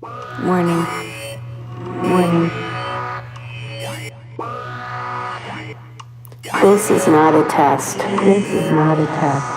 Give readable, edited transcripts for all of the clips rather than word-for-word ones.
Warning. Warning. This is not a test. This is not a test.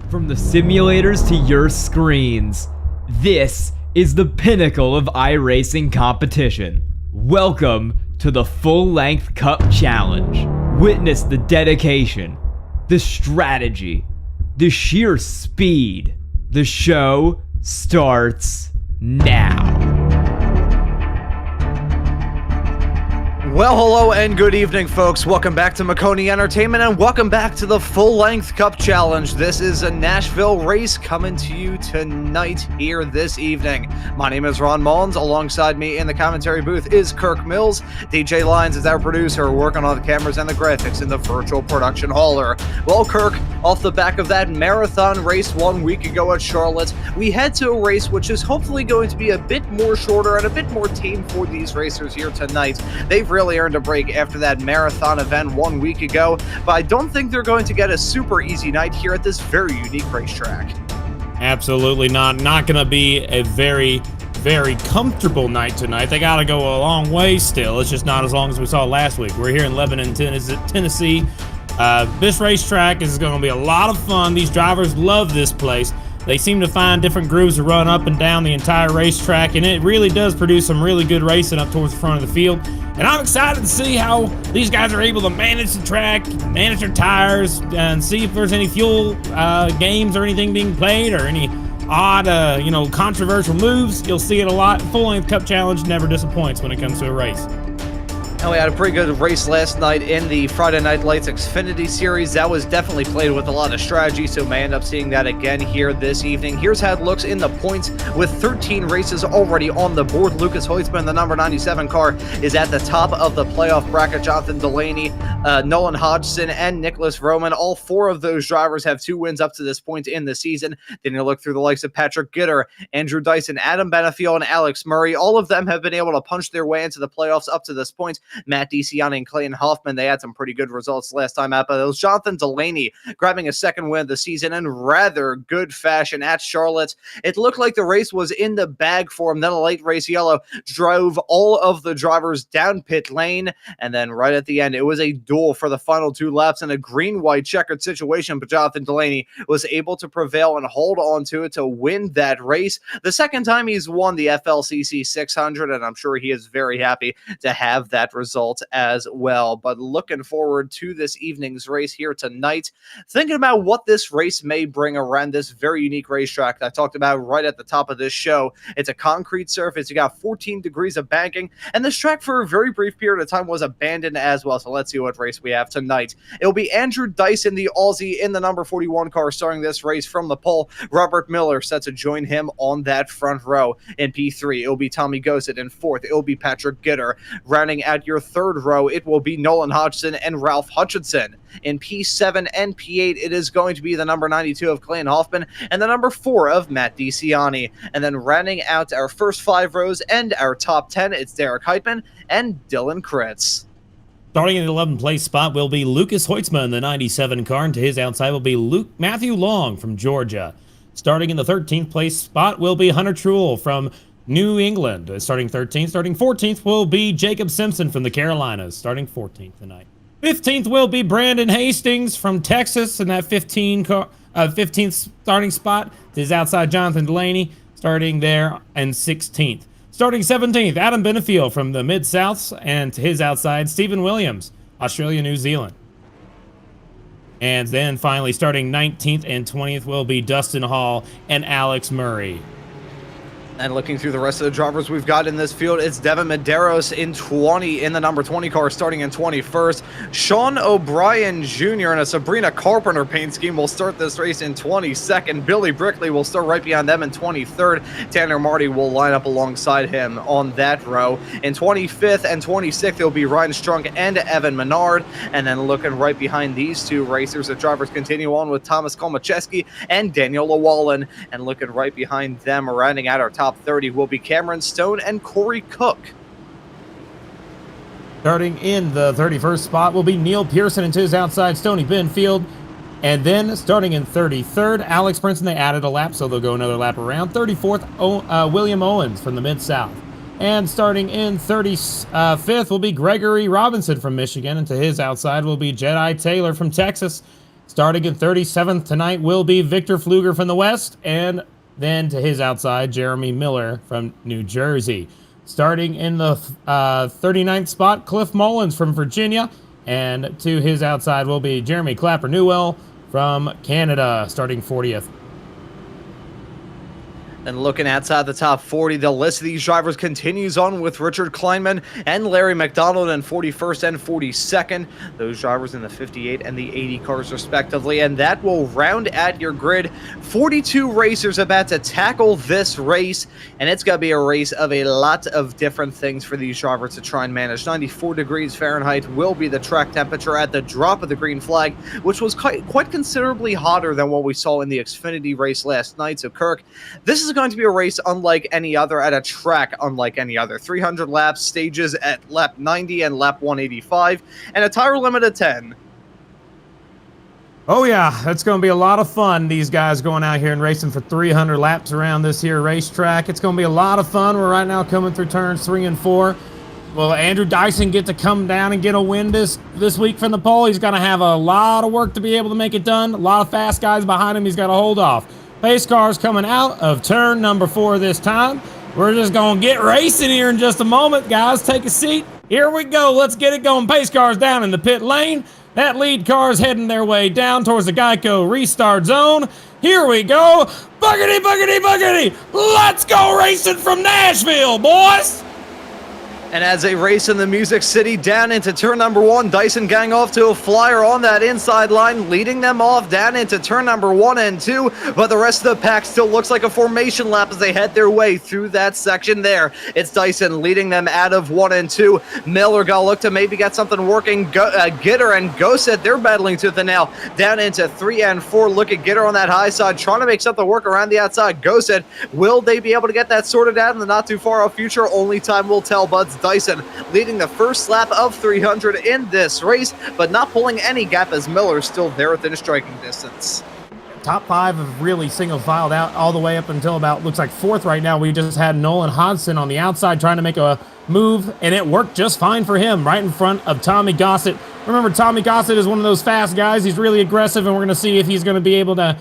From the simulators to your screens, this is the pinnacle of iRacing competition. Welcome to the Full-Length Cup Challenge. Witness the dedication, the strategy, the sheer speed. The show starts now. Well, hello and good evening, folks. Welcome back to Maconi Entertainment and welcome back to the Full-Length Cup Challenge. This is a Nashville race coming to you tonight here this evening. My name is Ron Mullins. Alongside me in the commentary booth is Kirk Mills. DJ Lyons is our producer, working on the cameras and the graphics in the virtual production hauler. Well, Kirk, off the back of that marathon race 1 week ago at Charlotte, we head to a race which is hopefully going to be a bit more shorter and a bit more tame for these racers here tonight. They've really earned a break after that marathon event 1 week ago, but I don't think they're going to get a super easy night here at this very unique racetrack. Absolutely not. Not going to be a very comfortable night tonight. They got to go a long way still. It's just not as long as we saw last week. We're here in Lebanon, Tennessee. This racetrack is going to be a lot of fun. These drivers love this place. They seem to find different grooves to run up and down the entire racetrack, and it really does produce some really good racing up towards the front of the field. And I'm excited to see how these guys are able to manage the track, manage their tires, and see if there's any fuel games or anything being played or any odd, controversial moves. You'll see it a lot. Full-Length Cup Challenge never disappoints when it comes to a race. And we had a pretty good race last night in the Friday Night Lights Xfinity Series. That was definitely played with a lot of strategy, so may end up seeing that again here this evening. Here's how it looks in the points with 13 races already on the board. Lucas Hoitzman, the number 97 car, is at the top of the playoff bracket. Jonathan Delaney, Nolan Hodgson, and Nicholas Roman, all four of those drivers have 2 wins up to this point in the season. Then you look through the likes of Patrick Gitter, Andrew Dyson, Adam Benefiel, and Alex Murray. All of them have been able to punch their way into the playoffs up to this point. Matt DeCiani and Clayton Hoffman, they had some pretty good results last time out, but it was Jonathan Delaney grabbing a second win of the season in rather good fashion at Charlotte. It looked like the race was in the bag for him. Then a late race yellow drove all of the drivers down pit lane, and then right at the end, it was a duel for the final 2 laps in a green-white checkered situation, but Jonathan Delaney was able to prevail and hold on to it to win that race. The second time he's won the FLCC 600, and I'm sure he is very happy to have that result as well. But looking forward to this evening's race here tonight, thinking about what this race may bring around this very unique racetrack that I talked about right at the top of this show. It's a concrete surface. You got 14 degrees of banking, and this track for a very brief period of time was abandoned as well. So let's see what race we have tonight. It'll be Andrew Dyson, the Aussie, in the number 41 car starting this race from the pole. Robert Miller set to join him on that front row in P3. It'll be Tommy Gossett in 4th. It'll be Patrick Gitter. Rounding out your 3rd row, it will be Nolan Hodgson and Ralph Hutchinson. In P7 and P8, it is going to be the number 92 of Clayton Hoffman and the number 4 of Matt DeCiani. And then rounding out our first 5 rows and our top 10, it's Derek Heitman and Dylan Kritz. Starting in the 11th place spot will be Lucas Hoitzman, the 97 car, and to his outside will be Matthew Long from Georgia. Starting in the 13th place spot will be Hunter Truel from New England, starting 13th. Starting 14th will be Jacob Simpson from the Carolinas, starting 14th tonight. 15th will be Brandon Hastings from Texas in that 15th starting spot. To his outside, Jonathan Delaney, starting there, and 16th. Starting 17th, Adam Benefiel from the Mid-Souths, and to his outside, Stephen Williams, Australia, New Zealand. And then finally, starting 19th and 20th will be Dustin Hall and Alex Murray. And looking through the rest of the drivers we've got in this field, it's Devin Medeiros in 20 in the number 20 car, starting in 21st. Sean O'Brien Jr. in a Sabrina Carpenter paint scheme will start this race in 22nd. Billy Brickley will start right behind them in 23rd. Tanner Marty will line up alongside him on that row. In 25th and 26th, it'll be Ryan Strunk and Evan Menard. And then looking right behind these 2 racers, the drivers continue on with Thomas Komacheski and Daniel Llewellyn. And looking right behind them, rounding out our top 30 will be Cameron Stone and Corey Cook. Starting in the 31st spot will be Neil Pearson, and to his outside, Stoney Benfield. And then starting in 33rd, Alex Princeton. They added a lap, so they'll go another lap around. 34th, William Owens from the Mid-South. And starting in 35th will be Gregory Robinson from Michigan, and to his outside will be Jedi Taylor from Texas. Starting in 37th tonight will be Victor Fluger from the West, and then to his outside, Jeremy Miller from New Jersey. Starting in the 39th spot, Cliff Mullins from Virginia. And to his outside will be Jeremy Clapper Newell from Canada, starting 40th. And looking outside the top 40, the list of these drivers continues on with Richard Kleinman and Larry McDonald in 41st and 42nd. Those drivers in the 58 and the 80 cars respectively. And that will round out your grid. 42 racers about to tackle this race. And it's going to be a race of a lot of different things for these drivers to try and manage. 94 degrees Fahrenheit will be the track temperature at the drop of the green flag, which was quite considerably hotter than what we saw in the Xfinity race last night. So Kirk, this is going to be a race unlike any other at a track unlike any other. 300 laps, stages at lap 90 and lap 185, and a tire limit of 10. Oh yeah, that's going to be a lot of fun. These guys going out here and racing for 300 laps around this here racetrack. It's going to be a lot of fun. We're right now coming through turns 3 and 4. Will Andrew Dyson get to come down and get a win this week from the pole? He's going to have a lot of work to be able to make it done. A lot of fast guys behind him he's got to hold off. Pace cars coming out of turn number 4 this time. We're just going to get racing here in just a moment. Guys, take a seat. Here we go. Let's get it going. Pace cars down in the pit lane. That lead car's heading their way down towards the Geico restart zone. Here we go. Buggity, buggity, buggity. Let's go racing from Nashville, boys. And as they race in the Music City down into turn number 1, Dyson gang off to a flyer on that inside line, leading them off down into turn number 1 and 2. But the rest of the pack still looks like a formation lap as they head their way through that section there. It's Dyson leading them out of 1 and 2. Miller got to look to maybe get something working. Gitter and Goset, they're battling tooth and nail down into 3 and 4. Look at Gitter on that high side, trying to make something work around the outside. Goset, will they be able to get that sorted out in the not too far off future? Only time will tell, but Dyson leading the first lap of 300 in this race, but not pulling any gap as Miller's still there within striking distance. Top 5 have really single filed out all the way up until about, looks like 4th right now. We just had Nolan Hodgson on the outside trying to make a move, and it worked just fine for him right in front of Tommy Gossett. Remember, Tommy Gossett is one of those fast guys. He's really aggressive, and we're going to see if he's going to be able to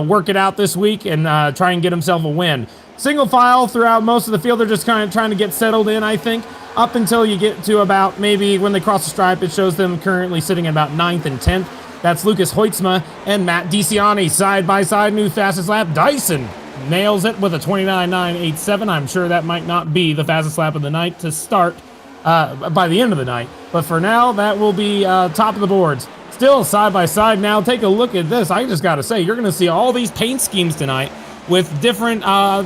work it out this week and try and get himself a win. Single file throughout most of the field. They're just kind of trying to get settled in, I think, up until you get to about maybe when they cross the stripe. It shows them currently sitting at about 9th and 10th. That's Lucas Hoitzma and Matt DeCiani side by side. New fastest lap. Dyson nails it with a 29.987. I'm sure that might not be the fastest lap of the night to start by the end of the night. But for now, that will be top of the boards. Still side by side now. Take a look at this. I just got to say, you're going to see all these paint schemes tonight with different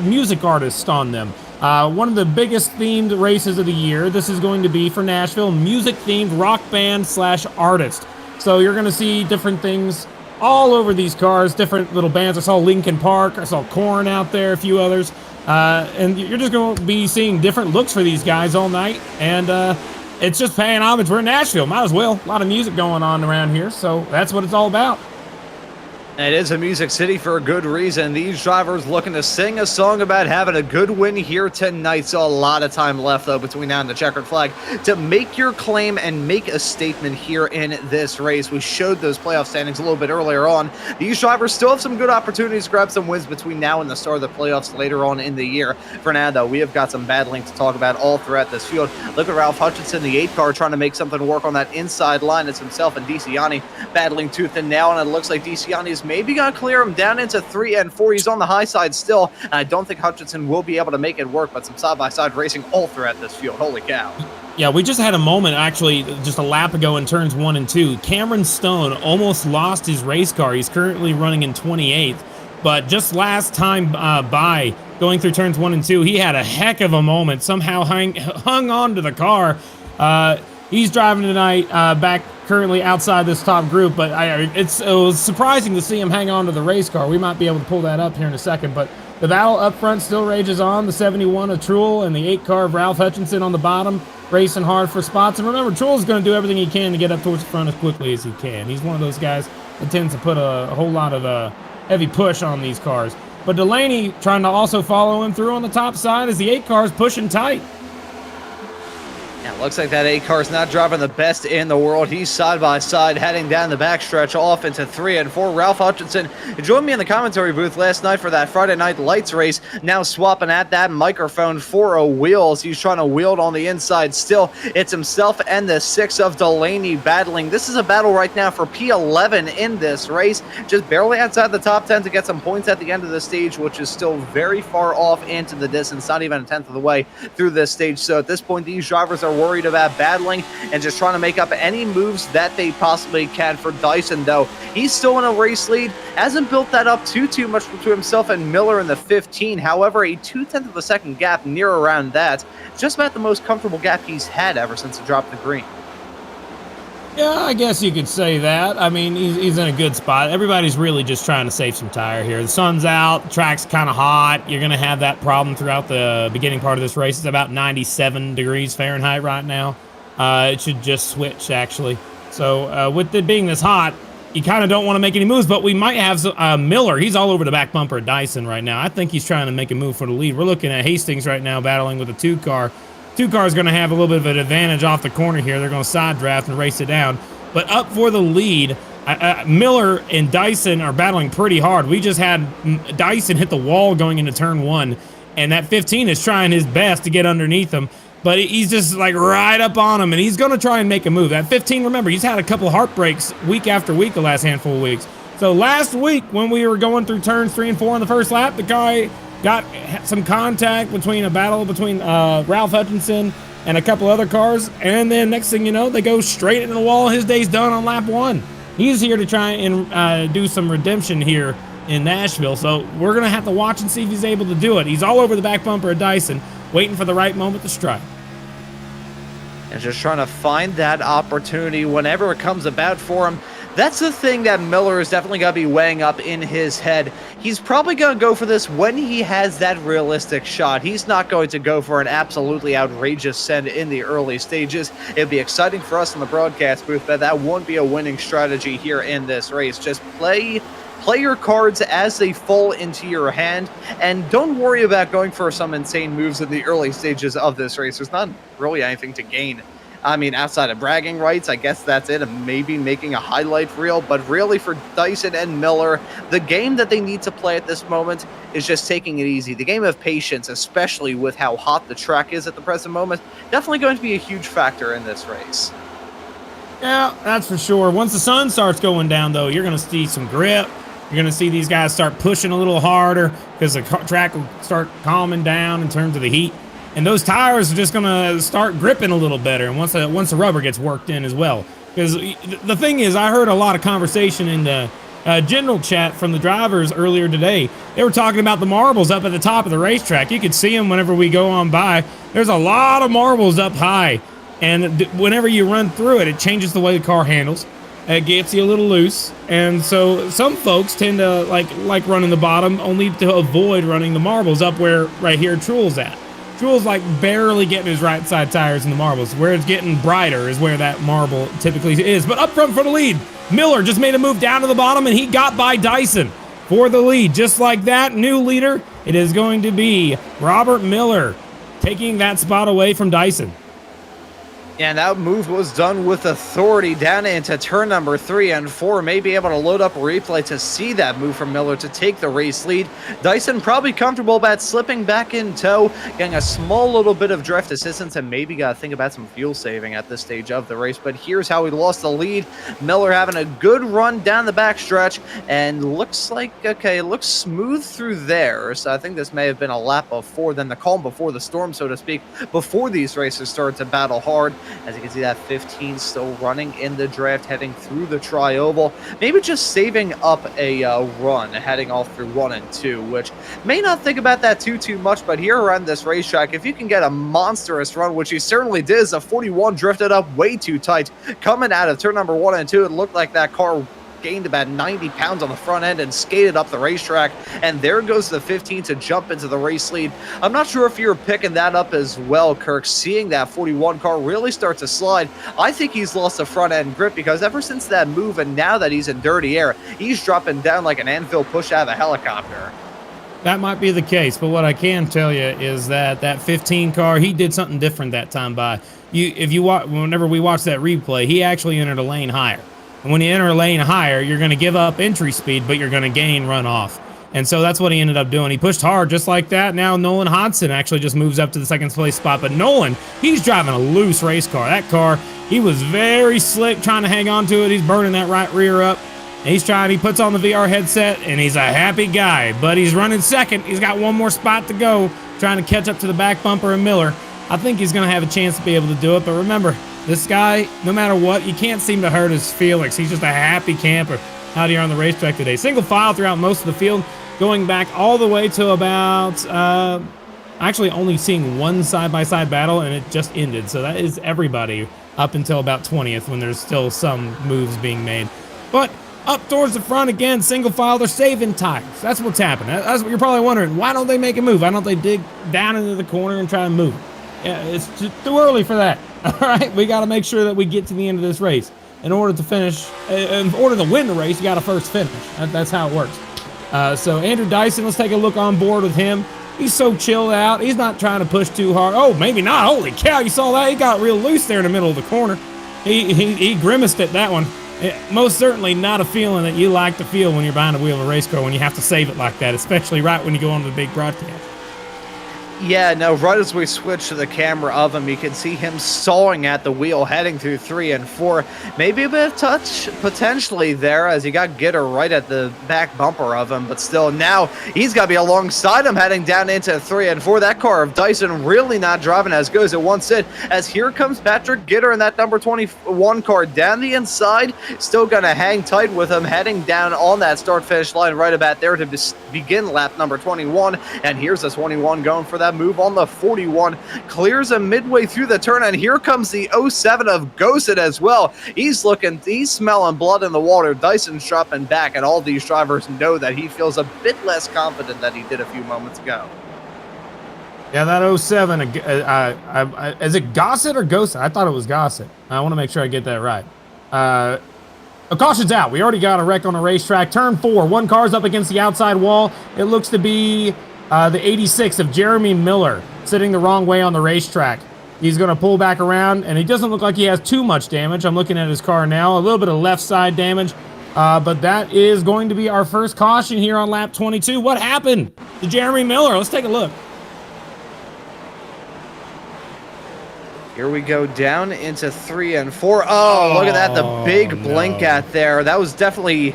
music artists on them. One of the biggest themed races of the year. This is going to be for Nashville, music-themed rock band / artist. So you're going to see different things all over these cars, different little bands. I saw Linkin Park, I saw Korn out there, a few others. And you're just going to be seeing different looks for these guys all night. And it's just paying homage. We're in Nashville, might as well. A lot of music going on around here, so that's what it's all about. It is a Music City for a good reason. These drivers looking to sing a song about having a good win here tonight. So a lot of time left, though, between now and the checkered flag to make your claim and make a statement here in this race. We showed those playoff standings a little bit earlier on. These drivers still have some good opportunities to grab some wins between now and the start of the playoffs later on in the year. For now, though, we have got some battling to talk about all throughout this field. Look at Ralph Hutchinson, the 8 car, trying to make something work on that inside line. It's himself and DeCiani battling tooth and nail, and it looks like DeCiani is maybe going to clear him down into 3 and 4. He's on the high side still, and I don't think Hutchinson will be able to make it work, but some side-by-side racing all throughout this field. Holy cow. Yeah, we just had a moment, actually, just a lap ago in turns 1 and 2. Cameron Stone almost lost his race car. He's currently running in 28th, but just last time by going through turns 1 and 2, he had a heck of a moment, somehow hung on to the car. He's driving tonight back currently outside this top group, but it was surprising to see him hang on to the race car. We might be able to pull that up here in a second, but the battle up front still rages on. The 71 of Truel and the 8 car of Ralph Hutchinson on the bottom, racing hard for spots. And remember, Truel's going to do everything he can to get up towards the front as quickly as he can. He's one of those guys that tends to put a whole lot of heavy push on these cars. But Delaney trying to also follow him through on the top side as the 8 car is pushing tight. Yeah, looks like that 8 car's not driving the best in the world. He's side by side heading down the backstretch off into 3 and 4. Ralph Hutchinson joined me in the commentary booth last night for that Friday Night Lights race. Now swapping at that microphone for a wheels. He's trying to wield on the inside still. It's himself and the 6 of Delaney battling. This is a battle right now for P11 in this race. Just barely outside the top 10 to get some points at the end of the stage, which is still very far off into the distance, not even a tenth of the way through this stage. So at this point, these drivers are worried about battling and just trying to make up any moves that they possibly can. For Dyson, though, he's still in a race lead, hasn't built that up too much between himself and Miller in the 15. However, a 0.2 of a second gap near around that, just about the most comfortable gap he's had ever since he dropped the green. Yeah, I guess you could say that. I mean, he's in a good spot. Everybody's really just trying to save some tire here. The sun's out, the track's kind of hot. You're going to have that problem throughout the beginning part of this race. It's about 97 degrees Fahrenheit right now. It should just switch, actually. So with it being this hot, you kind of don't want to make any moves, but we might have Miller. He's all over the back bumper of Dyson right now. I think he's trying to make a move for the lead. We're looking at Hastings right now battling with a 2 car. 2 cars going to have a little bit of an advantage off the corner here. They're going to side draft and race it down. But up for the lead, Miller and Dyson are battling pretty hard. We just had Dyson hit the wall going into turn 1, and that 15 is trying his best to get underneath him. But he's just like right up on him, and he's going to try and make a move. That 15, remember, he's had a couple of heartbreaks week after week the last handful of weeks. So last week when we were going through turns 3 and 4 on the first lap, the guy got some contact between a battle between Ralph Hutchinson and a couple other cars, and then next thing you know, they go straight into the wall. His day's done on lap 1. He's here to try and do some redemption here in Nashville, so we're going to have to watch and see if he's able to do it. He's all over the back bumper of Dyson, waiting for the right moment to strike. And just trying to find that opportunity whenever it comes about for him. That's the thing that Miller is definitely going to be weighing up in his head. He's probably going to go for this when he has that realistic shot. He's not going to go for an absolutely outrageous send in the early stages. It'd be exciting for us in the broadcast booth, but that won't be a winning strategy here in this race. Just play your cards as they fall into your hand, and don't worry about going for some insane moves in the early stages of this race. There's not really anything to gain. I mean, outside of bragging rights, I guess that's it, and maybe making a highlight reel. But really, for Dyson and Miller, the game that they need to play at this moment is just taking it easy. The game of patience, especially with how hot the track is at the present moment, definitely going to be a huge factor in this race. Yeah, that's for sure. Once the sun starts going down, though, you're going to see some grip. You're going to see these guys start pushing a little harder because the track will start calming down in terms of the heat. And those tires are just going to start gripping a little better, and once the rubber gets worked in as well. Because the thing is, I heard a lot of conversation in the general chat from the drivers earlier today. They were talking about the marbles up at the top of the racetrack. You could see them whenever we go on by. There's a lot of marbles up high, and whenever you run through it, it changes the way the car handles. It gets you a little loose, and so some folks tend to like running the bottom only to avoid running the marbles up where right here Truel's at. Truel's like barely getting his right side tires in the marbles. Where it's getting brighter is where that marble typically is. But up front for the lead, Miller just made a move down to the bottom, and he got by Dyson for the lead. Just like that, new leader, it is going to be Robert Miller taking that spot away from Dyson. And that move was done with authority down into turn number 3 and 4. May be able to load up a replay to see that move from Miller to take the race lead. Dyson probably comfortable about slipping back in tow, getting a small little bit of drift assistance, and maybe got to think about some fuel saving at this stage of the race. But here's how he lost the lead. Miller having a good run down the backstretch, and looks like, okay, it looks smooth through there. So I think this may have been a lap before, then the calm before the storm, so to speak, before these races started to battle hard. As you can see, that 15 still running in the draft, heading through the tri-oval. Maybe just saving up a run, heading off through 1 and 2, which may not think about that too much, but here around this racetrack, if you can get a monstrous run, which he certainly did, as a 41 drifted up way too tight. Coming out of turn number 1 and 2, it looked like that car gained about 90 pounds on the front end and skated up the racetrack, and there goes the 15 to jump into the race lead. I'm not sure if you're picking that up as well, Kirk, seeing that 41 car really start to slide. I think he's lost the front end grip, because ever since that move and now that he's in dirty air, he's dropping down like an anvil push out of a helicopter. That might be the case, but what I can tell you is that 15 car, he did something different that time by. Whenever we watch that replay, he actually entered a lane higher. And when you enter a lane higher, you're going to give up entry speed, but you're going to gain runoff. And so that's what he ended up doing. He pushed hard just like that. Now Nolan Hodson actually just moves up to the second place spot. But Nolan, he's driving a loose race car. That car, he was very slick trying to hang on to it. He's burning that right rear up. And he puts on the VR headset, and he's a happy guy. But he's running second. He's got one more spot to go, trying to catch up to the back bumper of Miller. I think he's going to have a chance to be able to do it. But remember, this guy, no matter what, you can't seem to hurt his feelings. He's just a happy camper out here on the racetrack today. Single file throughout most of the field, going back all the way to about, actually only seeing one side-by-side battle, and it just ended. So that is everybody up until about 20th, when there's still some moves being made. But up towards the front again, single file, they're saving tires. That's what's happening. That's what you're probably wondering. Why don't they make a move? Why don't they dig down into the corner and try to move? Yeah, it's too early for that. All right, we got to make sure that we get to the end of this race. In order to finish, in order to win the race, you got to first finish. That's how it works. So Andrew Dyson, let's take a look on board with him. He's so chilled out. He's not trying to push too hard. Oh, maybe not. Holy cow, you saw that? He got real loose there in the middle of the corner. He grimaced at that one. Most certainly not a feeling that you like to feel when you're behind the wheel of a race car, when you have to save it like that, especially right when you go on to the big broadcast. Yeah, no, right as we switch to the camera of him, you can see him sawing at the wheel, heading through 3 and 4. Maybe a bit of touch potentially there as he got Gitter right at the back bumper of him, but still now he's got to be alongside him heading down into 3 and 4. That car of Dyson really not driving as good as it once did, as here comes Patrick Gitter in that number 21 car down the inside, still going to hang tight with him, heading down on that start-finish line right about there to begin lap number 21, and here's the 21 going for that move on the 41, clears him midway through the turn, and here comes the 07 of Ghosted as well. He's smelling blood in the water. Dyson's dropping back, and all these drivers know that he feels a bit less confident than he did a few moments ago. Yeah, that 07, is it Gossett or Ghosted? I thought it was Gossett. I want to make sure I get that right. Caution's out. We already got a wreck on the racetrack. Turn 4, one car's up against the outside wall. It looks to be the 86 of Jeremy Miller sitting the wrong way on the racetrack. He's going to pull back around, and he doesn't look like he has too much damage. I'm looking at his car now. A little bit of left side damage, but that is going to be our first caution here on lap 22. What happened to Jeremy Miller? Let's take a look. Here we go down into 3 and 4. Oh, look at that, the big blink at there. That was definitely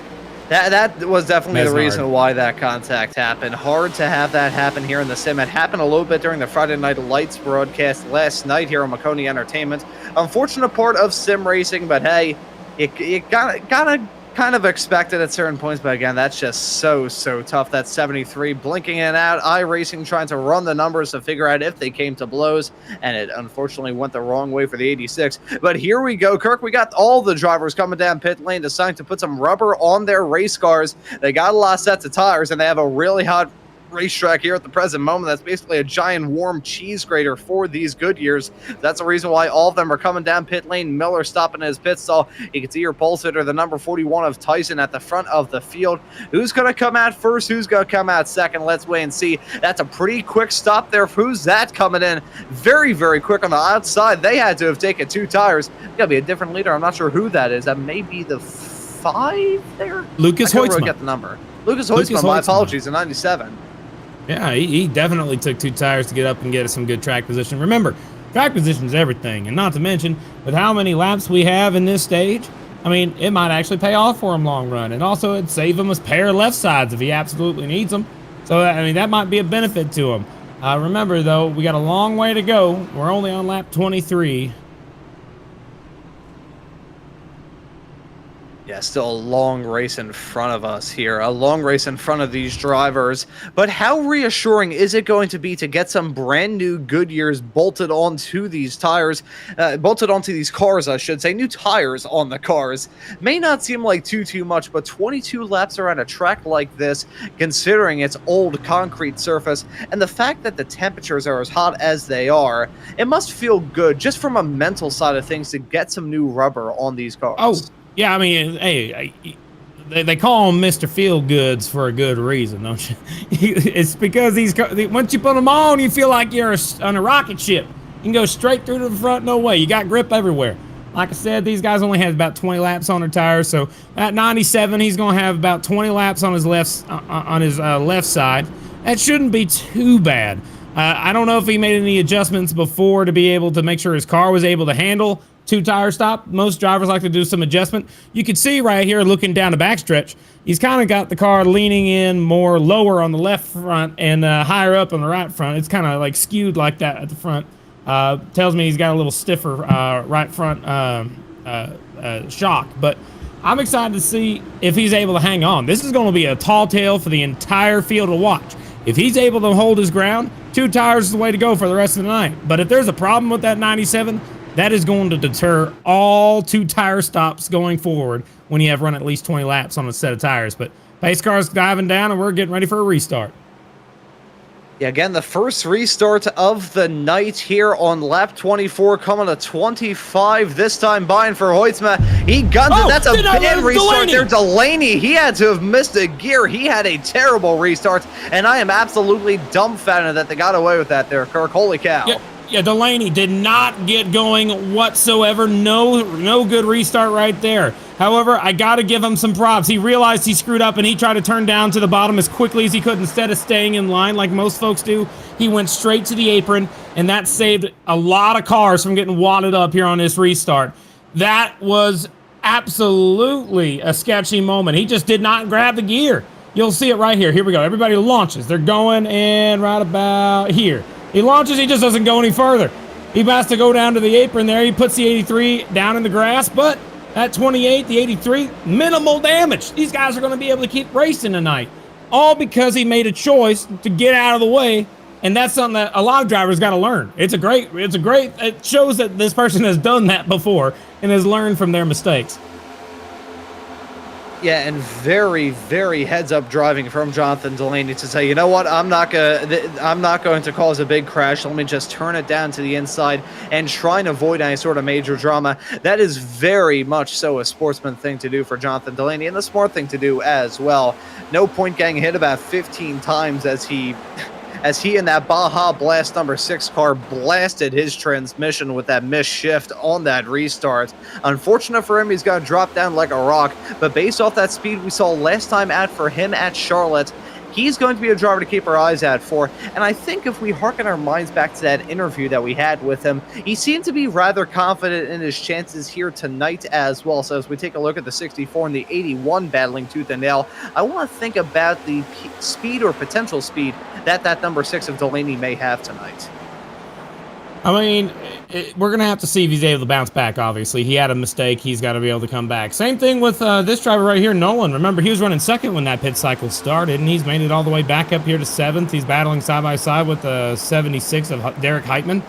the reason why that contact happened. Hard to have that happen here in the sim. It happened a little bit during the Friday Night Lights broadcast last night here on Maconi Entertainment. Unfortunate part of sim racing, but hey, you gotta kind of expected at certain points, but again, that's just so tough. That 73 blinking in and out, iRacing trying to run the numbers to figure out if they came to blows, and it unfortunately went the wrong way for the 86. But here we go, Kirk. We got all the drivers coming down pit lane, deciding to put some rubber on their race cars. They got a lot of sets of tires, and they have a really hot racetrack here at the present moment. That's basically a giant warm cheese grater for these Goodyears. That's the reason why all of them are coming down pit lane. Miller stopping his pit stall. You can see your pole sitter, the number 41 of Tyson at the front of the field. Who's going to come out first? Who's going to come out second? Let's wait and see. That's a pretty quick stop there. Who's that coming in? Very quick on the outside. They had to have taken 2 tires. Got to be a different leader. I'm not sure who that is. That may be the 5 there? Lucas Hoytsma. Really get the number. Lucas Hoytsma, my apologies, in 97. Yeah, he definitely took 2 tires to get up and get us some good track position. Remember, track position is everything, and not to mention, with how many laps we have in this stage, I mean, it might actually pay off for him long run, and also it'd save him a pair of left sides if he absolutely needs them. So, I mean, that might be a benefit to him. Remember, though, we got a long way to go. We're only on lap 23. Yeah, still a long race in front of us here, a long race in front of these drivers. But how reassuring is it going to be to get some brand new Goodyears bolted onto these tires, bolted onto these cars, I should say, new tires on the cars? May not seem like too much, but 22 laps around a track like this, considering its old concrete surface, and the fact that the temperatures are as hot as they are, it must feel good just from a mental side of things to get some new rubber on these cars. Oh. Yeah, I mean, hey, they call them Mr. Feel Goods for a good reason, don't you? It's because once you put them on, you feel like you're on a rocket ship. You can go straight through to the front, no way. You got grip everywhere. Like I said, these guys only had about 20 laps on their tires, so at 97, he's going to have about 20 laps on his left side. That shouldn't be too bad. I don't know if he made any adjustments before to be able to make sure his car was able to handle 2 tire stop. Most drivers like to do some adjustment. You can see right here, looking down the backstretch, he's kind of got the car leaning in more lower on the left front and higher up on the right front. It's kind of like skewed like that at the front. Tells me he's got a little stiffer right front shock. But I'm excited to see if he's able to hang on. This is going to be a tall tale for the entire field to watch. If he's able to hold his ground, 2 tires is the way to go for the rest of the night. But if there's a problem with that 97, that is going to deter all 2 tire stops going forward when you have run at least 20 laps on a set of tires. But pace car's diving down, and we're getting ready for a restart. Yeah, again, the first restart of the night here on lap 24, coming to 25, this time buying for Hoytsma. He guns it. That's a bad restart there. Delaney, he had to have missed a gear. He had a terrible restart, and I am absolutely dumbfounded that they got away with that there, Kirk. Holy cow. Yeah, Delaney did not get going whatsoever. No good restart right there. However, I got to give him some props. He realized he screwed up and he tried to turn down to the bottom as quickly as he could. Instead of staying in line like most folks do, he went straight to the apron, and that saved a lot of cars from getting wadded up here on this restart. That was absolutely a sketchy moment. He just did not grab the gear. You'll see it right here. Here we go. Everybody launches. They're going, and right about here. He launches, he just doesn't go any further. He has to go down to the apron there. He puts the 83 down in the grass, but that 28, the 83, minimal damage. These guys are going to be able to keep racing tonight. All because he made a choice to get out of the way, and that's something that a lot of drivers got to learn. It shows that this person has done that before and has learned from their mistakes. Yeah, and very, very heads-up driving from Jonathan Delaney to say, you know what, I'm not going to cause a big crash. Let me just turn it down to the inside and try and avoid any sort of major drama. That is very much so a sportsman thing to do for Jonathan Delaney, and the smart thing to do as well. No point getting hit about 15 times as he in that Baja Blast number 6 car blasted his transmission with that missed shift on that restart. Unfortunate for him, he's going to drop down like a rock, but based off that speed we saw last time out for him at Charlotte, he's going to be a driver to keep our eyes out for. And I think if we harken our minds back to that interview that we had with him, he seemed to be rather confident in his chances here tonight as well. So as we take a look at the 64 and the 81 battling tooth and nail, I want to think about the speed or potential speed that number 6 of Delaney may have tonight. I mean, we're going to have to see if he's able to bounce back, obviously. He had a mistake. He's got to be able to come back. Same thing with this driver right here, Nolan. Remember, he was running second when that pit cycle started, and he's made it all the way back up here to 7th. He's battling side-by-side with the 76 of Derek Heitman,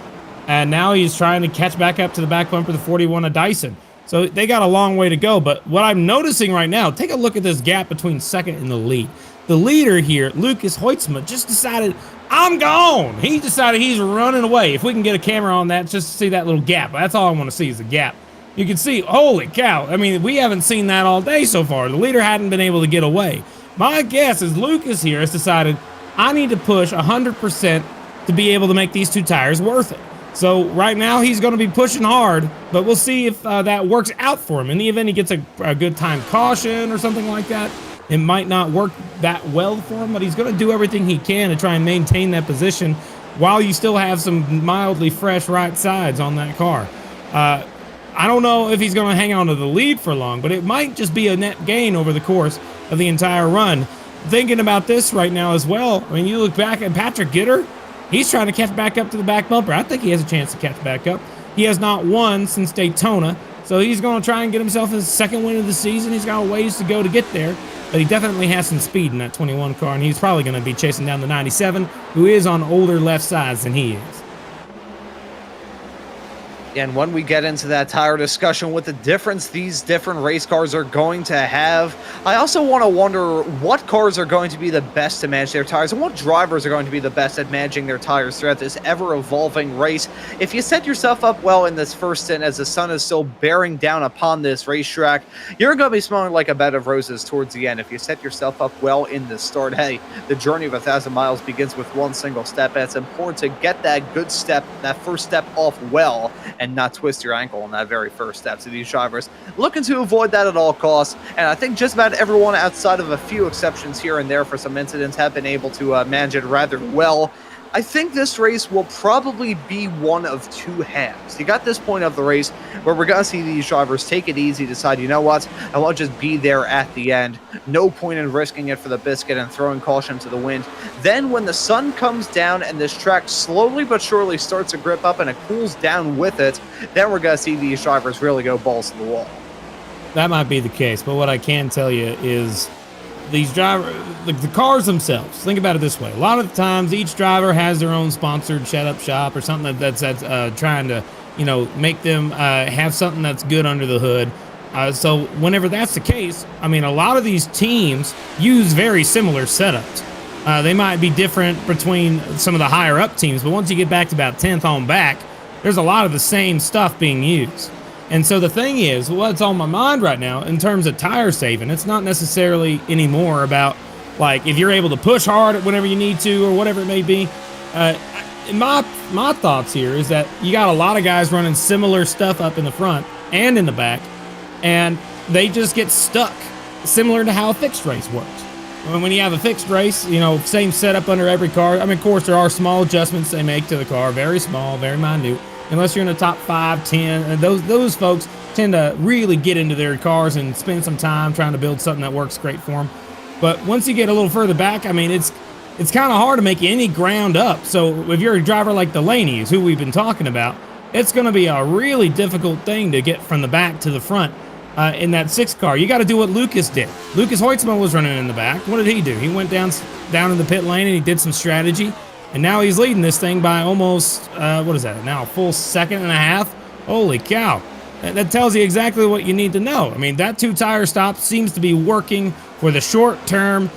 and now he's trying to catch back up to the back bumper, the 41 of Dyson. So they got a long way to go, but what I'm noticing right now, take a look at this gap between second and the lead. The leader here, Lucas Hoytsma, just decided, I'm gone. He decided he's running away. If we can get a camera on that, just to see that little gap. That's all I want to see is the gap. You can see, holy cow. I mean, we haven't seen that all day so far. The leader hadn't been able to get away. My guess is Lucas here has decided, I need to push 100% to be able to make these two tires worth it. So right now he's going to be pushing hard, but we'll see if that works out for him. In the event he gets a good time caution or something like that, it might not work that well for him, but he's going to do everything he can to try and maintain that position while you still have some mildly fresh right sides on that car. I don't know if he's going to hang on to the lead for long, but it might just be a net gain over the course of the entire run. Thinking about this right now as well, I mean, you look back at Patrick Gitter, he's trying to catch back up to the back bumper. I think he has a chance to catch back up. He has not won since Daytona, so he's going to try and get himself his second win of the season. He's got a ways to go to get there. But he definitely has some speed in that 21 car, and he's probably going to be chasing down the 97, who is on older left sides than he is. And when we get into that tire discussion with the difference these different race cars are going to have, I also want to wonder what cars are going to be the best to manage their tires and what drivers are going to be the best at managing their tires throughout this ever-evolving race. If you set yourself up well in this first stint as the sun is still bearing down upon this racetrack, you're going to be smelling like a bed of roses towards the end. If you set yourself up well in the start, hey, the journey of 1,000 miles begins with one single step, and it's important to get that good step, that first step off well, and not twist your ankle on that very first step. So these drivers looking to avoid that at all costs, and I think just about everyone outside of a few exceptions here and there for some incidents have been able to manage it rather well. I think this race will probably be one of two halves. You got this point of the race where we're going to see these drivers take it easy, decide, you know what, I want to just be there at the end. No point in risking it for the biscuit and throwing caution to the wind. Then when the sun comes down and this track slowly but surely starts to grip up and it cools down with it, then we're going to see these drivers really go balls to the wall. That might be the case, but what I can tell you is these drivers, the cars themselves, think about it this way. A lot of the times, each driver has their own sponsored shut-up shop or something that's trying to, make them have something that's good under the hood. So whenever that's the case, I mean, a lot of these teams use very similar setups. They might be different between some of the higher-up teams, but once you get back to about 10th on back, there's a lot of the same stuff being used. And so the thing is, what's on my mind right now in terms of tire saving, it's not necessarily anymore about, like, if you're able to push hard whenever you need to or whatever it may be. my thoughts here is that you got a lot of guys running similar stuff up in the front and in the back, and they just get stuck, similar to how a fixed race works. When you have a fixed race, same setup under every car. I mean, of course, there are small adjustments they make to the car, very small, very minute. Unless you're in the top 5, 10, and those folks tend to really get into their cars and spend some time trying to build something that works great for them. But once you get a little further back, I mean, it's kind of hard to make any ground up. So if you're a driver like Delaney's, who we've been talking about, it's going to be a really difficult thing to get from the back to the front in that 6 car. You got to do what Lucas did. Lucas Hoytsma was running in the back. What did he do? He went down in the pit lane and he did some strategy. And now he's leading this thing by almost, what is that, now a full 1.5 seconds? Holy cow. That tells you exactly what you need to know. I mean, that 2-tire stop seems to be working for the short term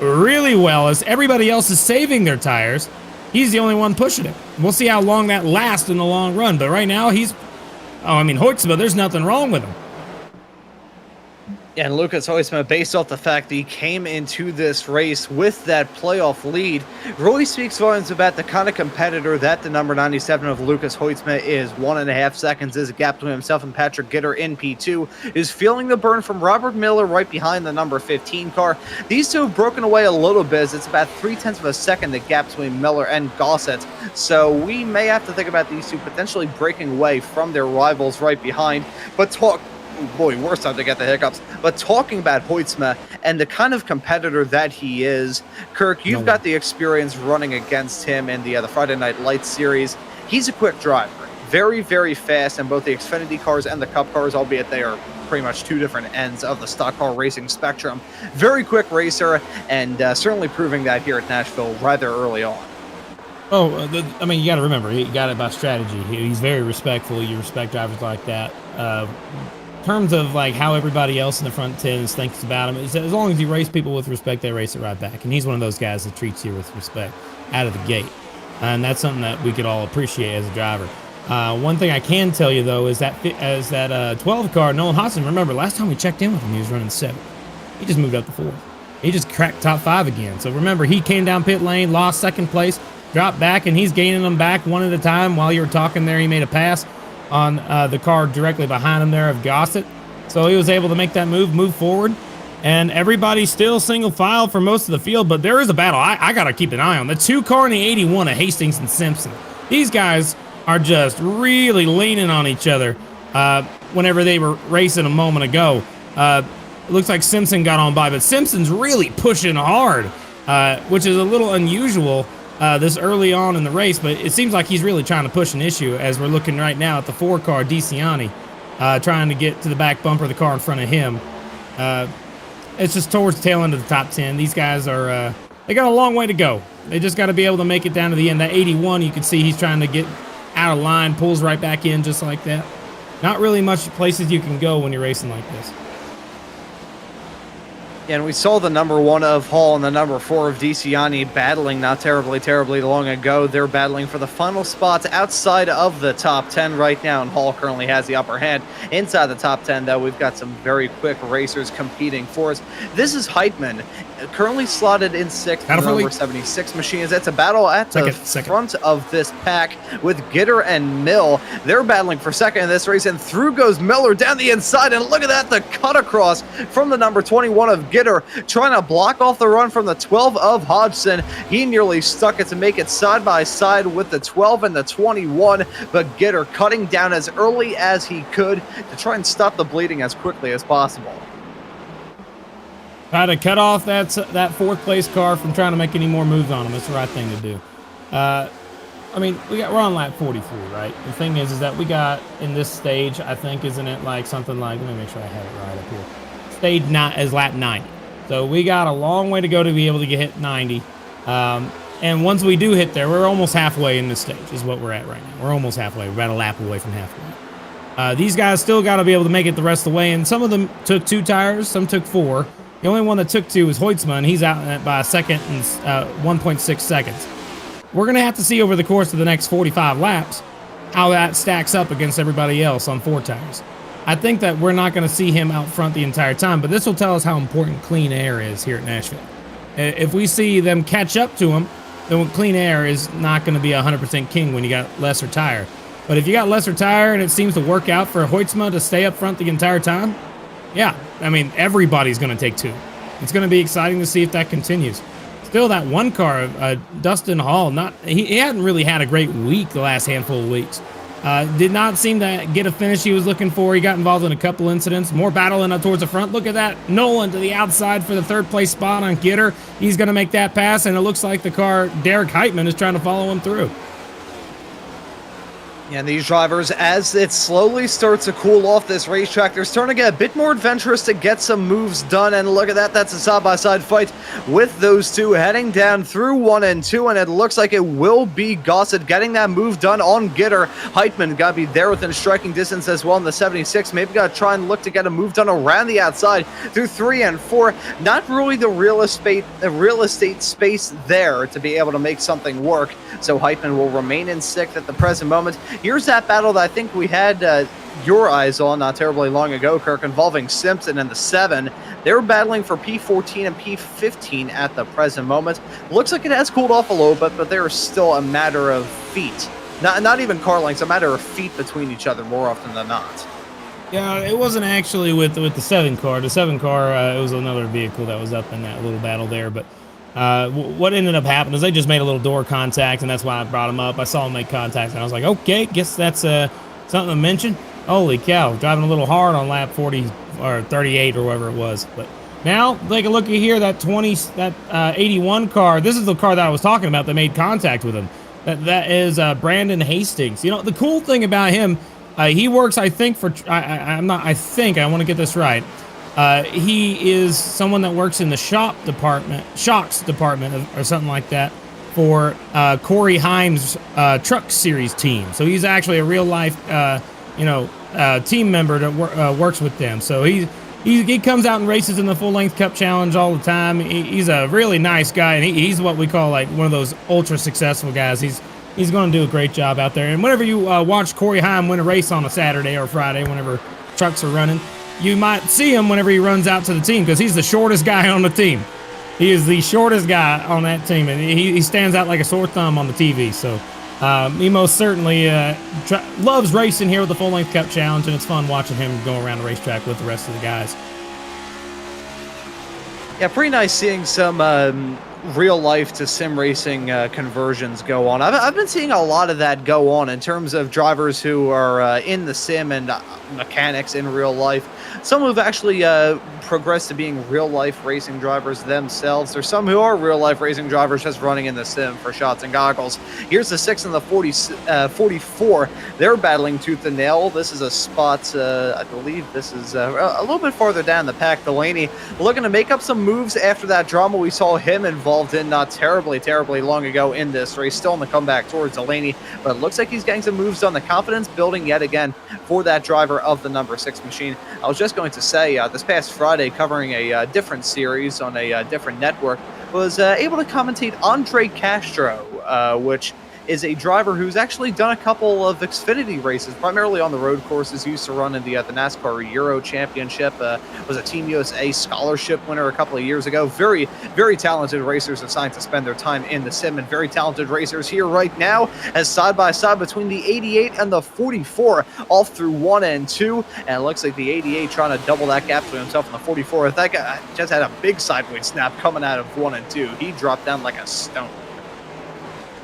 really well, as everybody else is saving their tires. He's the only one pushing it. We'll see how long that lasts in the long run. But right now, Hoytsma, there's nothing wrong with him. And Lucas Hoytsma, based off the fact that he came into this race with that playoff lead, really speaks volumes about the kind of competitor that the number 97 of Lucas Hoytsma is. 1.5 seconds is a gap between himself and Patrick Gitter in P2, is feeling the burn from Robert Miller right behind the number 15 car. These two have broken away a little bit. It's about 0.3 of a second, the gap between Miller and Gossett. So we may have to think about these two potentially breaking away from their rivals right behind. But boy, worse time to get the hiccups. But talking about Hoytsma and the kind of competitor that he is, Kirk, you've got the experience running against him in the Friday Night Lights series. He's a quick driver, very, very fast in both the Xfinity cars and the Cup cars, albeit they are pretty much 2 different ends of the stock car racing spectrum. Very quick racer, and certainly proving that here at Nashville rather early on. You got to remember, he got it by strategy. He's very respectful. You respect drivers like that. In terms of like how everybody else in the front 10s thinks about him, as long as you race people with respect, they race it right back. And he's one of those guys that treats you with respect out of the gate. And that's something that we could all appreciate as a driver. One thing I can tell you, though, is that 12 car, Nolan Hodgson, remember, last time we checked in with him, he was running 7. He just moved up to 4. He just cracked top 5 again. So remember, he came down pit lane, lost 2nd place, dropped back, and he's gaining them back one at a time. While you were talking there, he made a pass on the car directly behind him there of Gossett. So he was able to make that move forward. And everybody's still single file for most of the field, but there is a battle I got to keep an eye on. The 2 car and the 81 of Hastings and Simpson. These guys are just really leaning on each other whenever they were racing a moment ago. It looks like Simpson got on by, but Simpson's really pushing hard, which is a little unusual this early on in the race, but it seems like he's really trying to push an issue as we're looking right now at the 4 car, DeCiani, trying to get to the back bumper of the car in front of him. It's just towards the tail end of the top 10. These guys are, they got a long way to go. They just got to be able to make it down to the end. That 81, you can see he's trying to get out of line, pulls right back in just like that. Not really much places you can go when you're racing like this. And we saw the number 1 of Hall and the number 4 of DeCiani battling not terribly long ago. They're battling for the final spots outside of the top 10 right now, and Hall currently has the upper hand. Inside the top 10, though, we've got some very quick racers competing for us. This is Heitman, currently slotted in 6th, the number 76 machines. It's a battle at the front of this pack with Gitter and Mill. They're battling for 2nd in this race, and through goes Miller down the inside, and look at that, the cut across from the number 21 of Gitter, trying to block off the run from the 12 of Hodgson. He nearly stuck it to make it side by side with the 12 and the 21, but Gitter cutting down as early as he could to try and stop the bleeding as quickly as possible. Try to cut off that 4th place car from trying to make any more moves on him. That's the right thing to do. We're on lap 43, right? The thing is that we got in this stage, I think, isn't it like something like, let me make sure I have it right up here. Stage 9 is lap 90. So we got a long way to go to be able to get hit 90. And once we do hit there, we're almost halfway in this stage is what we're at right now. We're almost halfway. We're about a lap away from halfway. These guys still got to be able to make it the rest of the way, and some of them took 2 tires, some took 4. The only one that took 2 was Hoytsma, and he's out by a second and 1.6 seconds. We're going to have to see over the course of the next 45 laps how that stacks up against everybody else on 4 tires. I think that we're not going to see him out front the entire time, but this will tell us how important clean air is here at Nashville. If we see them catch up to him the clean air is not going to be 100% king when you got lesser tire. But if you got lesser tire and it seems to work out for Hoytsma to stay up front the entire time, yeah, I mean, everybody's going to take 2. It's going to be exciting to see if that continues. Still, that one car, Dustin Hall, he hadn't really had a great week the last handful of weeks. Did not seem to get a finish he was looking for. He got involved in a couple incidents. More battling up towards the front. Look at that. Nolan to the outside for the 3rd place spot on Gitter. He's going to make that pass, and it looks like the car, Derek Heitman, is trying to follow him through. And these drivers, as it slowly starts to cool off this racetrack, they're starting to get a bit more adventurous to get some moves done. And look at that, that's a side-by-side fight with those two heading down through 1 and 2. And it looks like it will be Gossett getting that move done on Gitter. Heitman got to be there within striking distance as well in the 76. Maybe got to try and look to get a move done around the outside through 3 and 4. Not really the real estate space there to be able to make something work. So Heitman will remain in 6th at the present moment. Here's that battle that I think we had your eyes on not terribly long ago, Kirk, involving Simpson and the 7. They were battling for P14 and P15 at the present moment. Looks like it has cooled off a little bit, but there's still a matter of feet. Not even car lengths, a matter of feet between each other more often than not. Yeah, it wasn't actually with the 7 car. The 7 car, it was another vehicle that was up in that little battle there, but what ended up happening is they just made a little door contact, and that's why I brought him up. I saw him make contact, and I was like, okay, guess that's something to mention. Holy cow, driving a little hard on lap 40 or 38 or whatever it was. But now, take a look at here, that 81 car. This is the car that I was talking about that made contact with him. That is Brandon Hastings. You know, the cool thing about him, he works, I think, for I want to get this right. He is someone that works in the shocks department or something like that for Corey Himes' Truck Series team. So he's actually a real life, team member that works with them. So he comes out and races in the Full Length Cup Challenge all the time. He's a really nice guy, and he's what we call like one of those ultra successful guys. He's going to do a great job out there. And whenever you watch Corey Heim win a race on a Saturday or Friday, whenever trucks are running, you might see him whenever he runs out to the team because he's the shortest guy on the team. He is the shortest guy on that team, and he stands out like a sore thumb on the TV. So he most certainly loves racing here with the Full Length Cup Challenge, and it's fun watching him go around the racetrack with the rest of the guys. Yeah, pretty nice seeing some real life to sim racing conversions go on. I've been seeing a lot of that go on in terms of drivers who are in the sim and mechanics in real life. Some who've actually progressed to being real life racing drivers themselves. There's some who are real life racing drivers just running in the sim for shots and goggles. Here's the 6 and the 44. They're battling tooth and nail. This is a spot, I believe this is a little bit farther down the pack. Delaney looking to make up some moves after that drama we saw him involved in not terribly long ago in this race. Still on the comeback towards Delaney, but it looks like he's getting some moves done. The confidence building yet again for that driver of the number 6 machine. I was just going to say, this past Friday, covering a different series on a different network, was able to commentate Andre Castro, which is a driver who's actually done a couple of Xfinity races, primarily on the road courses. Used to run in the NASCAR Euro Championship, was a Team USA scholarship winner a couple of years ago. Very, very talented racers assigned to spend their time in the sim, and very talented racers here right now as side by side between the 88 and the 44 off through 1 and 2. And it looks like the 88 trying to double that gap between himself and the 44. That guy just had a big sideways snap coming out of 1 and 2. He dropped down like a stone.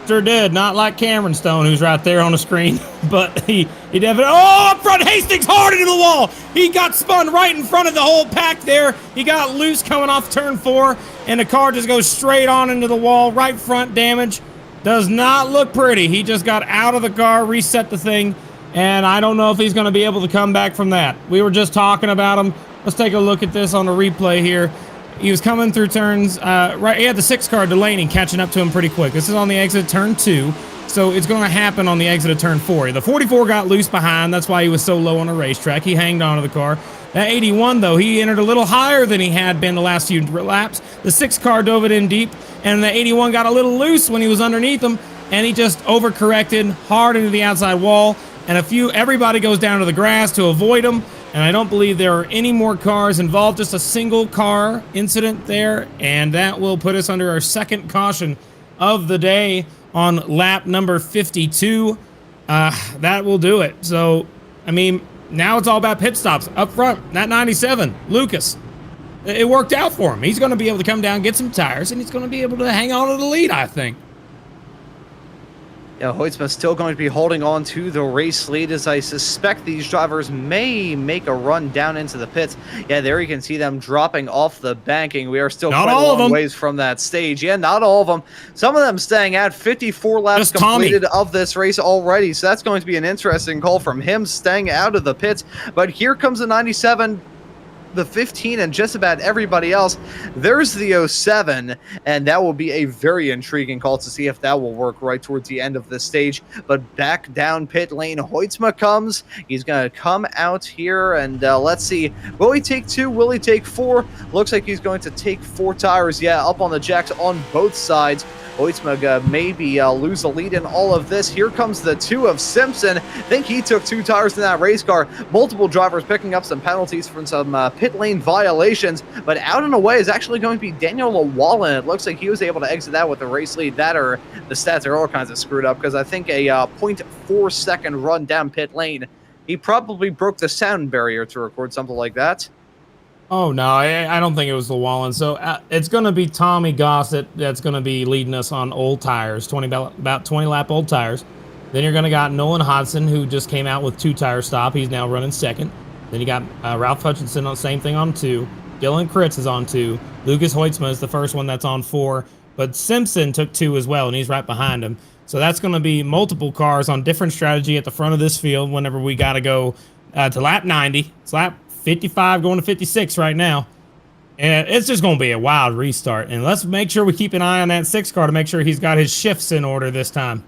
Sure did. Not like Cameron Stone, who's right there on the screen, but he definitely. Oh, up front, Hastings hard into the wall. He got spun right in front of the whole pack there. He got loose coming off turn 4, and the car just goes straight on into the wall. Right front damage. Does not look pretty. He just got out of the car, reset the thing, and I don't know if he's going to be able to come back from that. We were just talking about him. Let's take a look at this on the replay here. He was coming through turns, right. He had the 6 car Delaney catching up to him pretty quick. This is on the exit of turn 2, so it's going to happen on the exit of turn 4. The 44 got loose behind. That's why he was so low on the racetrack. He hanged on to the car. That 81, though, he entered a little higher than he had been the last few laps. The 6 car dove it in deep, and the 81 got a little loose when he was underneath him, and he just overcorrected hard into the outside wall, and everybody goes down to the grass to avoid him. And I don't believe there are any more cars involved, just a single car incident there. And that will put us under our second caution of the day on lap number 52. That will do it. So, I mean, now it's all about pit stops. Up front, that 97, Lucas. It worked out for him. He's going to be able to come down, get some tires, and he's going to be able to hang on to the lead, I think. Yeah, Hoytsma still going to be holding on to the race lead, as I suspect these drivers may make a run down into the pits. Yeah, there you can see them dropping off the banking. We are still Not quite a all of long them. ways from that stage. Yeah, not all of them. Some of them staying at 54 laps Just Tommy. completed of this race already, so that's going to be an interesting call from him staying out of the pits. But here comes the 97, the 15, and just about everybody else. There's the 07, and that will be a very intriguing call to see if that will work right towards the end of the stage. But back down pit lane, Hoytsma comes. He's going to come out here, and let's see. Will he take 2? Will he take 4? Looks like he's going to take 4 tires. Yeah, up on the jacks on both sides. Hoytsma maybe lose the lead in all of this. Here comes the 2 of Simpson. Think he took 2 tires in that race car. Multiple drivers picking up some penalties from some pit lane violations, but out and away is actually going to be Daniel Llewellyn. It looks like he was able to exit that with the race lead. That, or the stats are all kinds of screwed up, because I think a 0.4 second run down pit lane, he probably broke the sound barrier to record something like that. Oh, no, I don't think it was Llewellyn. So it's going to be Tommy Gossett that's going to be leading us on old tires, about 20 lap old tires. Then you're going to got Nolan Hodson, who just came out with 2 tire stop. He's now running second. Then you got Ralph Hutchinson on the same thing on 2. Dylan Kritz is on 2. Lucas Hoytsma is the first one that's on 4. But Simpson took 2 as well, and he's right behind him. So that's going to be multiple cars on different strategy at the front of this field whenever we got to go to lap 90. It's lap 55 going to 56 right now. And it's just going to be a wild restart. And let's make sure we keep an eye on that 6 car to make sure he's got his shifts in order this time.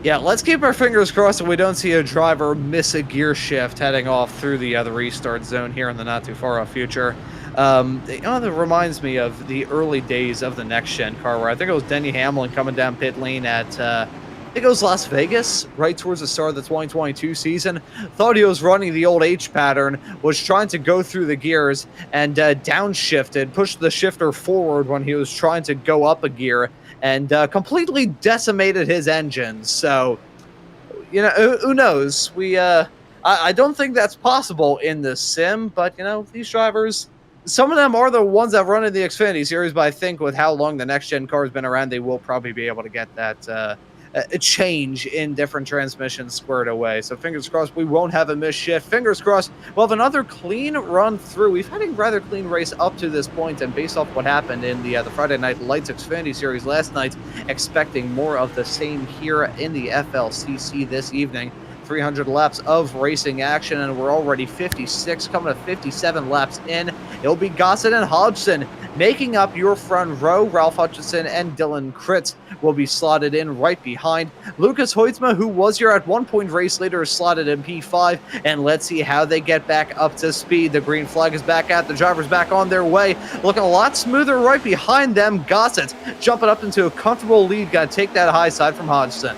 Yeah, let's keep our fingers crossed that we don't see a driver miss a gear shift heading off through the restart zone here in the not too far off future. That reminds me of the early days of the next gen car, where I think it was Denny Hamlin coming down pit lane at I think it was Las Vegas, right towards the start of the 2022 season. Thought he was running the old H pattern, was trying to go through the gears, and downshifted, pushed the shifter forward when he was trying to go up a gear, and completely decimated his engine. So, you know, who knows? I don't think that's possible in the sim, but, you know, these drivers, some of them are the ones that run in the Xfinity Series, but I think with how long the next-gen car has been around, they will probably be able to get that a change in different transmissions squared away. So fingers crossed we won't have a missed shift. Fingers crossed we'll have another clean run through. We've had a rather clean race up to this point, and based off what happened in the Friday Night Lights Xfinity Series last night, expecting more of the same here in the FLCC this evening. 300 laps of racing action, and we're already 56, coming to 57 laps in. It'll be Gossett and Hodgson making up your front row. Ralph Hutchinson and Dylan Kritz will be slotted in right behind. Lucas Hoytsma, who was your at one point race leader, is slotted in P5, and let's see how they get back up to speed. The green flag is back out. The driver's back on their way. Looking a lot smoother right behind them. Gossett jumping up into a comfortable lead. Got to take that high side from Hodgson.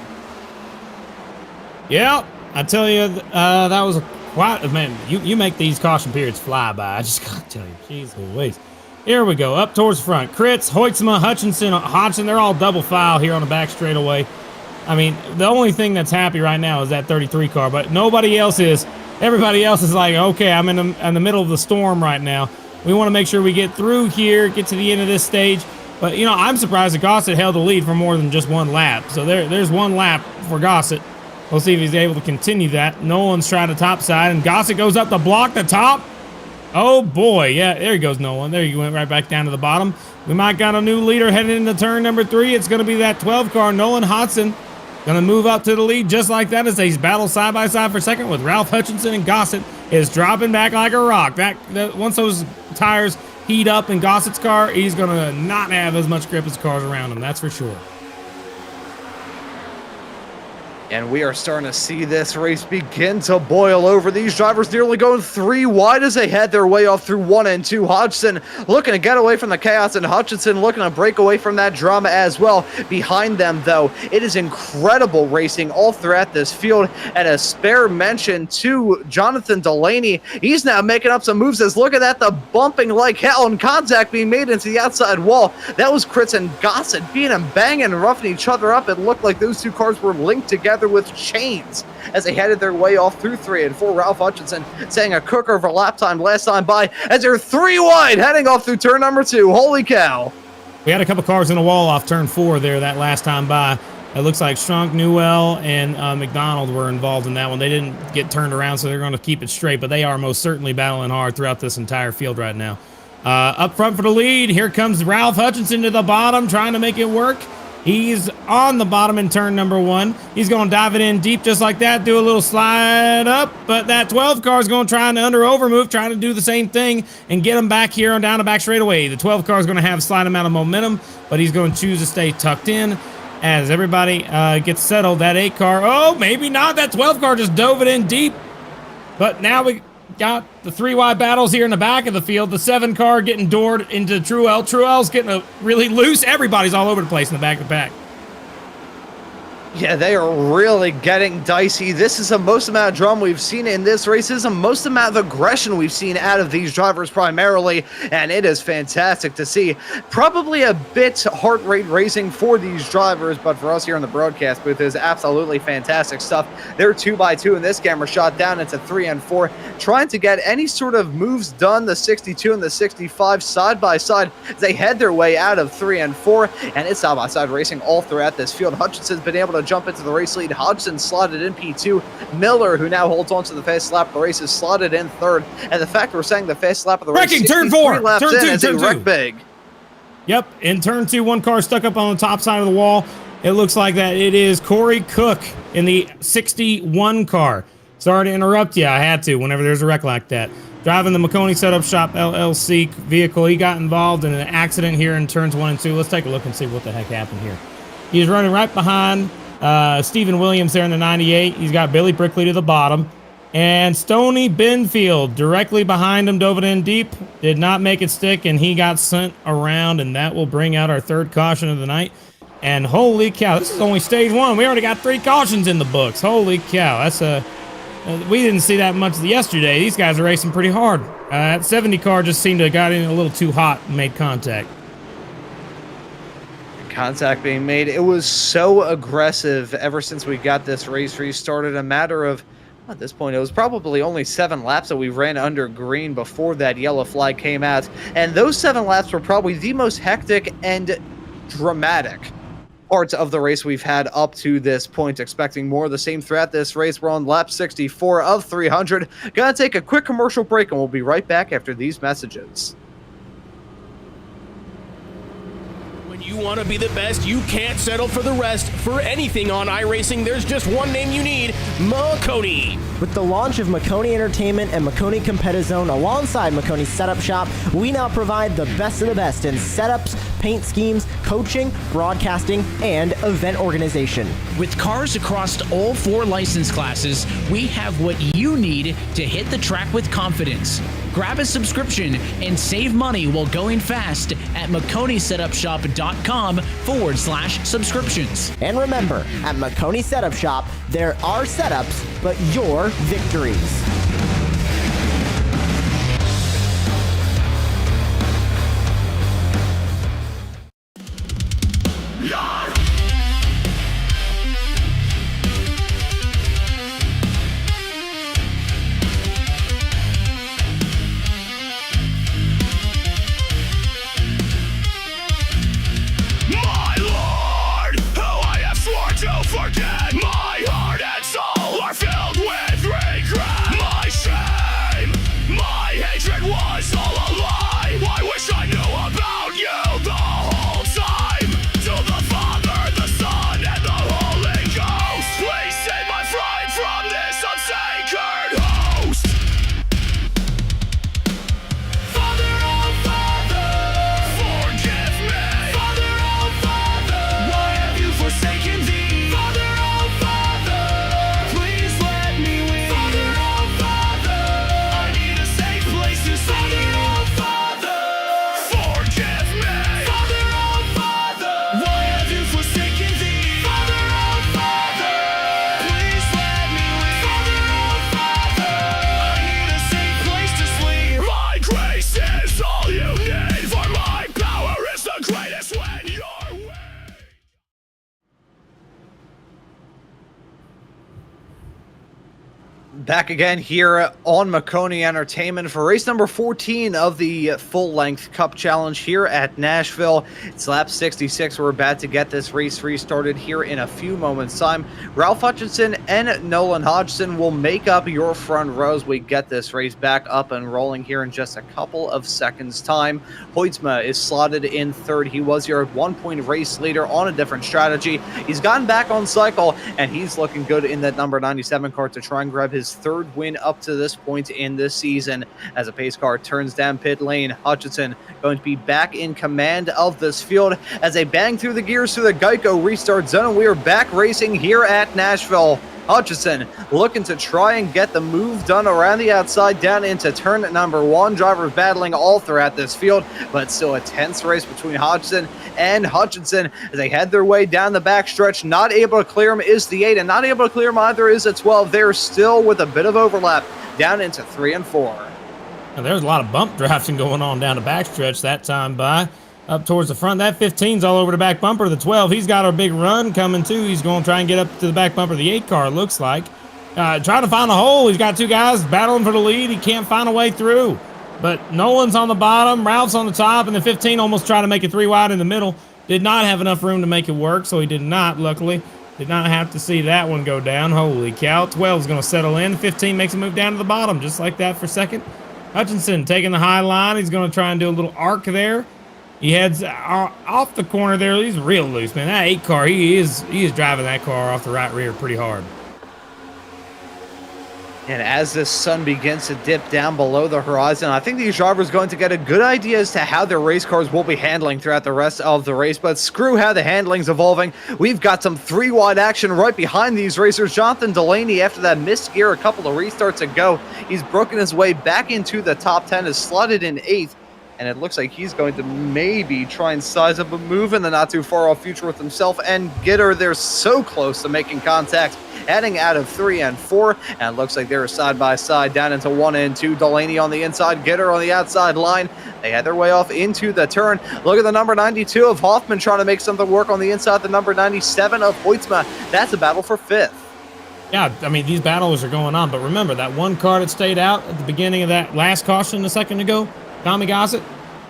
Yeah, I tell you, that was quite, man, you make these caution periods fly by. I just gotta tell you, jeez Louise. Here we go, up towards the front. Kritz, Hoytsma, Hutchinson, Hodgson, they're all double file here on the back straightaway. I mean, the only thing that's happy right now is that 33 car, but nobody else is. Everybody else is like, okay, I'm in the middle of the storm right now. We want to make sure we get through here, get to the end of this stage. But, you know, I'm surprised that Gossett held the lead for more than just one lap. So there's one lap for Gossett. We'll see if he's able to continue that. Nolan's trying to top side, and Gossett goes up to block the top. Oh, boy. Yeah, there he goes, Nolan. There he went right back down to the bottom. We might got a new leader heading into turn number 3. It's going to be that 12 car, Nolan Hodgson. Going to move up to the lead just like that as they battle side by side for second with Ralph Hutchinson, and Gossett is dropping back like a rock. Once those tires heat up in Gossett's car, he's going to not have as much grip as cars around him. That's for sure. And we are starting to see this race begin to boil over. These drivers nearly going 3 wide as they head their way off through 1 and 2. Hodgson looking to get away from the chaos, and Hutchinson looking to break away from that drama as well. Behind them, though, it is incredible racing all throughout this field. And a spare mention to Jonathan Delaney. He's now making up some moves as look at that, the bumping like hell and contact being made into the outside wall. That was Kritz and Gossett beating and banging and roughing each other up. It looked like those two cars were linked together with chains as they headed their way off through 3 and 4. Ralph Hutchinson saying a cooker of a lap time last time by as they're 3 wide heading off through turn number 2. Holy cow. We had a couple cars in the wall off turn 4 there that last time by. It looks like Strunk, Newell, and McDonald were involved in that one. They didn't get turned around, so they're going to keep it straight, but they are most certainly battling hard throughout this entire field right now. Up front for the lead, here comes Ralph Hutchinson to the bottom, trying to make it work. He's on the bottom in turn number 1. He's going to dive it in deep just like that, do a little slide up, but that 12 car is going to try an over move, trying to do the same thing and get him back here on down the back straightaway. The 12 car is going to have a slight amount of momentum, but he's going to choose to stay tucked in as everybody gets settled. That 8 car, oh, maybe not. That 12 car just dove it in deep, but now we got the 3 wide battles here in the back of the field. The 7 car getting doored into Truell. Truell's getting really loose. Everybody's all over the place in the back of the pack. Yeah, they are really getting dicey. This is the most amount of drama we've seen in this race. This is the most amount of aggression we've seen out of these drivers primarily, and it is fantastic to see. Probably a bit heart rate raising for these drivers, but for us here in the broadcast booth, it is absolutely fantastic stuff. They're 2x2 in this camera shot down into 3 and 4, trying to get any sort of moves done. The 62 and the 65 side by side as they head their way out of 3 and 4, and it's side by side racing all throughout this field. Hutchinson's been able to jump into the race lead. Hodgson slotted in P2. Miller, who now holds on to the fast lap of the race, is slotted in 3rd. And the fact we're saying the fast lap of the race, wrecking turn 4, laps turn 2, as turn he 2. wrecked big. Yep, in turn 2, 1 car stuck up on the top side of the wall. It looks like that it is Corey Cook in the 61 car. Sorry to interrupt you. I had to whenever there's a wreck like that. Driving the Maconi Setup Shop LLC vehicle. He got involved in an accident here in turns 1 and 2. Let's take a look and see what the heck happened here. He's running right behind Stephen Williams there in the 98. He's got Billy Brickley to the bottom. And Stoney Benfield directly behind him, dove it in deep. Did not make it stick, and he got sent around, and that will bring out our 3rd caution of the night. And holy cow, this is only stage 1. We already got 3 cautions in the books. Holy cow, that's we didn't see that much yesterday. These guys are racing pretty hard. That 70 car just seemed to have got in a little too hot and made contact. Contact being made. It was so aggressive ever since we got this race restarted. A matter of, at this point, it was probably only 7 laps that we ran under green before that yellow flag came out. And those 7 laps were probably the most hectic and dramatic parts of the race we've had up to this point. Expecting more of the same throughout this race. We're on lap 64 of 300. Gonna take a quick commercial break, and we'll be right back after these messages. You want to be the best, you can't settle for the rest. For anything on iRacing, there's just one name you need, Maconi. With the launch of Maconi Entertainment and Maconi Competizone alongside Maconi Setup Shop, we now provide the best of the best in setups, paint schemes, coaching, broadcasting, and event organization. With cars across all 4 license classes, we have what you need to hit the track with confidence. Grab a subscription and save money while going fast at MaconiSetupShop.com/subscriptions. And remember, at Maconi Setup Shop, there are setups, but your victories. Back again here on Maconi Entertainment for race number 14 of the full-length Cup Challenge here at Nashville. It's lap 66. We're about to get this race restarted here in a few moments' time. Ralph Hutchinson and Nolan Hodgson will make up your front rows. We get this race back up and rolling here in just a couple of seconds' time. Hoytsma is slotted in third. He was your one-point race leader on a different strategy. He's gotten back on cycle, and he's looking good in that number 97 car to try and grab his third win up to this point in this season. As a pace car turns down pit lane, Hutchinson going to be back in command of this field as they bang through the gears through the Geico restart zone. We are back racing here at Nashville. Hutchinson looking to try and get the move done around the outside down into turn number one. Drivers battling all throughout this field, but still a tense race between Hodgson and Hutchinson as they head their way down the backstretch. Not able to clear him is the 8, and not able to clear him either is the 12. They're still with a bit of overlap down into 3 and 4. And there's a lot of bump drafting going on down the backstretch that time by. Up towards the front, that 15's all over the back bumper. The 12, he's got a big run coming too. He's going to try and get up to the back bumper. The 8 car looks like. Trying to find a hole. He's got 2 guys battling for the lead. He can't find a way through. But Nolan's on the bottom, Ralph's on the top, and the 15 almost tried to make it 3 wide in the middle. Did not have enough room to make it work, so he did not, luckily. Did not have to see that one go down. Holy cow. 12 is going to settle in. 15 makes a move down to the bottom, just like that for second. Hutchinson taking the high line. He's going to try and do a little arc there. He heads off the corner there. He's real loose, man. That 8 car, he is driving that car off the right rear pretty hard. And as the sun begins to dip down below the horizon, I think these drivers are going to get a good idea as to how their race cars will be handling throughout the rest of the race. But screw how the handling's evolving. We've got some 3-wide action right behind these racers. Jonathan Delaney, after that missed gear a couple of restarts ago, he's broken his way back into the top 10, is slotted in 8th. And it looks like he's going to maybe try and size up a move in the not too far off future with himself and Gitter. They're so close to making contact, heading out of 3 and 4. And it looks like they're side by side down into 1 and 2. Delaney on the inside, Gitter on the outside line. They had their way off into the turn. Look at the number 92 of Hoffman trying to make something work on the inside. The number 97 of Hoytsma. That's a battle for 5th. Yeah, I mean, these battles are going on. But remember, that one car that stayed out at the beginning of that last caution a second ago, Tommy Gossett,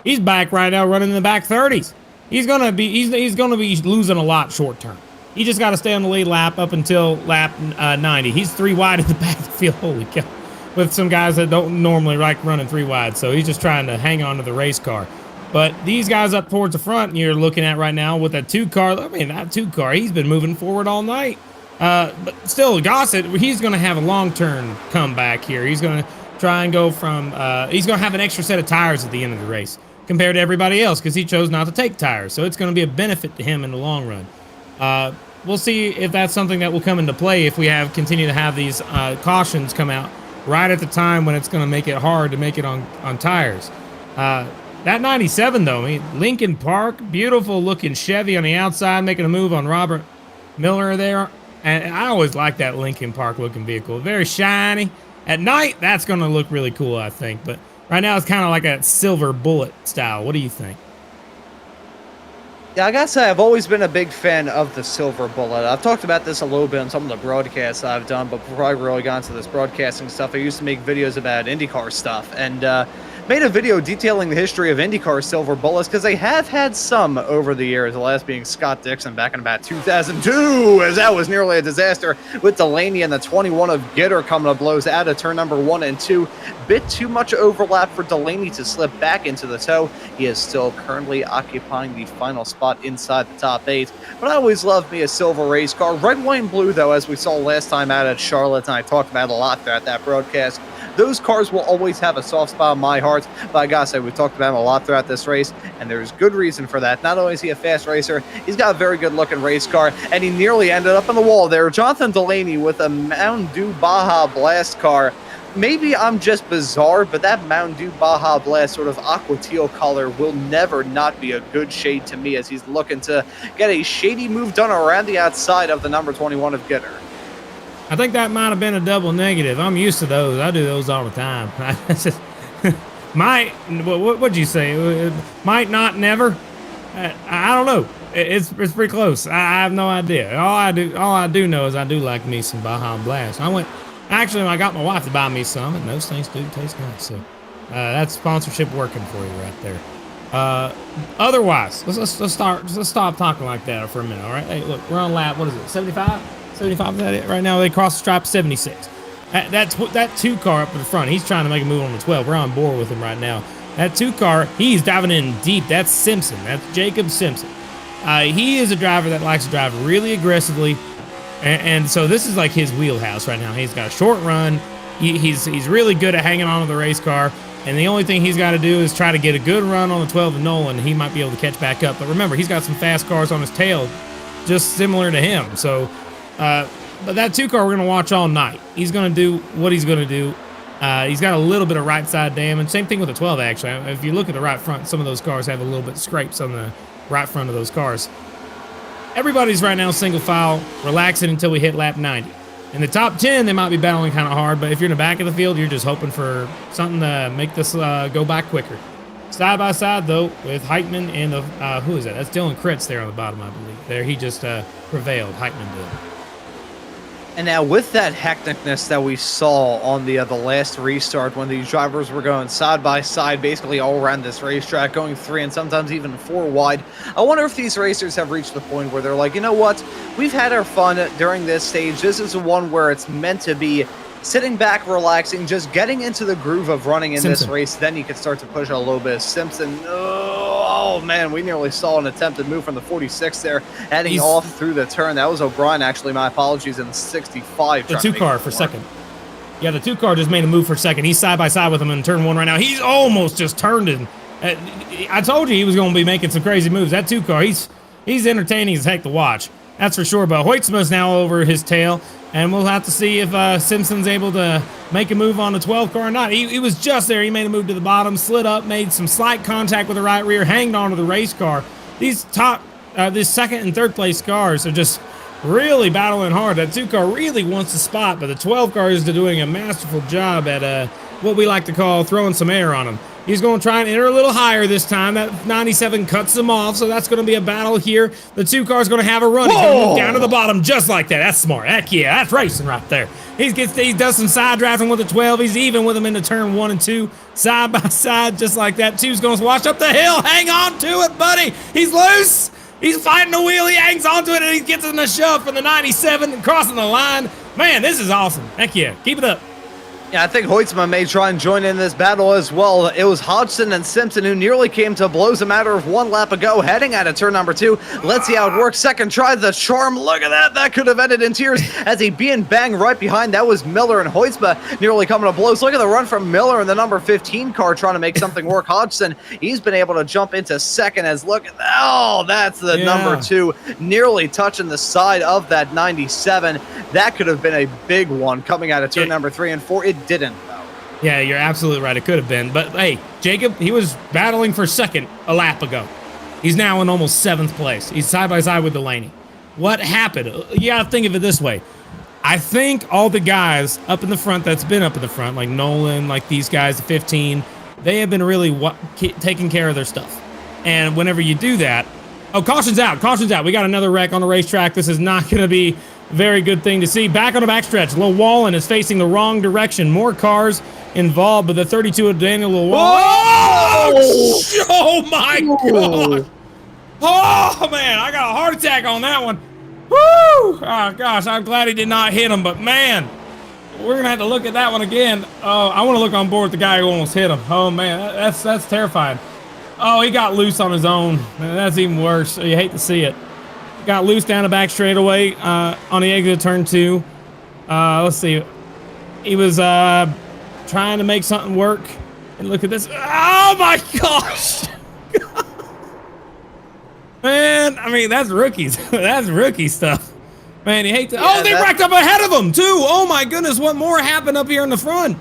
he's back right now running in the back 30s. He's gonna be losing a lot short term. He just got to stay on the lead lap up until lap 90. He's 3 wide in the back of the field. Holy cow! With some guys that don't normally like running 3 wide, so he's just trying to hang on to the race car. But these guys up towards the front, you're looking at right now with that 2 car. I mean, that 2 car, he's been moving forward all night. But still, Gossett, he's going to have a long-term comeback here. He's going to try and go from, he's going to have an extra set of tires at the end of the race compared to everybody else because he chose not to take tires. So it's going to be a benefit to him in the long run. We'll see if that's something that will come into play if we continue to have these cautions come out right at the time when it's going to make it hard to make it on tires. That 97, though, I mean, Lincoln Park, beautiful looking Chevy on the outside, making a move on Robert Miller there. And I always like that Lincoln Park looking vehicle. Very shiny. At night, that's going to look really cool, I think. But right now, it's kind of like a silver bullet style. What do you think? Yeah, I gotta say, I've always been a big fan of the silver bullet. I've talked about this a little bit on some of the broadcasts I've done, but before I really got into this broadcasting stuff, I used to make videos about IndyCar stuff, and made a video detailing the history of IndyCar silver bullets, because they have had some over the years, the last being Scott Dixon back in about 2002, as that was nearly a disaster, with Delaney and the 21 of Gitter coming to blows out of turn number 1 and 2. Bit too much overlap for Delaney to slip back into the tow. He is still currently occupying the final spot inside the top 8, but I always loved me a silver race car. Red, white, and blue, though, as we saw last time out at Charlotte, and I talked about a lot throughout that broadcast, those cars will always have a soft spot in my heart, but I gotta say, we talked about him a lot throughout this race, and there's good reason for that. Not only is he a fast racer, he's got a very good-looking race car, and he nearly ended up on the wall there. Jonathan Delaney with a Mountain Dew Baja Blast car. Maybe I'm just bizarre, but that Mountain Dew Baja Blast sort of aqua teal color will never not be a good shade to me, as he's looking to get a shady move done around the outside of the number 21 of Gitter. I think that might have been a double negative. I'm used to those. I do those all the time. What'd you say? Might not never? I don't know. It's pretty close. I have no idea. All I do know is I do like me some Baja Blast. I Actually, I got my wife to buy me some, and those things do taste nice. So that's sponsorship working for you right there. Otherwise, let's stop talking like that for a minute. All right. Hey, look, we're on lap. What is it? 75. 75 is that it right now? They cross the stripe 76. That 2 car up in the front. He's trying to make a move on the 12. We're on board with him right now. That 2 car, he's diving in deep. That's Simpson. That's Jacob Simpson. He is a driver that likes to drive really aggressively, and so this is like his wheelhouse right now. He's got a short run. He's really good at hanging on to the race car, and the only thing he's got to do is try to get a good run on the 12 of Nolan. He might be able to catch back up. But remember, he's got some fast cars on his tail, just similar to him. So, but that 2 car we're going to watch all night. He's going to do what he's going to do. He's got a little bit of right side damage. Same thing with the 12, actually. If you look at the right front, some of those cars have a little bit of scrapes on the right front of those cars. Everybody's right now single file, relaxing until we hit lap 90. In the top 10, they might be battling kind of hard, but if you're in the back of the field, you're just hoping for something to make this go by quicker. Side by side, though, with Heitman and the, who is that? That's Dylan Kritz there on the bottom, I believe. There, he just prevailed. Heitman did. And now with that hecticness that we saw on the last restart when these drivers were going side by side basically all around this racetrack, going 3 and sometimes even 4 wide, I wonder if these racers have reached the point where they're like, you know what, we've had our fun during this stage. This is the one where it's meant to be sitting back, relaxing, just getting into the groove of running in this race. Then you can start to push a little bit. Simpson, oh man, we nearly saw an attempted move from the 46 there, heading off through the turn. That was O'Brien, actually. My apologies, in the 65. The 2 car for second. Yeah, the 2 car just made a move for second. He's side by side with him in turn 1 right now. He's almost just turned in. I told you he was going to be making some crazy moves. That 2 car, he's entertaining as heck to watch. That's for sure. But Hoytsma's now over his tail. And we'll have to see if Simpson's able to make a move on the 12 car or not. He was just there. He made a move to the bottom, slid up, made some slight contact with the right rear, hanged onto the race car. These this second and third place cars are just really battling hard. That 2 car really wants the spot, but the 12 car is doing a masterful job at what we like to call throwing some air on him. He's going to try and enter a little higher this time. That 97 cuts him off, so that's going to be a battle here. The 2 car's going to have a run. He's going to move down to the bottom just like that. That's smart. Heck yeah, that's racing right there. He does some side drafting with the 12. He's even with him into turn 1 and 2, side by side, just like that. 2's going to wash up the hill. Hang on to it, buddy. He's loose. He's fighting the wheel. He hangs onto it, and he gets in the shove from the 97, crossing the line. Man, this is awesome. Heck yeah. Keep it up. Yeah, I think Hoytsma may try and join in this battle as well. It was Hodgson and Simpson who nearly came to blows a matter of 1 lap ago, heading out of turn number 2. Let's see how it works. Second try, the charm. Look at that. That could have ended in tears as he being banged right behind. That was Miller, and Hoytsma nearly coming to blows. Look at the run from Miller in the number 15 car trying to make something work. Hodgson, he's been able to jump into second as look at that. Oh, that's the number 2, nearly touching the side of that 97. That could have been a big one coming out of turn number 3 and 4. It didn't, though. Yeah, you're absolutely right. It could have been. But, hey, Jacob, he was battling for second a lap ago. He's now in almost 7th place. He's side by side with Delaney. What happened? You got to think of it this way. I think all the guys up in the front that's been up in the front, like Nolan, like these guys, the 15, they have been really taking care of their stuff. And whenever you do that, oh, caution's out. Caution's out. We got another wreck on the racetrack. This is not going to be very good thing to see. Back on the backstretch, Llewellyn is facing the wrong direction. More cars involved, but the 32 of Daniel Llewellyn. Oh my God. Oh, man, I got a heart attack on that one. Woo! Oh, gosh, I'm glad he did not hit him, but, man, we're going to have to look at that one again. Oh, I want to look on board with the guy who almost hit him. Oh, man, that's terrifying. Oh, he got loose on his own. Man, that's even worse. You hate to see it. Got loose down the back straightaway on the exit of turn 2. Let's see. He was trying to make something work. And look at this. Oh, my gosh. Man, I mean, that's rookies. That's rookie stuff. Man, you hate to. Yeah, they wrecked up ahead of him, too. Oh, my goodness. What more happened up here in the front?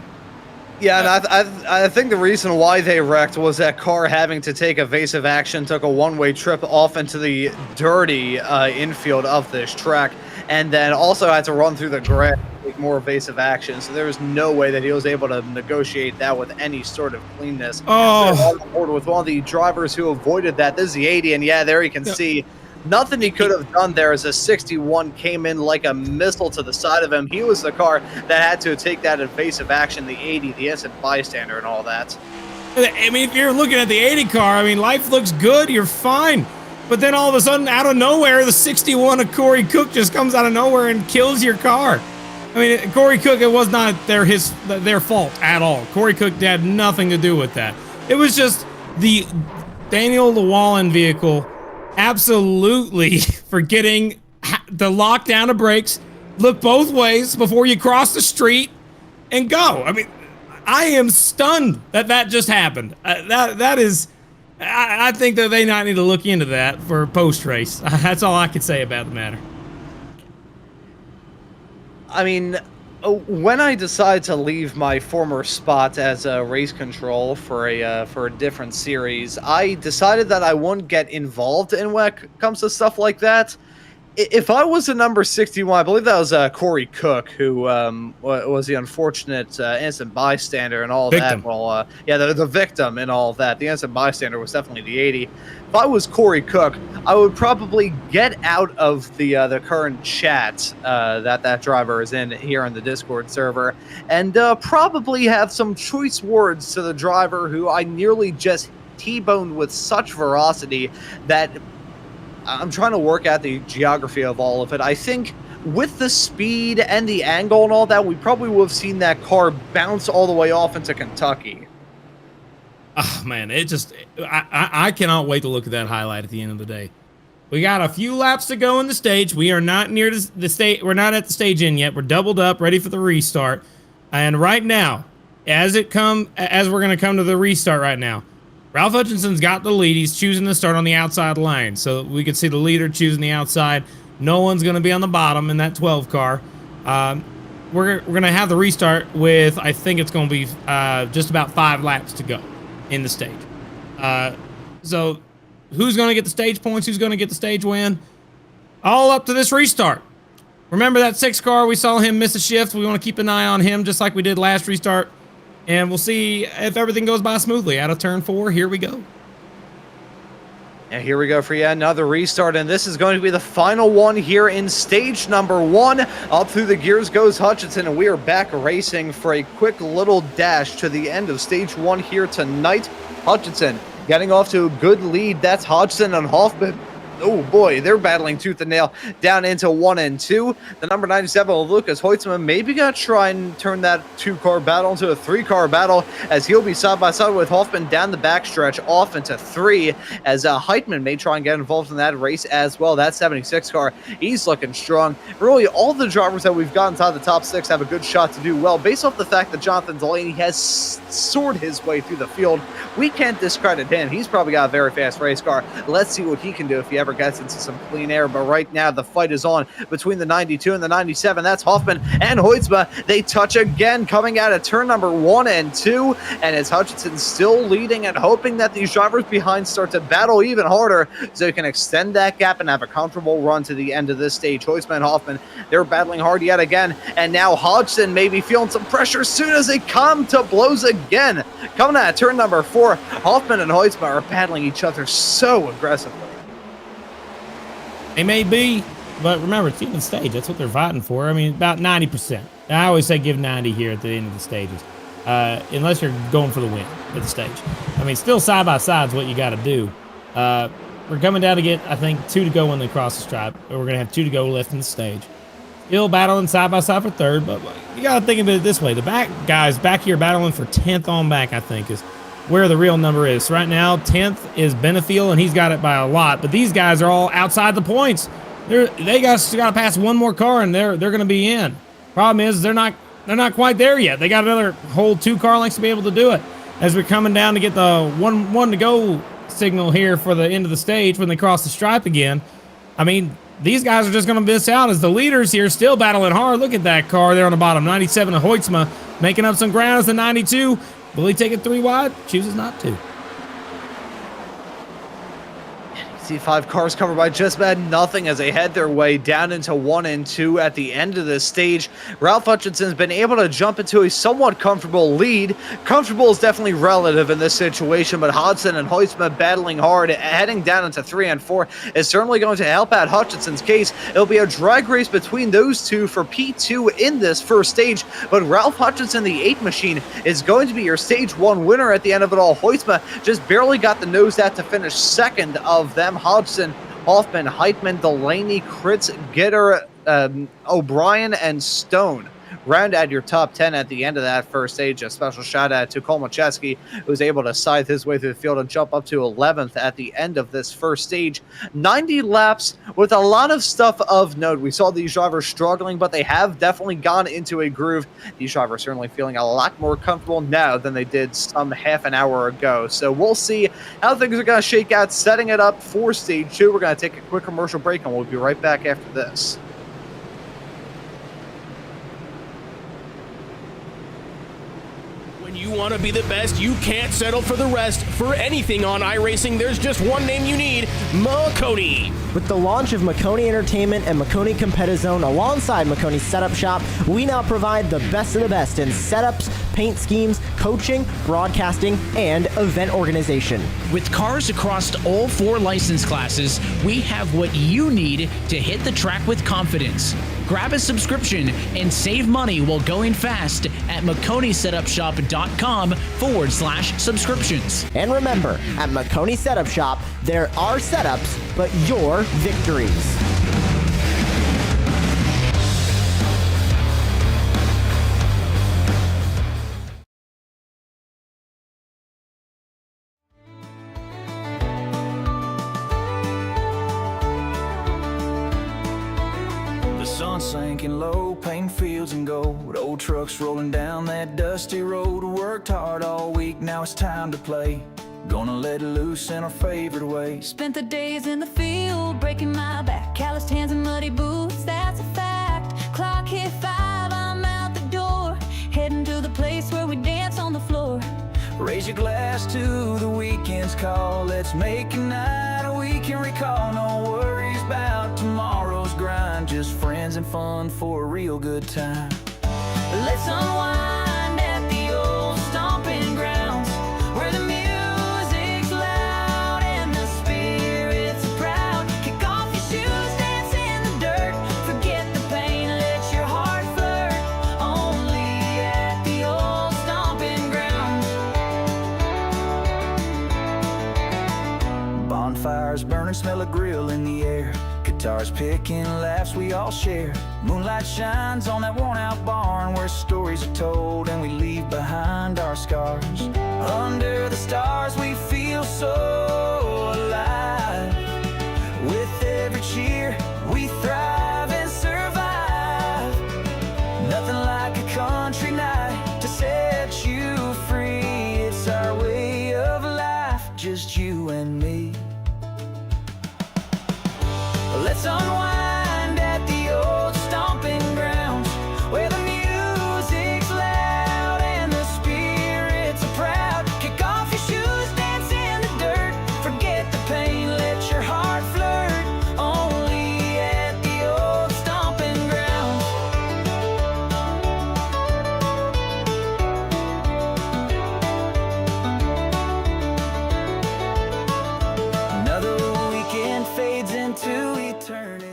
Yeah, and I think the reason why they wrecked was that car having to take evasive action, took a one-way trip off into the dirty infield of this track, and then also had to run through the grass to take more evasive action. So there was no way that he was able to negotiate that with any sort of cleanness. On board with one of the drivers who avoided that. This is the 80, and yeah, there you can see Nothing he could have done there as a 61 came in like a missile to the side of him. He was the car that had to take that evasive action, the 80, the instant bystander and all that. I mean, if you're looking at the 80 car, I mean, life looks good, you're fine. But then all of a sudden, out of nowhere, the 61 of Corey Cook just comes out of nowhere and kills your car. I mean, Corey Cook, it was not their fault at all. Corey Cook had nothing to do with that. It was just the Daniel Llewellyn vehicle absolutely forgetting to lock down the brakes, look both ways before you cross the street, and go. I mean, I am stunned that just happened. That is, I think that they not need to look into that for post-race. That's all I can say about the matter. I mean, when I decided to leave my former spot as a race control for a different series, I decided that I wouldn't get involved in when it comes to stuff like that. If I was a number 61, I believe that was Corey Cook, who was the unfortunate innocent bystander and all Victim. that. Well, yeah, the victim and all of that. The innocent bystander was definitely the 80. If I was Corey Cook, I would probably get out of the current chat that driver is in here on the Discord server, and probably have some choice words to the driver who I nearly just T-boned with such ferocity that I'm trying to work out the geography of all of it. I think with the speed and the angle and all that, we probably would have seen that car bounce all the way off into Kentucky. Oh man, I cannot wait to look at that highlight at the end of the day. We got a few laps to go in the stage. We are not near the stage. We're not at the stage end yet. We're doubled up, ready for the restart. And right now, as we're going to come to the restart right now, Ralph Hutchinson's got the lead. He's choosing to start on the outside line. So we can see the leader choosing the outside. No one's going to be on the bottom in that 12 car. We're going to have the restart with, I think it's going to be just about 5 laps to go in the stage. So who's going to get the stage points? Who's going to get the stage win? All up to this restart. Remember that 6 car? We saw him miss a shift. We want to keep an eye on him just like we did last restart. And we'll see if everything goes by smoothly. Out of turn 4, here we go. And here we go for yet another restart, and this is going to be the final one here in stage number 1. Up through the gears goes Hutchinson, and we are back racing for a quick little dash to the end of stage 1 here tonight. Hutchinson getting off to a good lead. That's Hodgson and Hoffman. Oh boy, they're battling tooth and nail down into 1 and 2. The number 97, Lucas Hoytsman, maybe gonna try and turn that 2-car battle into a 3-car battle, as he'll be side by side with Hoffman down the backstretch off into 3, as Heitman may try and get involved in that race as well. That 76 car, he's looking strong. Really, all the drivers that we've got inside the top 6 have a good shot to do well, based off the fact that Jonathan Delaney has soared his way through the field. We can't discredit him. He's probably got a very fast race car. Let's see what he can do if he ever gets into some clean air. But right now, the fight is on between the 92 and the 97. That's Hoffman and Hoytsma. They touch again, coming out of turn number 1 and 2. And it's Hutchinson still leading and hoping that these drivers behind start to battle even harder so they can extend that gap and have a comfortable run to the end of this stage. Hoytsma and Hoffman, they're battling hard yet again. And now Hodgson may be feeling some pressure as soon as they come to blows again. Coming out of turn number 4, Hoffman and Hoytsma are battling each other so aggressively. They may be, but remember, it's even stage. That's what they're fighting for. I mean, about 90%. I always say give 90 here at the end of the stages, unless you're going for the win at the stage. I mean, still side by side is what you got to do. We're coming down to get, I think, 2 to go when they cross the stripe. We're going to have 2 to go left in the stage. Still battling side by side for 3rd, but you got to think of it this way. The back guys back here battling for 10th on back, I think, is where the real number is. So right now, 10th is Benefiel, and he's got it by a lot. But these guys are all outside the points. They got to pass one more car, and they're going to be in. Problem is, they're not quite there yet. They got another whole 2 car lengths to be able to do it. As we're coming down to get the one to go signal here for the end of the stage when they cross the stripe again. I mean, these guys are just going to miss out as the leaders here still battling hard. Look at that car there on the bottom. 97 of Hoytsma making up some ground as the 92. Will he take it 3 wide? Chooses not to. 25 cars covered by just about nothing as they head their way down into 1 and 2 at the end of this stage. Ralph Hutchinson's been able to jump into a somewhat comfortable lead. Comfortable is definitely relative in this situation, but Hodgson and Huisma battling hard, heading down into 3 and 4 is certainly going to help out Hutchinson's case. It'll be a drag race between those two for P2 in this first stage, but Ralph Hutchinson, the 8 machine, is going to be your stage 1 winner at the end of it all. Huisma just barely got the nose out to finish second of them. Hodgson, Hoffman, Heitman, Delaney, Kritz, Gitter, O'Brien, and Stone round out your top 10 at the end of that first stage. A special shout out to Kolmacheski, who was able to scythe his way through the field and jump up to 11th at the end of this first stage. 90 laps with a lot of stuff of note. We saw these drivers struggling, but they have definitely gone into a groove. These drivers certainly feeling a lot more comfortable now than they did some half an hour ago. So we'll see how things are going to shake out, setting it up for stage 2. We're going to take a quick commercial break, and we'll be right back after this. When you want to be the best, you can't settle for the rest. For anything on iRacing, there's just one name you need: Maconi. With the launch of Maconi Entertainment and Maconi Competizone alongside Maconi Setup Shop, we now provide the best of the best in setups, paint schemes, coaching, broadcasting, and event organization. With cars across all 4 license classes, we have what you need to hit the track with confidence. Grab a subscription and save money while going fast at MaconiSetupShop.com/subscriptions. And remember, at Maconi Setup Shop, there are setups, but your victories. The sun sinking low, painting fields in gold. Old trucks rolling down that dusty road. Worked hard all week, now it's time to play. Gonna let it loose in our favorite way. Spent the days in the field, breaking my back. Calloused hands and muddy boots, that's a fact. Clock hit 5, I'm out the door. Heading to the place where we dance on the floor. Raise your glass to the weekend's call. Let's make a night we can recall. No worries about tomorrow's grind. Just friends and fun for a real good time. Let's unwind at the old stomping grounds, where the music's loud and the spirits are proud. Kick off your shoes, dance in the dirt. Forget the pain, let your heart flirt. Only at the old stomping grounds. Bonfires burning, smell of grill in the air. Guitars picking, laughs we all share. Moonlight shines on that worn-out barn, where stories are told and we leave behind our scars. Under the stars we feel so alive. With every cheer we thrive and survive. Nothing like a country night to set you free. It's our way of life, just you and me. Let's unwind at the old stomping grounds, where the music's loud and the spirits are proud. Kick off your shoes, dance in the dirt. Forget the pain, let your heart flirt. Only at the old stomping grounds. Another weekend fades into eternity.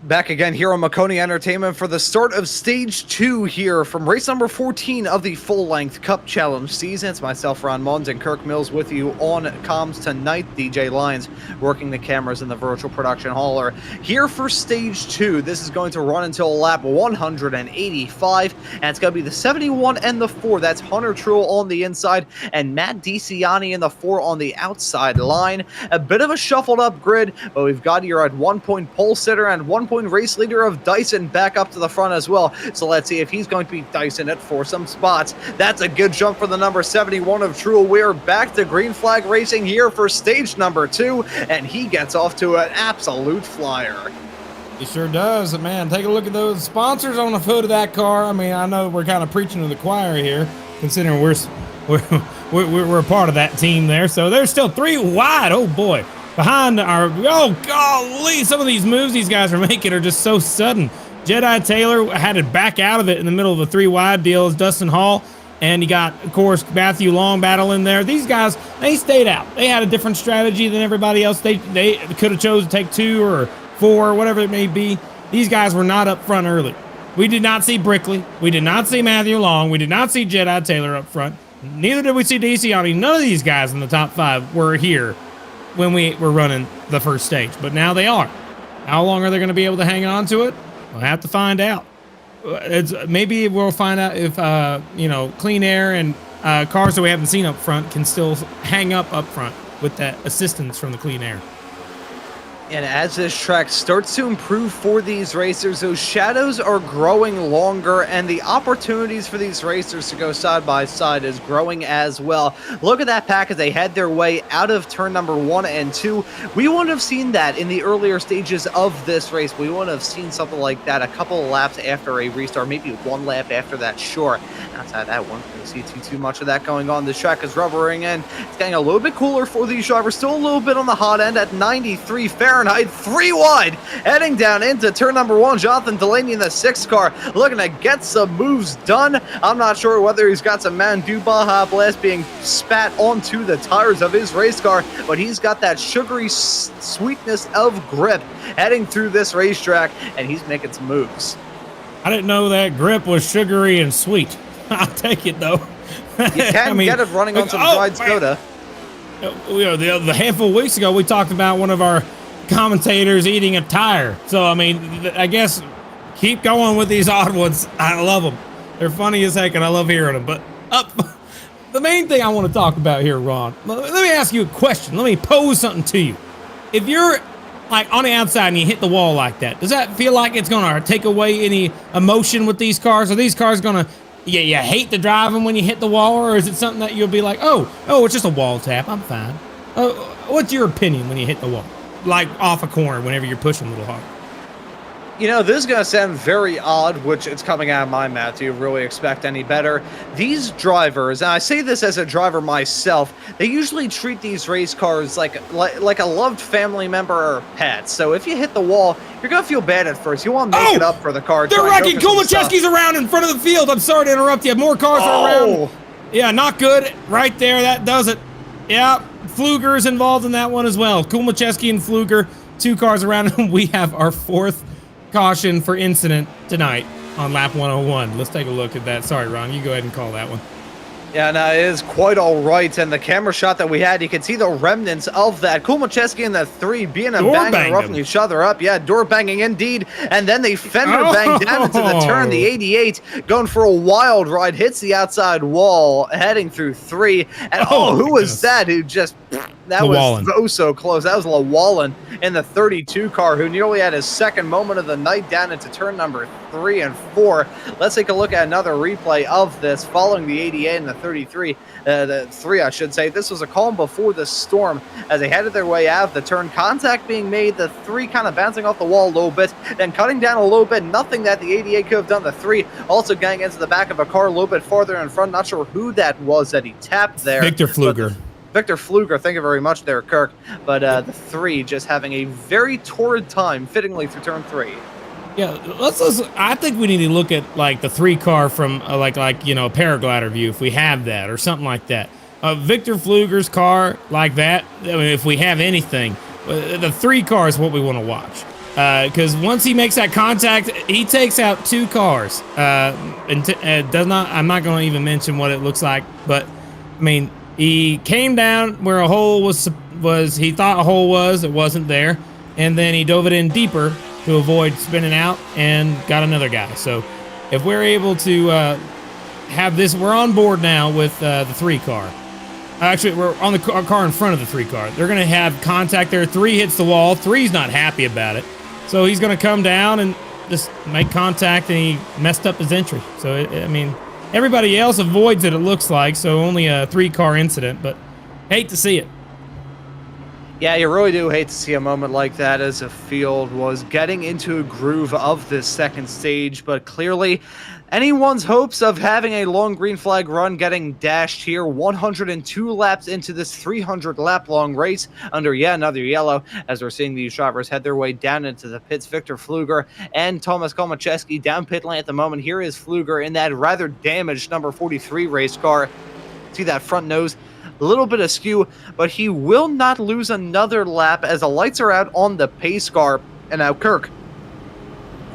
Back again here on Maconi Entertainment for the start of Stage 2 here from race number 14 of the full-length Cup Challenge season. It's myself, Ron Munns, and Kirk Mills with you on comms tonight. DJ Lyons working the cameras in the virtual production hauler. Here for Stage 2, this is going to run until lap 185, and it's going to be the 71 and the 4. That's Hunter Truel on the inside and Matt DiCiani in the 4 on the outside line. A bit of a shuffled up grid, but we've got your at 1 point pole sitter and 1 point race leader of Dyson back up to the front as well. So let's see if he's going to beat Dyson it for some spots. That's a good jump for the number 71 of Truel. We're back to green flag racing here for stage number 2, and he gets off to an absolute flyer. He sure does. Man, take a look at those sponsors on the hood of that car. I mean, I know we're kind of preaching to the choir here, considering we're we're a part of that team there. So there's still 3 wide. Oh boy, behind oh golly, some of these moves these guys are making are just so sudden. Jedi Taylor had to back out of it in the middle of a 3 wide deal as Dustin Hall. And you got, of course, Matthew Long battling there. These guys, they stayed out. They had a different strategy than everybody else. They could have chose to take 2 or 4 or whatever it may be. These guys were not up front early. We did not see Brickley. We did not see Matthew Long. We did not see Jedi Taylor up front. Neither did we see DeCiani. None of these guys in the top 5 were here when we were running the first stage. But now they are. How long are they going to be able to hang on to it? We'll have to find out. Maybe we'll find out if Clean Air and cars that we haven't seen up front can still hang up front with that assistance from the Clean Air. And as this track starts to improve for these racers, those shadows are growing longer, and the opportunities for these racers to go side by side is growing as well. Look at that pack as they head their way out of turn number 1 and 2. We wouldn't have seen that in the earlier stages of this race. We wouldn't have seen something like that a couple of laps after a restart, maybe 1 lap after that, sure. Outside that, one don't see too much of that going on. This track is rubbering in. It's getting a little bit cooler for these drivers, still a little bit on the hot end at 93 Fahrenheit, 3 wide, heading down into turn number 1. Jonathan Delaney in the 6th car, looking to get some moves done. I'm not sure whether he's got some Mountain Dew Baja Blast being spat onto the tires of his race car, but he's got that sugary sweetness of grip heading through this racetrack, and he's making some moves. I didn't know that grip was sugary and sweet. I'll take it, though. You can get it running on some dried soda. The handful of weeks ago, we talked about one of our commentators eating a tire. So, I mean, I guess keep going with these odd ones. I love them. They're funny as heck, and I love hearing them. But the main thing I want to talk about here, Ron, let me ask you a question. Let me pose something to you. If you're like on the outside and you hit the wall like that, does that feel like it's going to take away any emotion with these cars? Are these cars going to... Yeah, you hate to drive them when you hit the wall, or is it something that you'll be like, oh, it's just a wall tap, I'm fine? What's your opinion when you hit the wall? Like off a corner whenever you're pushing a little hard? You know, this is going to sound very odd, which it's coming out of my mouth. Do you really expect any better? These drivers, and I say this as a driver myself, they usually treat these race cars like a loved family member or pet. So if you hit the wall, you're going to feel bad at first. You want to make it up for the car. They're wrecking. Kumachevsky's around in front of the field. I'm sorry to interrupt you. More cars are around. Yeah, not good. Right there. That does it. Yeah, Fluger is involved in that one as well. Kumachevsky and Fluger, 2 cars around, and we have our 4th caution for incident tonight on lap 101. Let's take a look at that. Sorry, Ron, you go ahead and call that one. Yeah, no, it is quite all right. And the camera shot that we had, you can see the remnants of that. Kumachevsky and the 3 being a banging, roughing each other up. Yeah, door banging indeed. And then they fender bang down into the turn. The 88 going for a wild ride, hits the outside wall, heading through 3. And who was that who just... That was so close. That was Llewellyn in the 32 car who nearly had his second moment of the night down into turn number 3 and 4. Let's take a look at another replay of this following the 88 and the 33. The 3, I should say. This was a calm before the storm as they headed their way out of the turn. Contact being made, the 3 kind of bouncing off the wall a little bit, then cutting down a little bit. Nothing that the 88 could have done. The 3 also getting into the back of a car a little bit farther in front. Not sure who that was that he tapped there. Victor Fluger. Victor Fluger, thank you very much there, Kirk. But the 3 just having a very torrid time, fittingly through turn 3. Yeah, let's. I think we need to look at like the 3 car from like a paraglider view if we have that or something like that. Victor Fluger's car like that. I mean, if we have anything, the 3 car is what we want to watch. Because once he makes that contact, he takes out 2 cars. And does not. I'm not going to even mention what it looks like, but I mean. He came down where a hole was he thought a hole was, it wasn't there, and then he dove it in deeper to avoid spinning out and got another guy. So if we're able to have this, we're on board now with the 3 car. Actually, we're on the car in front of the 3 car. They're going to have contact there. 3 hits the wall. 3's not happy about it. So he's going to come down and just make contact, and he messed up his entry. So, I mean... Everybody else avoids it looks like, so only a 3 car incident, but hate to see it. Yeah, you really do hate to see a moment like that as the field was getting into a groove of this second stage, but clearly anyone's hopes of having a long green flag run getting dashed here 102 laps into this 300 lap long race under yet another yellow as we're seeing these drivers head their way down into the pits. Victor Fluger and Thomas Komacheski down pit lane at the moment. Here is Fluger in that rather damaged number 43 race car. See that front nose, a little bit askew, but he will not lose another lap as the lights are out on the pace car. And now, Kirk,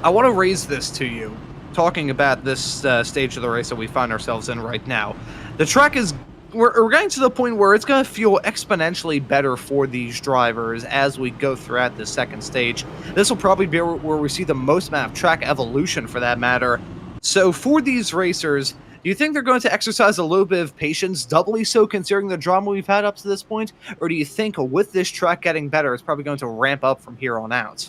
I want to raise this to you, talking about this stage of the race that we find ourselves in right now. The track is, we're getting to the point where it's going to feel exponentially better for these drivers as we go throughout the second stage. This will probably be where we see the most amount of track evolution, for that matter. So for these racers, do you think they're going to exercise a little bit of patience, doubly so considering the drama we've had up to this point? Or do you think with this track getting better, it's probably going to ramp up from here on out?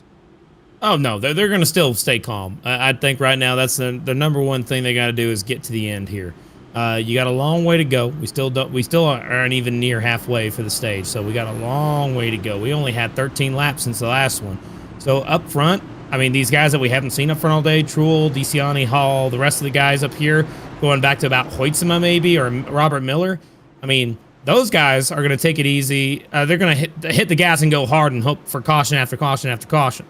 Oh, no, they're going to still stay calm. I think right now that's the number one thing they got to do is get to the end here. You got a long way to go. We still aren't even near halfway for the stage, so we got a long way to go. We only had 13 laps since the last one. So up front, I mean, these guys that we haven't seen up front all day, Truel, DeCiani, Hall, the rest of the guys up here, going back to about Hoytsema maybe, or Robert Miller. I mean, those guys are going to take it easy. They're going to hit the gas and go hard and hope for caution after caution after caution.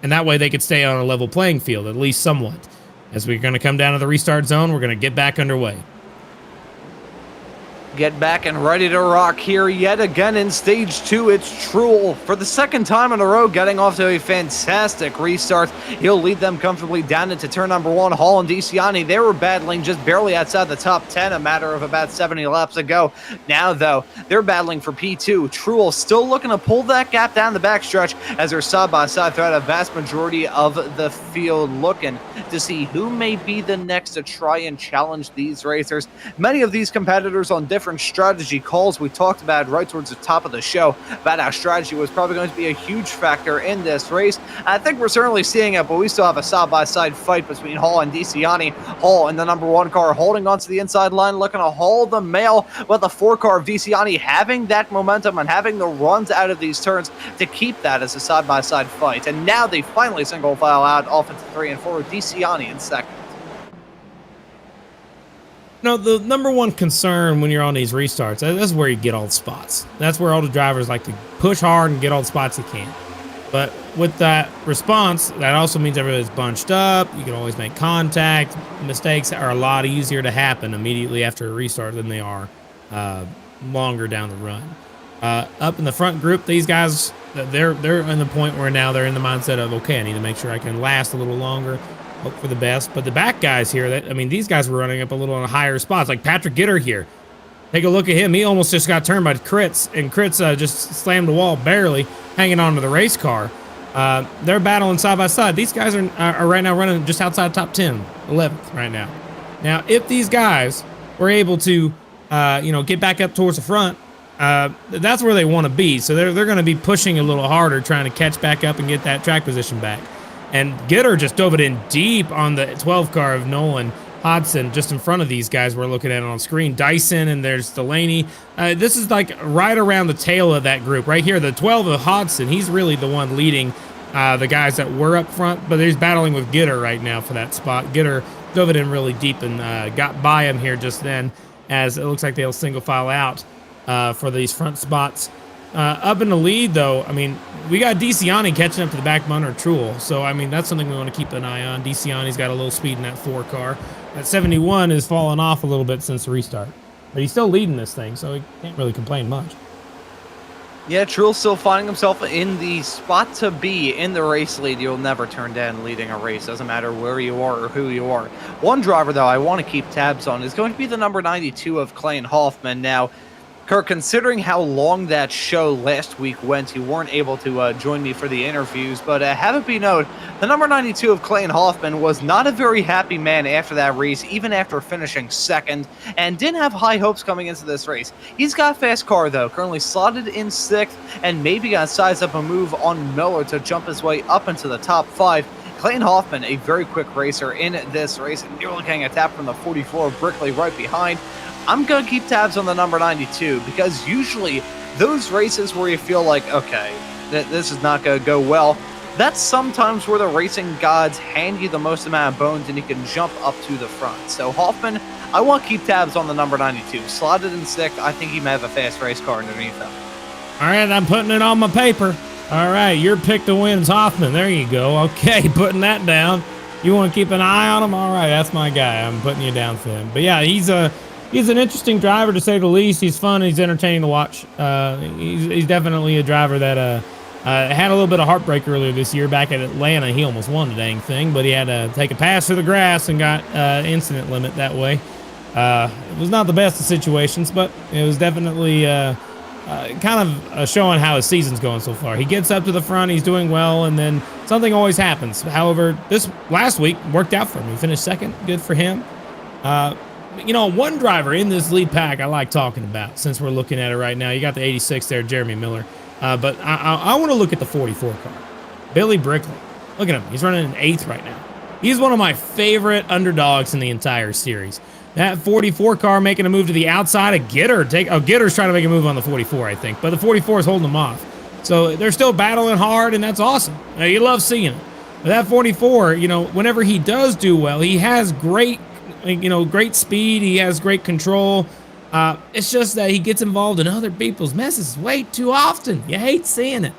And that way they could stay on a level playing field, at least somewhat. As we're going to come down to the restart zone, we're going to get back underway. Get back and ready to rock here yet again in stage 2. It's Truel for the second time in a row getting off to a fantastic restart. He'll lead them comfortably down into turn number 1. Hall and DeCiani, they were battling just barely outside the top 10 a matter of about 70 laps ago. Now, though, they're battling for P2. Truel still looking to pull that gap down the backstretch as they're side by side throughout a vast majority of the field, looking to see who may be the next to try and challenge these racers. Many of these competitors on different strategy calls. We talked about right towards the top of the show about how strategy was probably going to be a huge factor in this race. I think we're certainly seeing it, but we still have a side-by-side fight between Hall and DeCiani. Hall in the number 1 car holding onto the inside line, looking to haul the mail, with the 4 car of DeCiani having that momentum and having the runs out of these turns to keep that as a side-by-side fight. And now they finally single file out off into 3 and 4 with DeCiani in second. No, the number one concern when you're on these restarts, that's where you get all the spots. That's where all the drivers like to push hard and get all the spots they can. But with that response, that also means everybody's bunched up. You can always make contact. Mistakes are a lot easier to happen immediately after a restart than they are longer down the run. Up in the front group, these guys, they're in the point where now they're in the mindset of, okay, I need to make sure I can last a little longer. Hope for the best. But the back guys here, these guys were running up a little on higher spots, like Patrick Gitter here. Take a look at him. He almost just got turned by Kritz, and Kritz just slammed the wall barely, hanging on to the race car. They're battling side by side. These guys are right now running just outside top 10, 11th right now. Now, if these guys were able to, get back up towards the front, that's where they want to be. So they're going to be pushing a little harder, trying to catch back up and get that track position back. And Gitter just dove it in deep on the 12 car of Nolan Hodson, just in front of these guys we're looking at on screen. Dyson, and there's Delaney. This is like right around the tail of that group. Right here, the 12 of Hodson, he's really the one leading the guys that were up front, but he's battling with Gitter right now for that spot. Gitter dove it in really deep and got by him here just then, as it looks like they'll single file out for these front spots. Up in the lead, though, we got DeCiani catching up to the back runner, Truel. So, that's something we want to keep an eye on. DeCiani's got a little speed in that 4 car. That 71 has fallen off a little bit since the restart. But he's still leading this thing, so he can't really complain much. Yeah, Truel's still finding himself in the spot to be in the race lead. You'll never turn down leading a race. Doesn't matter where you are or who you are. One driver, though, I want to keep tabs on is going to be the number 92 of Clayton Hoffman. Now, Kirk, considering how long that show last week went, you weren't able to join me for the interviews, but have it be known, the number 92 of Clayton Hoffman was not a very happy man after that race, even after finishing second, and didn't have high hopes coming into this race. He's got a fast car, though, currently slotted in 6th, and maybe gonna size up a move on Miller to jump his way up into the top 5. Clayton Hoffman, a very quick racer in this race, and nearly getting a tap from the 44 of Brickley right behind. I'm going to keep tabs on the number 92 because usually those races where you feel like, okay, this is not going to go well, that's sometimes where the racing gods hand you the most amount of bones and you can jump up to the front. So Hoffman, I want to keep tabs on the number 92. Slotted in sick, I think he may have a fast race car underneath him. All right, I'm putting it on my paper. All right, your pick to win's Hoffman. There you go. Okay, putting that down. You want to keep an eye on him? All right, that's my guy. I'm putting you down for him. But yeah, he's an interesting driver to say the least. He's fun. He's entertaining to watch. He's definitely a driver that had a little bit of heartbreak earlier this year back at Atlanta. He almost won the dang thing, but he had to take a pass through the grass and got incident limit that way. It was not the best of situations, but it was definitely kind of showing how his season's going so far. He gets up to the front, he's doing well, and then something always happens. However, this last week worked out for him. He finished second. Good for him. One driver in this lead pack I like talking about since we're looking at it right now. You got the 86 there, Jeremy Miller. But I want to look at the 44 car. Billy Brickley. Look at him. He's running in 8th right now. He's one of my favorite underdogs in the entire series. That 44 car making a move to the outside of Gitter. Gitter's trying to make a move on the 44, I think. But the 44 is holding him off. So they're still battling hard, and that's awesome. You love seeing it. But that 44, whenever he does do well, he has great speed. He has great control. It's just that he gets involved in other people's messes way too often. You hate seeing it.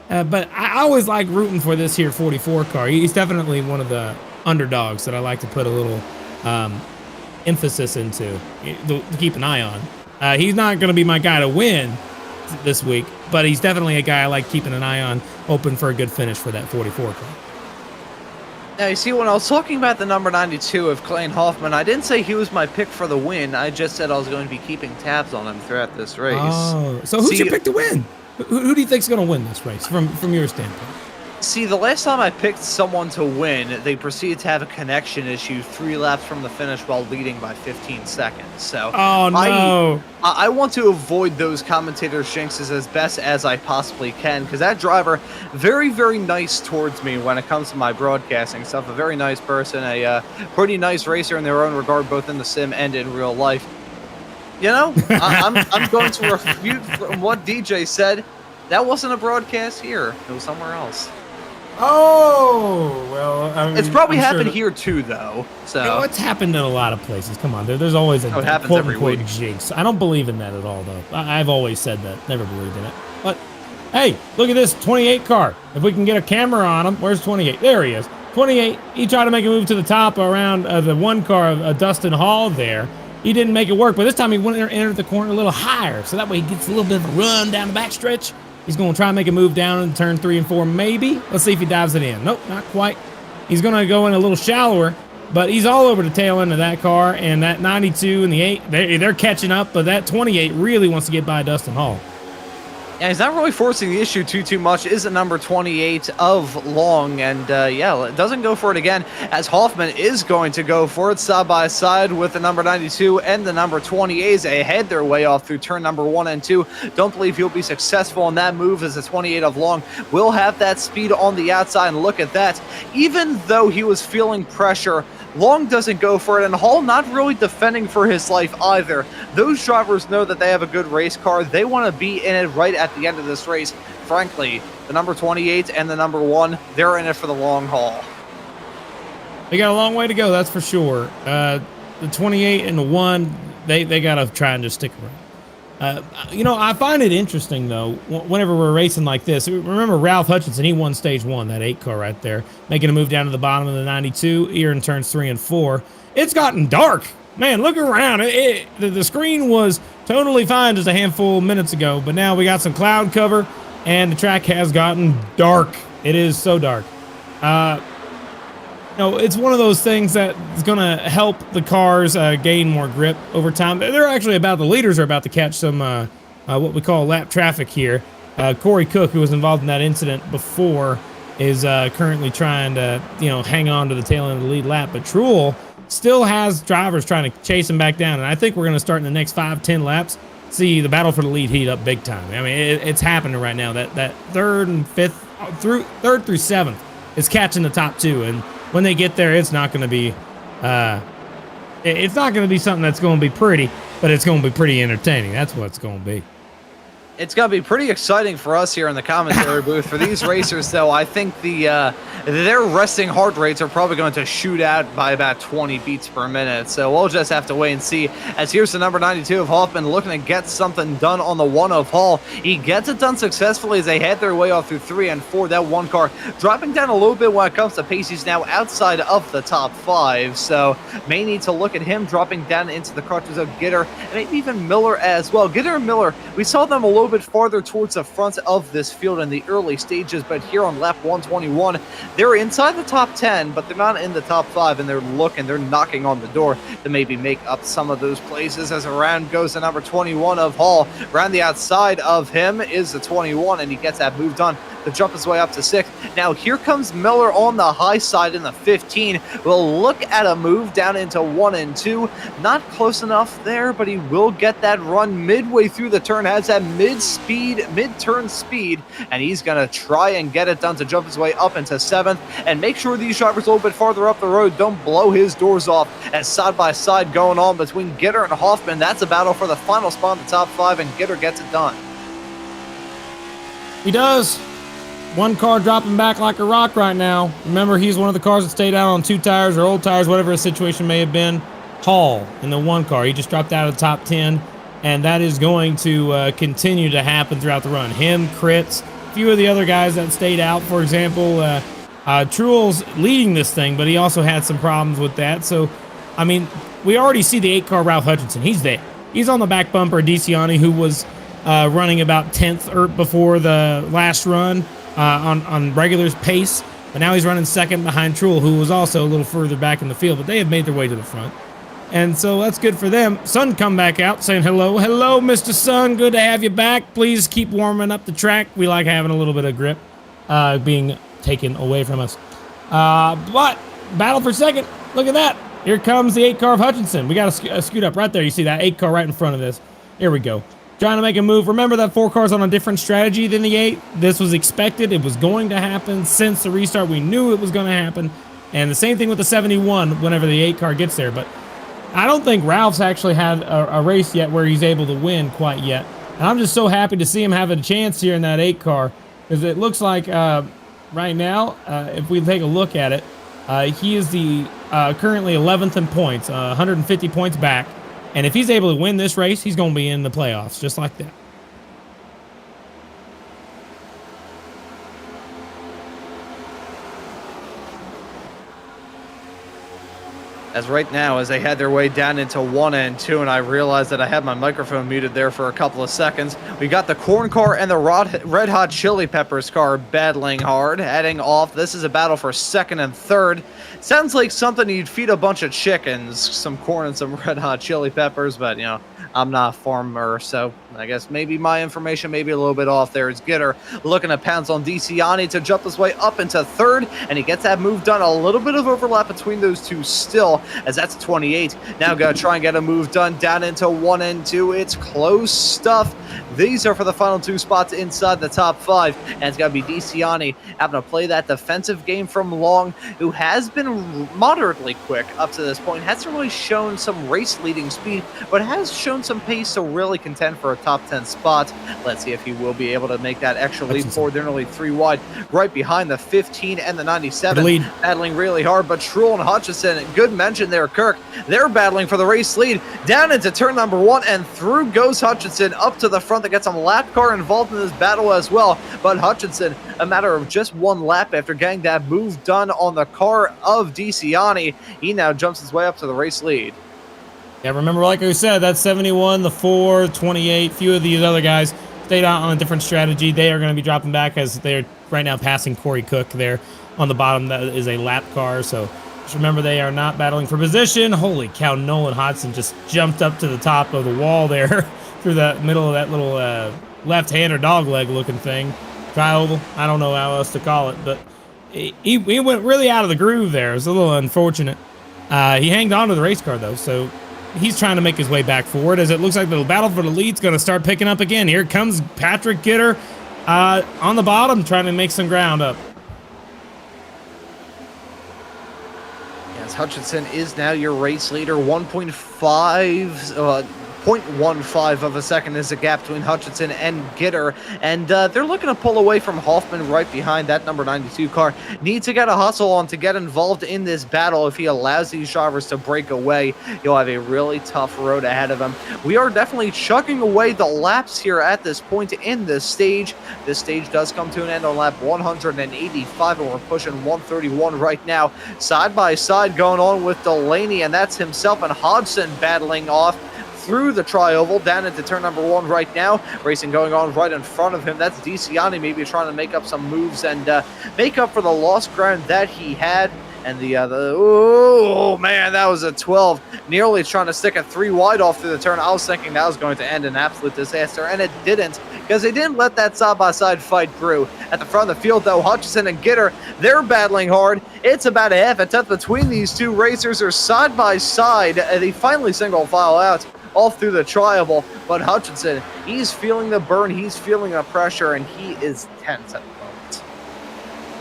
But I always like rooting for this here 44 car. He's definitely one of the underdogs that I like to put a little emphasis into, to keep an eye on. He's not going to be my guy to win this week, but he's definitely a guy I like keeping an eye on, hoping for a good finish for that 44 car. Now, you see, when I was talking about the number 92 of Clayton Hoffman, I didn't say he was my pick for the win. I just said I was going to be keeping tabs on him throughout this race. Oh, so who's your pick to win? Who do you think's going to win this race from your standpoint? See, the last time I picked someone to win, they proceeded to have a connection issue 3 laps from the finish while leading by 15 seconds. So, oh no! I want to avoid those commentator jinxes as best as I possibly can, because that driver, very, very nice towards me when it comes to my broadcasting stuff. A very nice person, a pretty nice racer in their own regard, both in the sim and in real life. I'm going to refute from what DJ said. That wasn't a broadcast here. It was somewhere else. Oh, well, I mean, it's probably happened here too, though. So it's happened in a lot of places. Come on, there's always a quote-unquote jinx. I don't believe in that at all, though. I've always said that. Never believed in it. But, hey, look at this 28 car. If we can get a camera on him, where's 28? There he is. 28, he tried to make a move to the top around the one car of Dustin Hall there. He didn't make it work, but this time he went and entered the corner a little higher, so that way he gets a little bit of a run down the backstretch. He's going to try and make a move down in turn 3 and 4, maybe. Let's see if he dives it in. Nope, not quite. He's going to go in a little shallower, but he's all over the tail end of that car, and that 92 and the 8, they're catching up, but that 28 really wants to get by Dustin Hall. Yeah, he's not really forcing the issue too much. Is a number 28 of Long, and it doesn't go for it again, as Hoffman is going to go for it side by side with the number 92 and the number 28. They head their way off through turn number 1 and 2. Don't believe he'll be successful in that move, as the 28 of Long will have that speed on the outside, and look at that. Even though he was feeling pressure, Long doesn't go for it, and Hall not really defending for his life either. Those drivers know that they have a good race car. They want to be in it right at the end of this race. Frankly, the number 28 and the number 1, they're in it for the long haul. They got a long way to go, that's for sure. The 28 and the 1, they got to try and just stick around. I find it interesting, though, whenever we're racing like this. Remember Ralph Hutchinson, he won stage 1, that 8 car right there, making a move down to the bottom of the 92, here in turns 3 and 4. It's gotten dark. Man, look around. The screen was totally fine just a handful of minutes ago, but now we got some cloud cover, and the track has gotten dark. It is so dark. It's one of those things that is going to help the cars gain more grip over time. The leaders are about to catch some what we call lap traffic here. Corey Cook, who was involved in that incident before, is currently trying to hang on to the tail end of the lead lap. But Truel still has drivers trying to chase him back down, and I think we're going to start in the next 5-10 laps see the battle for the lead heat up big time. I mean, it's happening right now. That third and fifth, through 7th is catching the top 2, and when they get there, it's not going to be something that's going to be pretty, but it's going to be pretty entertaining. That's what it's going to be. It's going to be pretty exciting for us here in the commentary booth. For these racers, though, I think their resting heart rates are probably going to shoot out by about 20 beats per minute. So we'll just have to wait and see. As here's the number 92 of Hoffman looking to get something done on the 1 of Hall. He gets it done successfully as they head their way off through 3 and 4. That one car dropping down a little bit when it comes to pace. He's now outside of the top 5. So may need to look at him dropping down into the crutches of Gitter and maybe even Miller as well. Gitter and Miller, we saw them a little bit farther towards the front of this field in the early stages, but here on lap 121, they're inside the top 10, but they're not in the top 5, and they're knocking on the door to maybe make up some of those places. As around goes the number 21 of Hall. Around the outside of him is the 21, and he gets that move done to jump his way up to 6. Now here comes Miller on the high side in the 15. We'll look at a move down into 1 and 2. Not close enough there, but he will get that run midway through the turn, has that mid-turn speed, and he's going to try and get it done to jump his way up into 7th and make sure these drivers a little bit farther up the road don't blow his doors off. As side-by-side going on between Gitter and Hoffman, that's a battle for the final spot in the top 5, and Gitter gets it done. He does. One car dropping back like a rock right now. Remember, he's one of the cars that stayed out on 2 tires or old tires, whatever the situation may have been. Hall in the 1 car. He just dropped out of the top 10, and that is going to continue to happen throughout the run. Him, Kritz, a few of the other guys that stayed out. For example, Truel's leading this thing, but he also had some problems with that. So, I mean, we already see the 8-car Ralph Hutchinson. He's there. He's on the back bumper of DeCiani, who was running about 10th before the last run. On regular pace, but now he's running 2nd behind Truel, who was also a little further back in the field, but they have made their way to the front. And so that's good for them. Sun come back out saying hello. Hello, Mr. Sun. Good to have you back. Please keep warming up the track. We like having a little bit of grip being taken away from us. But battle for 2nd. Look at that. Here comes the 8-car of Hutchinson. We got to scoot up right there. You see that 8-car right in front of this. Here we go. Trying to make a move. Remember that 4 cars on a different strategy than the 8? This was expected. It was going to happen since the restart. We knew it was going to happen. And the same thing with the 71 whenever the 8 car gets there. But I don't think Ralph's actually had a race yet where he's able to win quite yet. And I'm just so happy to see him have a chance here in that 8 car. Because it looks like right now, if we take a look at it, he is the currently 11th in points, 150 points back. And if he's able to win this race, he's going to be in the playoffs, just like that. As right now, as they had their way down into 1 and 2, and I realized that I had my microphone muted there for a couple of seconds. We got the corn car and the Red Hot Chili Peppers car battling hard, heading off. This is a battle for 2nd and 3rd. Sounds like something you'd feed a bunch of chickens, some corn and some Red Hot Chili Peppers, but, you know, I'm not a farmer, so I guess maybe my information may be a little bit off there. It's Gitter looking to pounce on DeCiani to jump his way up into 3rd, and he gets that move done. A little bit of overlap between those two still, as that's 28. Now got to try and get a move done down into 1 and 2. It's close stuff. These are for the final 2 spots inside the top 5, and it's got to be DeCiani having to play that defensive game from Long, who has been moderately quick up to this point. Hasn't really shown some race-leading speed, but has shown some pace to really contend for a top 10 spot. Let's see if he will be able to make that extra leap forward. They're nearly 3 wide, right behind the 15 and the 97. Battling really hard, but Truel and Hutchinson, good mention there, Kirk. They're battling for the race lead. Down into turn number 1, and through goes Hutchinson up to the front. They got some lap car involved in this battle as well, but Hutchinson, a matter of just 1 lap after getting that move done on the car of DeCiani, he now jumps his way up to the race lead. Yeah, remember, like I said, that's 71, the 4, 28. Few of these other guys stayed out on a different strategy. They are going to be dropping back as they're right now passing Corey Cook there on the bottom. That is a lap car, so just remember they are not battling for position. Holy cow, Nolan Hodson just jumped up to the top of the wall there through the middle of that little left-hand or dog leg looking thing. Tri-oval, I don't know how else to call it, but he went really out of the groove there. It was a little unfortunate. He hanged on to the race car, though, so he's trying to make his way back forward as it looks like the battle for the lead's going to start picking up again. Here comes Patrick Gitter on the bottom trying to make some ground up. Yes, Hutchinson is now your race leader, 1.5 0.15 of a second is the gap between Hutchinson and Gitter, and they're looking to pull away from Hoffman right behind that number 92 car. Needs to get a hustle on to get involved in this battle. If he allows these drivers to break away, he'll have a really tough road ahead of him. We are definitely chugging away the laps here at this point in this stage. This stage does come to an end on lap 185, and we're pushing 131 right now. Side by side going on with Delaney, and that's himself and Hodgson battling off through the tri-oval down into turn number 1 right now. Racing going on right in front of him. That's DeCiani maybe trying to make up some moves and make up for the lost ground that he had. And oh man, that was a 12. Nearly trying to stick a 3 wide off through the turn. I was thinking that was going to end in absolute disaster, and it didn't, because they didn't let that side-by-side fight through. At the front of the field, though, Hutchinson and Gitter, they're battling hard. It's about a half a tenth between these two racers. They're side-by-side. They finally single file out off through the tri-oval, but Hutchinson, he's feeling the burn, he's feeling the pressure, and he is tense at the moment.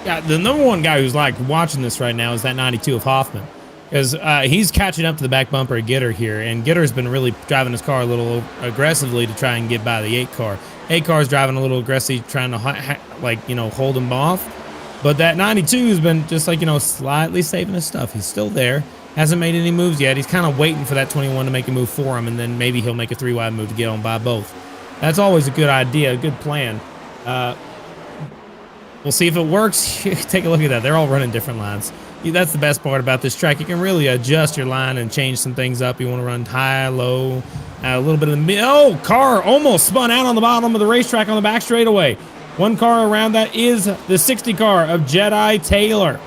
Yeah, the number one guy who's like watching this right now is that 92 of Hoffman, because he's catching up to the back bumper of Gitter here, and Gitter's been really driving his car a little aggressively to try and get by the 8 car. 8 car's driving a little aggressive, trying to hold him off, but that 92 has been just slightly saving his stuff. He's still there. Hasn't made any moves yet. He's kind of waiting for that 21 to make a move for him, and then maybe he'll make a 3-wide move to get on by both. That's always a good idea, a good plan. We'll see if it works. Take a look at that. They're all running different lines. That's the best part about this track. You can really adjust your line and change some things up. You want to run high, low, a little bit of the mid. Oh, car almost spun out on the bottom of the racetrack on the back straightaway. One car around that is the 60 car of Jedi Taylor.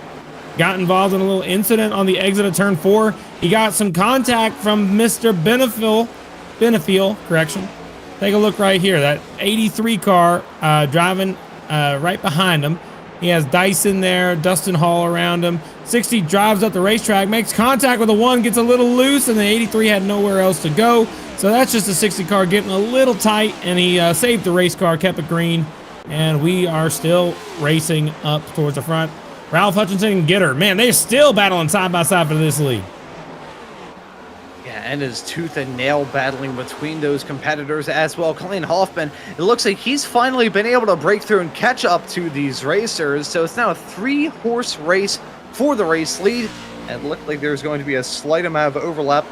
Got involved in a little incident on the exit of turn 4. He got some contact from Mr. Benefiel, correction. Take a look right here. That 83 car driving right behind him. He has Dyson there, Dustin Hall around him. 60 drives up the racetrack, makes contact with the 1, gets a little loose, and the 83 had nowhere else to go. So that's just a 60 car getting a little tight, and he saved the race car, kept it green, and we are still racing up towards the front. Ralph Hutchinson and Gitter, man, they're still battling side by side for this lead. Yeah, and his tooth and nail battling between those competitors as well. Colleen Hoffman, it looks like he's finally been able to break through and catch up to these racers. So it's now a 3-horse race for the race lead. And it looked like there's going to be a slight amount of overlap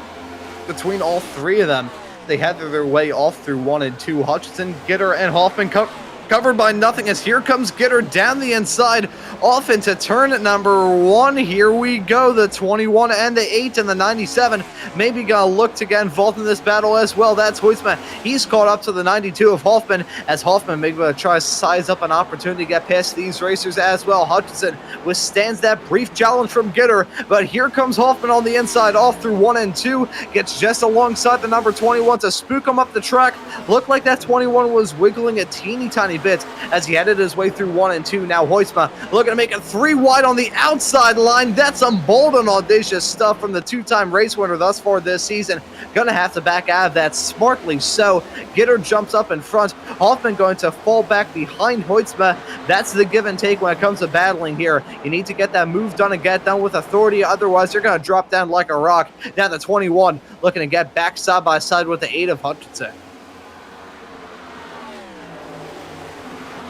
between all 3 of them. They had their way off through 1 and 2. Hutchinson, Gitter, and Hoffman covered by nothing, as here comes Gitter down the inside off into turn number 1. Here we go, the 21 and the 8 and the 97 maybe gonna look to get involved in this battle as well. That's Huisma. He's caught up to the 92 of Hoffman, as Hoffman maybe gonna try to size up an opportunity to get past these racers as well. Hutchinson withstands that brief challenge from Gitter, but here comes Hoffman on the inside off through 1 and 2, gets just alongside the number 21 to spook him up the track. Looked like that 21 was wiggling a teeny tiny bit as he headed his way through 1 and 2. Now Huisma looking to make it 3 wide on the outside line. That's some bold and audacious stuff from the 2-time race winner thus far this season. Gonna have to back out of that smartly so. Gitter jumps up in front. Hoffman going to fall back behind Huisma. That's the give and take when it comes to battling here. You need to get that move done and get it done with authority, otherwise you're gonna drop down like a rock. Now the 21 looking to get back side by side with the 8 of Hutchinson.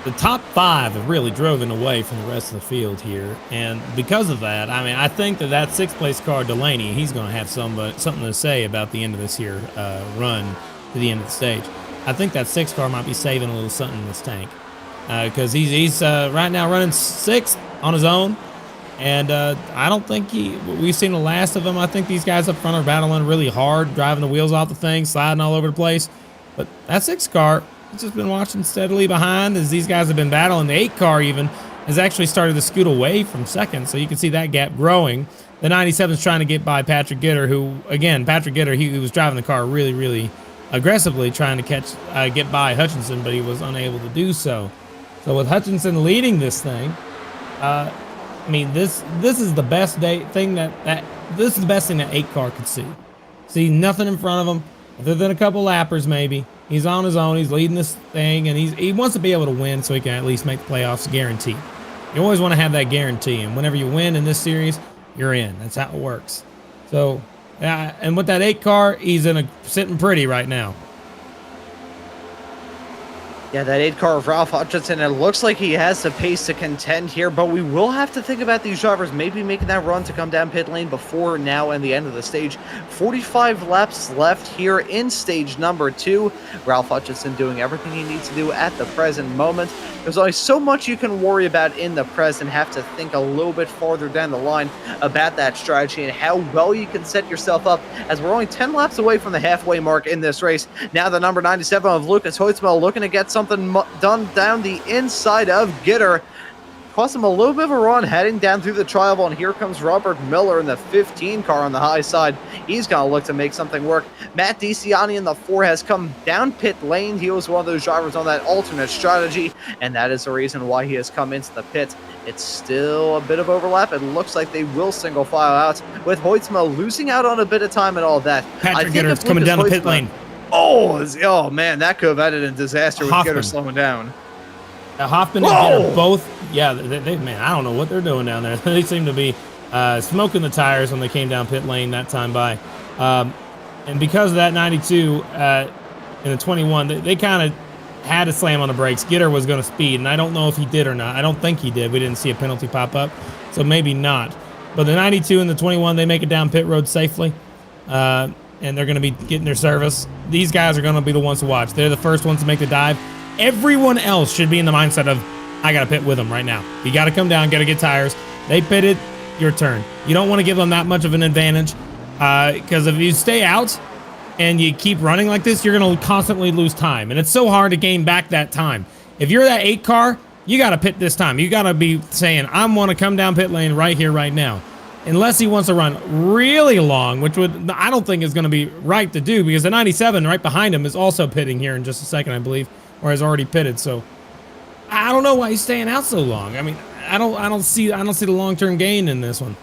The top 5 have really driven away from the rest of the field here, and because of that, I mean, I think that 6th place car, Delaney, he's going to have something to say about the end of this here run to the end of the stage. I think that 6th car might be saving a little something in this tank, because he's right now running 6th on his own, and I don't think we've seen the last of him. I think these guys up front are battling really hard, driving the wheels off the thing, sliding all over the place, but that 6th car, he's just been watching steadily behind as these guys have been battling. The 8 car even has actually started to scoot away from 2nd, so you can see that gap growing. The 97 is trying to get by Patrick Gitter, who, again, Patrick Gitter, he was driving the car really, really aggressively, trying to get by Hutchinson, but he was unable to do so. So with Hutchinson leading this thing, I mean, this is the best thing that 8 car could see. See nothing in front of him other than a couple lappers maybe. He's on his own. He's leading this thing, and he wants to be able to win so he can at least make the playoffs guaranteed. You always want to have that guarantee, and whenever you win in this series, you're in. That's how it works. So And with that 8 car, he's sitting pretty right now. Yeah, that 8 car of Ralph Hutchinson, it looks like he has the pace to contend here, but we will have to think about these drivers maybe making that run to come down pit lane before now and the end of the stage. 45 laps left here in stage number 2. Ralph Hutchinson doing everything he needs to do at the present moment. There's only so much you can worry about in the present. Have to think a little bit farther down the line about that strategy and how well you can set yourself up, as we're only 10 laps away from the halfway mark in this race. Now the number 97 of Lucas Hoitzma looking to get something done down the inside of Gitter. Cost him a little bit of a run heading down through the tri-oval, and here comes Robert Miller in the 15 car on the high side. He's going to look to make something work. Matt DiCiani in the 4 has come down pit lane. He was one of those drivers on that alternate strategy, and that is the reason why he has come into the pit. It's still a bit of overlap. It looks like they will single file out, with Hoitzma losing out on a bit of time and all that. Patrick Gitter's coming down the pit lane. Oh man, that could have ended in disaster with Gitter slowing down. Hoffman and Gitter both, yeah, they man, I don't know what they're doing down there. They seem to be smoking the tires when they came down pit lane that time by. And because of that 92 in the 21, they kind of had to slam on the brakes. Gitter was going to speed, and I don't know if he did or not. I don't think he did. We didn't see a penalty pop up, so maybe not. But the 92 and the 21, they make it down pit road safely, and they're going to be getting their service. These guys are going to be the ones to watch. They're the first ones to make the dive. Everyone else should be in the mindset of, I got to pit with them right now. You got to come down, got to get tires. They pitted, your turn. You don't want to give them that much of an advantage, because if you stay out and you keep running like this, you're going to constantly lose time. And it's so hard to gain back that time. If you're that 8 car, you got to pit this time. You got to be saying, I want to come down pit lane right here, right now. Unless he wants to run really long, which I don't think is going to be right to do, because the 97 right behind him is also pitting here in just a second, I believe, or has already pitted. So I don't know why he's staying out so long. I mean, I don't see the long-term gain in this one.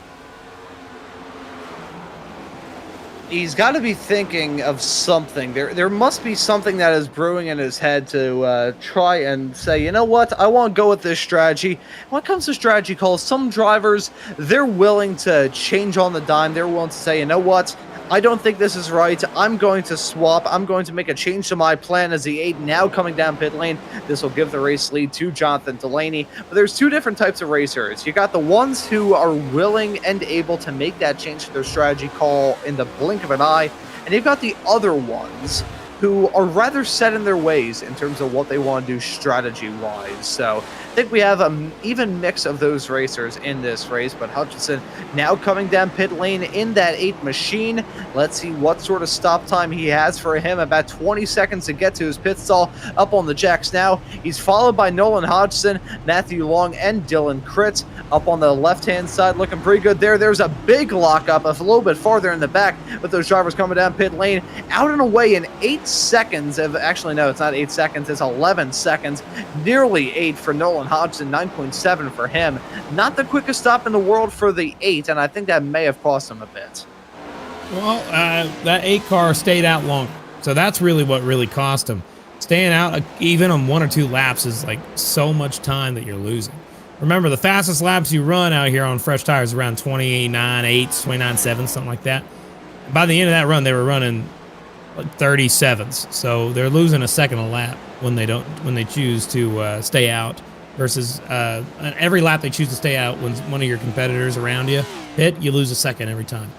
He's got to be thinking of something. There must be something that is brewing in his head to try and say, you know what, I want to go with this strategy. When it comes to strategy calls, some drivers, they're willing to change on the dime. They're willing to say, you know what, I don't think this is right. I'm going to swap. I'm going to make a change to my plan as the 8 now coming down pit lane. This will give the race lead to Jonathan Delaney. But there's 2 different types of racers. You got the ones who are willing and able to make that change to their strategy call in the blink of an eye. And you've got the other ones who are rather set in their ways in terms of what they want to do strategy-wise. So I think we have an even mix of those racers in this race, but Hutchinson now coming down pit lane in that 8 machine. Let's see what sort of stop time he has for him. About 20 seconds to get to his pit stall up on the jacks now. He's followed by Nolan Hodgson, Matthew Long, and Dylan Kritz up on the left-hand side, looking pretty good there. There's a big lockup a little bit farther in the back with those drivers coming down pit lane. Out and away in 8 seconds of, actually no, it's not 8 seconds, it's 11 seconds, nearly 8 for Nolan Hodgson, 9.7 for him. Not the quickest stop in the world for the 8, and I think that may have cost him a bit. Well, that 8 car stayed out long, so that's really what really cost him. Staying out even on 1 or 2 laps is like so much time that you're losing. Remember, the fastest laps you run out here on fresh tires is around 29.8, 29.7, something like that. By the end of that run, they were running 37s, so they're losing a second a lap when they choose to stay out, versus every lap they choose to stay out when one of your competitors around you hit, you lose a second every time.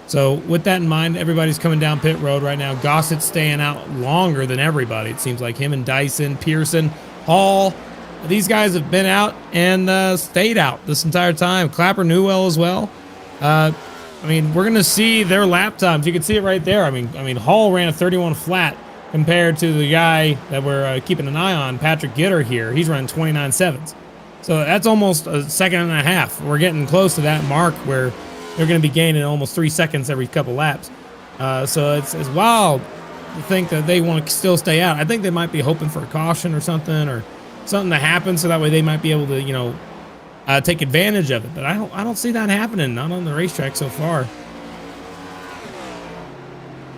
So with that in mind, everybody's coming down pit road right now. Gossett's staying out longer than everybody. It seems like him and Dyson, Pearson, Hall, these guys have been out and stayed out this entire time. Clapper Newell as well. I mean, we're going to see their lap times. You can see it right there. I mean, Hall ran a 31 flat compared to the guy that we're keeping an eye on, Patrick Gitter here. He's running 29.7s. So that's almost a second and a half. We're getting close to that mark where they're going to be gaining almost 3 seconds every couple laps. So it's wild to think that they want to still stay out. I think they might be hoping for a caution or something to happen, so that way they might be able to, take advantage of it. But I don't see that happening, not on the racetrack so far.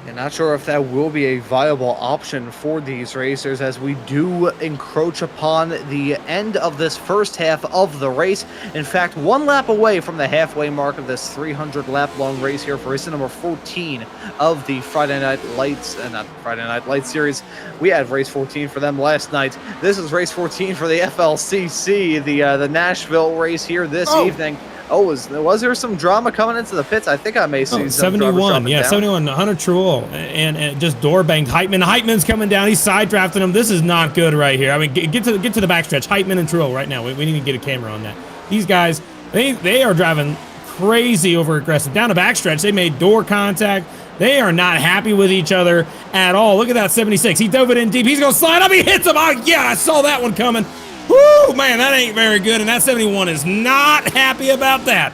And not sure if that will be a viable option for these racers as we do encroach upon the end of this first half of the race. In fact, 1 lap away from the halfway mark of this 300 lap long race here for race number 14 of the Friday Night Lights, not Friday Night Lights series. We had race 14 for them last night. This is race 14 for the FLCC, the Nashville race here this evening. Oh, was there some drama coming into the pits? I think I may see some 71, yeah, down. 71, Hunter Truel, and just door banged Heitman. Heitman's coming down. He's side drafting him. This is not good right here. I mean, get to the backstretch. Heitman and Truel right now. We need to get a camera on that. These guys, they are driving crazy over aggressive. Down the backstretch, they made door contact. They are not happy with each other at all. Look at that 76. He dove it in deep. He's going to slide up. He hits him. Oh, yeah, I saw that one coming. Woo, man, that ain't very good, and that 71 is not happy about that.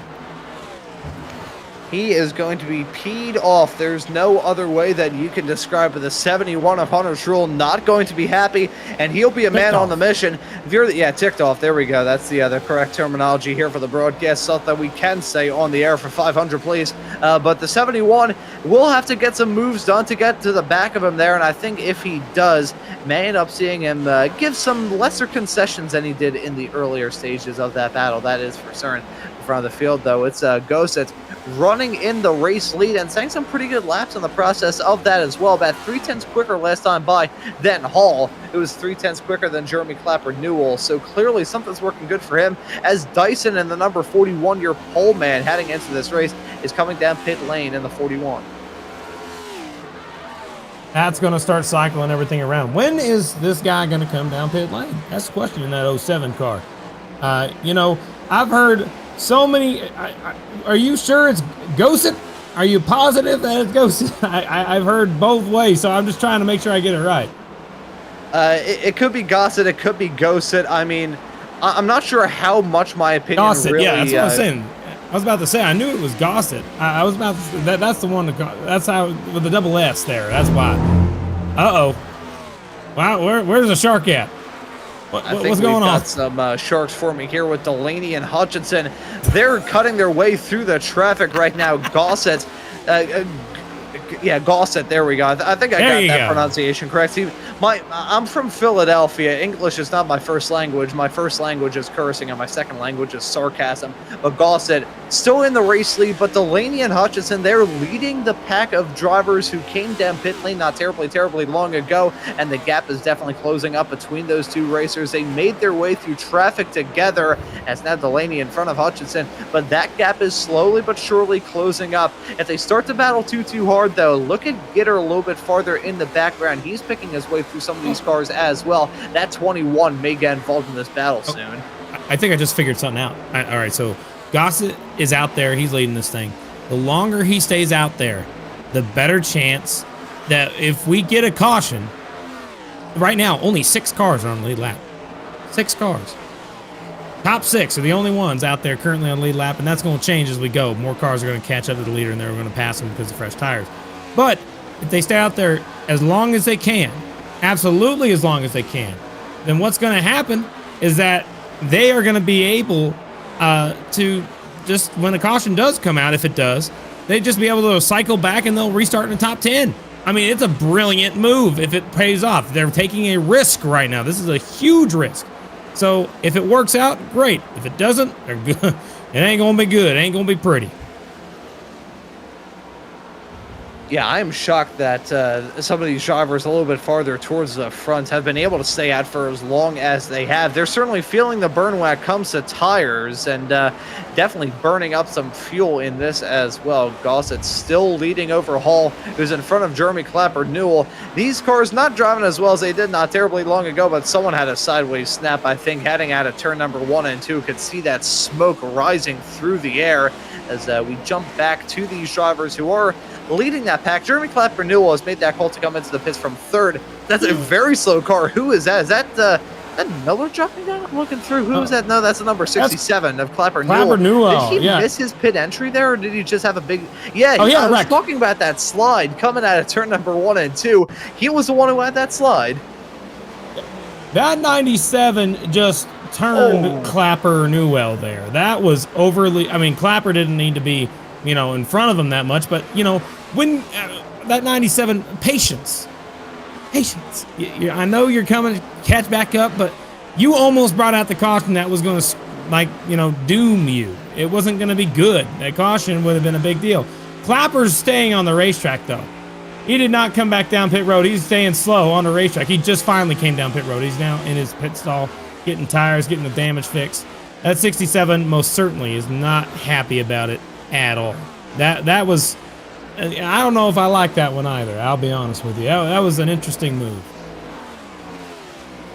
He is going to be peed off. There's no other way that you can describe it. The 71 of Hunter Truel not going to be happy, and he'll be a man on the mission. If you're ticked off. There we go. That's the correct terminology here for the broadcast, stuff that we can say on the air for 500, please. But the 71 will have to get some moves done to get to the back of him there, and I think if he does, may end up seeing him give some lesser concessions than he did in the earlier stages of that battle. That is for certain. In front of the field, though, it's Gossett running in the race lead and setting some pretty good laps in the process of that as well. About 3/10 quicker last time by than Hall. It was 3/10 quicker than Jeremy Clapper Newell. So clearly something's working good for him as Dyson and the number 41-year pole man heading into this race is coming down pit lane in the 41. That's going to start cycling everything around. When is this guy going to come down pit lane? That's the question in that 07 car. I've heard so many. Are you sure it's Gossett? Are you positive that it's Gossett? I've heard both ways, so I'm just trying to make sure I get it right. It could be Gossett. It could be Gossett. I mean, I'm not sure how much my opinion Gossett, really... yeah, that's what I'm saying. I was about to say, I knew it was Gossett. I was about to say, that's the one, that's how, with the double S there, that's why. Uh-oh. Wow, where's the shark at? What's going on? Got some sharks forming here with Delaney and Hutchinson. They're cutting their way through the traffic right now. Gossett, Gossett. There we go. I think I got that pronunciation correct. See, I'm from Philadelphia. English is not my first language. My first language is cursing, and my second language is sarcasm. But Gossett still in the race lead. But Delaney and Hutchinson, they're leading the pack of drivers who came down pit lane not terribly long ago, and the gap is definitely closing up between those two racers. They made their way through traffic together, as now Delaney in front of Hutchinson. But that gap is slowly but surely closing up. If they start to battle too hard, though, look at Gitter a little bit farther in the background. He's picking his way through some of these cars as well. That 21 may get involved in this battle soon. I think I just figured something out. All right, so Gossett is out there. He's leading this thing. The longer he stays out there, the better chance that if we get a caution, right now, only 6 cars are on the lead lap. 6 cars. Top 6 are the only ones out there currently on the lead lap, and that's going to change as we go. More cars are going to catch up to the leader, and they're going to pass him because of fresh tires. But if they stay out there as long as they can, absolutely as long as they can, then what's going to happen is that they are going to be able to just, when the caution does come out, if it does, they just be able to cycle back and they'll restart in the top 10. I mean, it's a brilliant move if it pays off. They're taking a risk right now. This is a huge risk. So if it works out, great. If it doesn't, they're good. It ain't going to be good. It ain't going to be pretty. Yeah, I am shocked that some of these drivers a little bit farther towards the front have been able to stay out for as long as they have. They're certainly feeling the burn when it comes to tires and definitely burning up some fuel in this as well. Gossett still leading over Hall, who's in front of Jeremy Clapper Newell. These cars not driving as well as they did not terribly long ago, but someone had a sideways snap, I think, heading out of turn number 1 and 2. Could see that smoke rising through the air as we jump back to these drivers who are leading that pack. Jeremy Clapper Newell has made that call to come into the pits from 3rd. That's a very slow car. Who is that? Is that Miller dropping down? I'm looking through. Who is that? No, that's the number 67 of Clapper Newell. Did he miss his pit entry there, or did he just have a big... Yeah, I was talking about that slide coming out of turn number 1 and 2. He was the one who had that slide. That 97 just turned Clapper Newell there. That was overly... I mean, Clapper didn't need to be, in front of him that much, but, when that 97, patience. I know you're coming to catch back up, but you almost brought out the caution that was going to, doom you. It wasn't going to be good. That caution would have been a big deal. Clapper's staying on the racetrack, though. He did not come back down pit road. He's staying slow on the racetrack. He just finally came down pit road. He's now in his pit stall, getting tires, getting the damage fixed. That 67 most certainly is not happy about it at all. That was... I don't know if I like that one either. I'll be honest with you. That was an interesting move.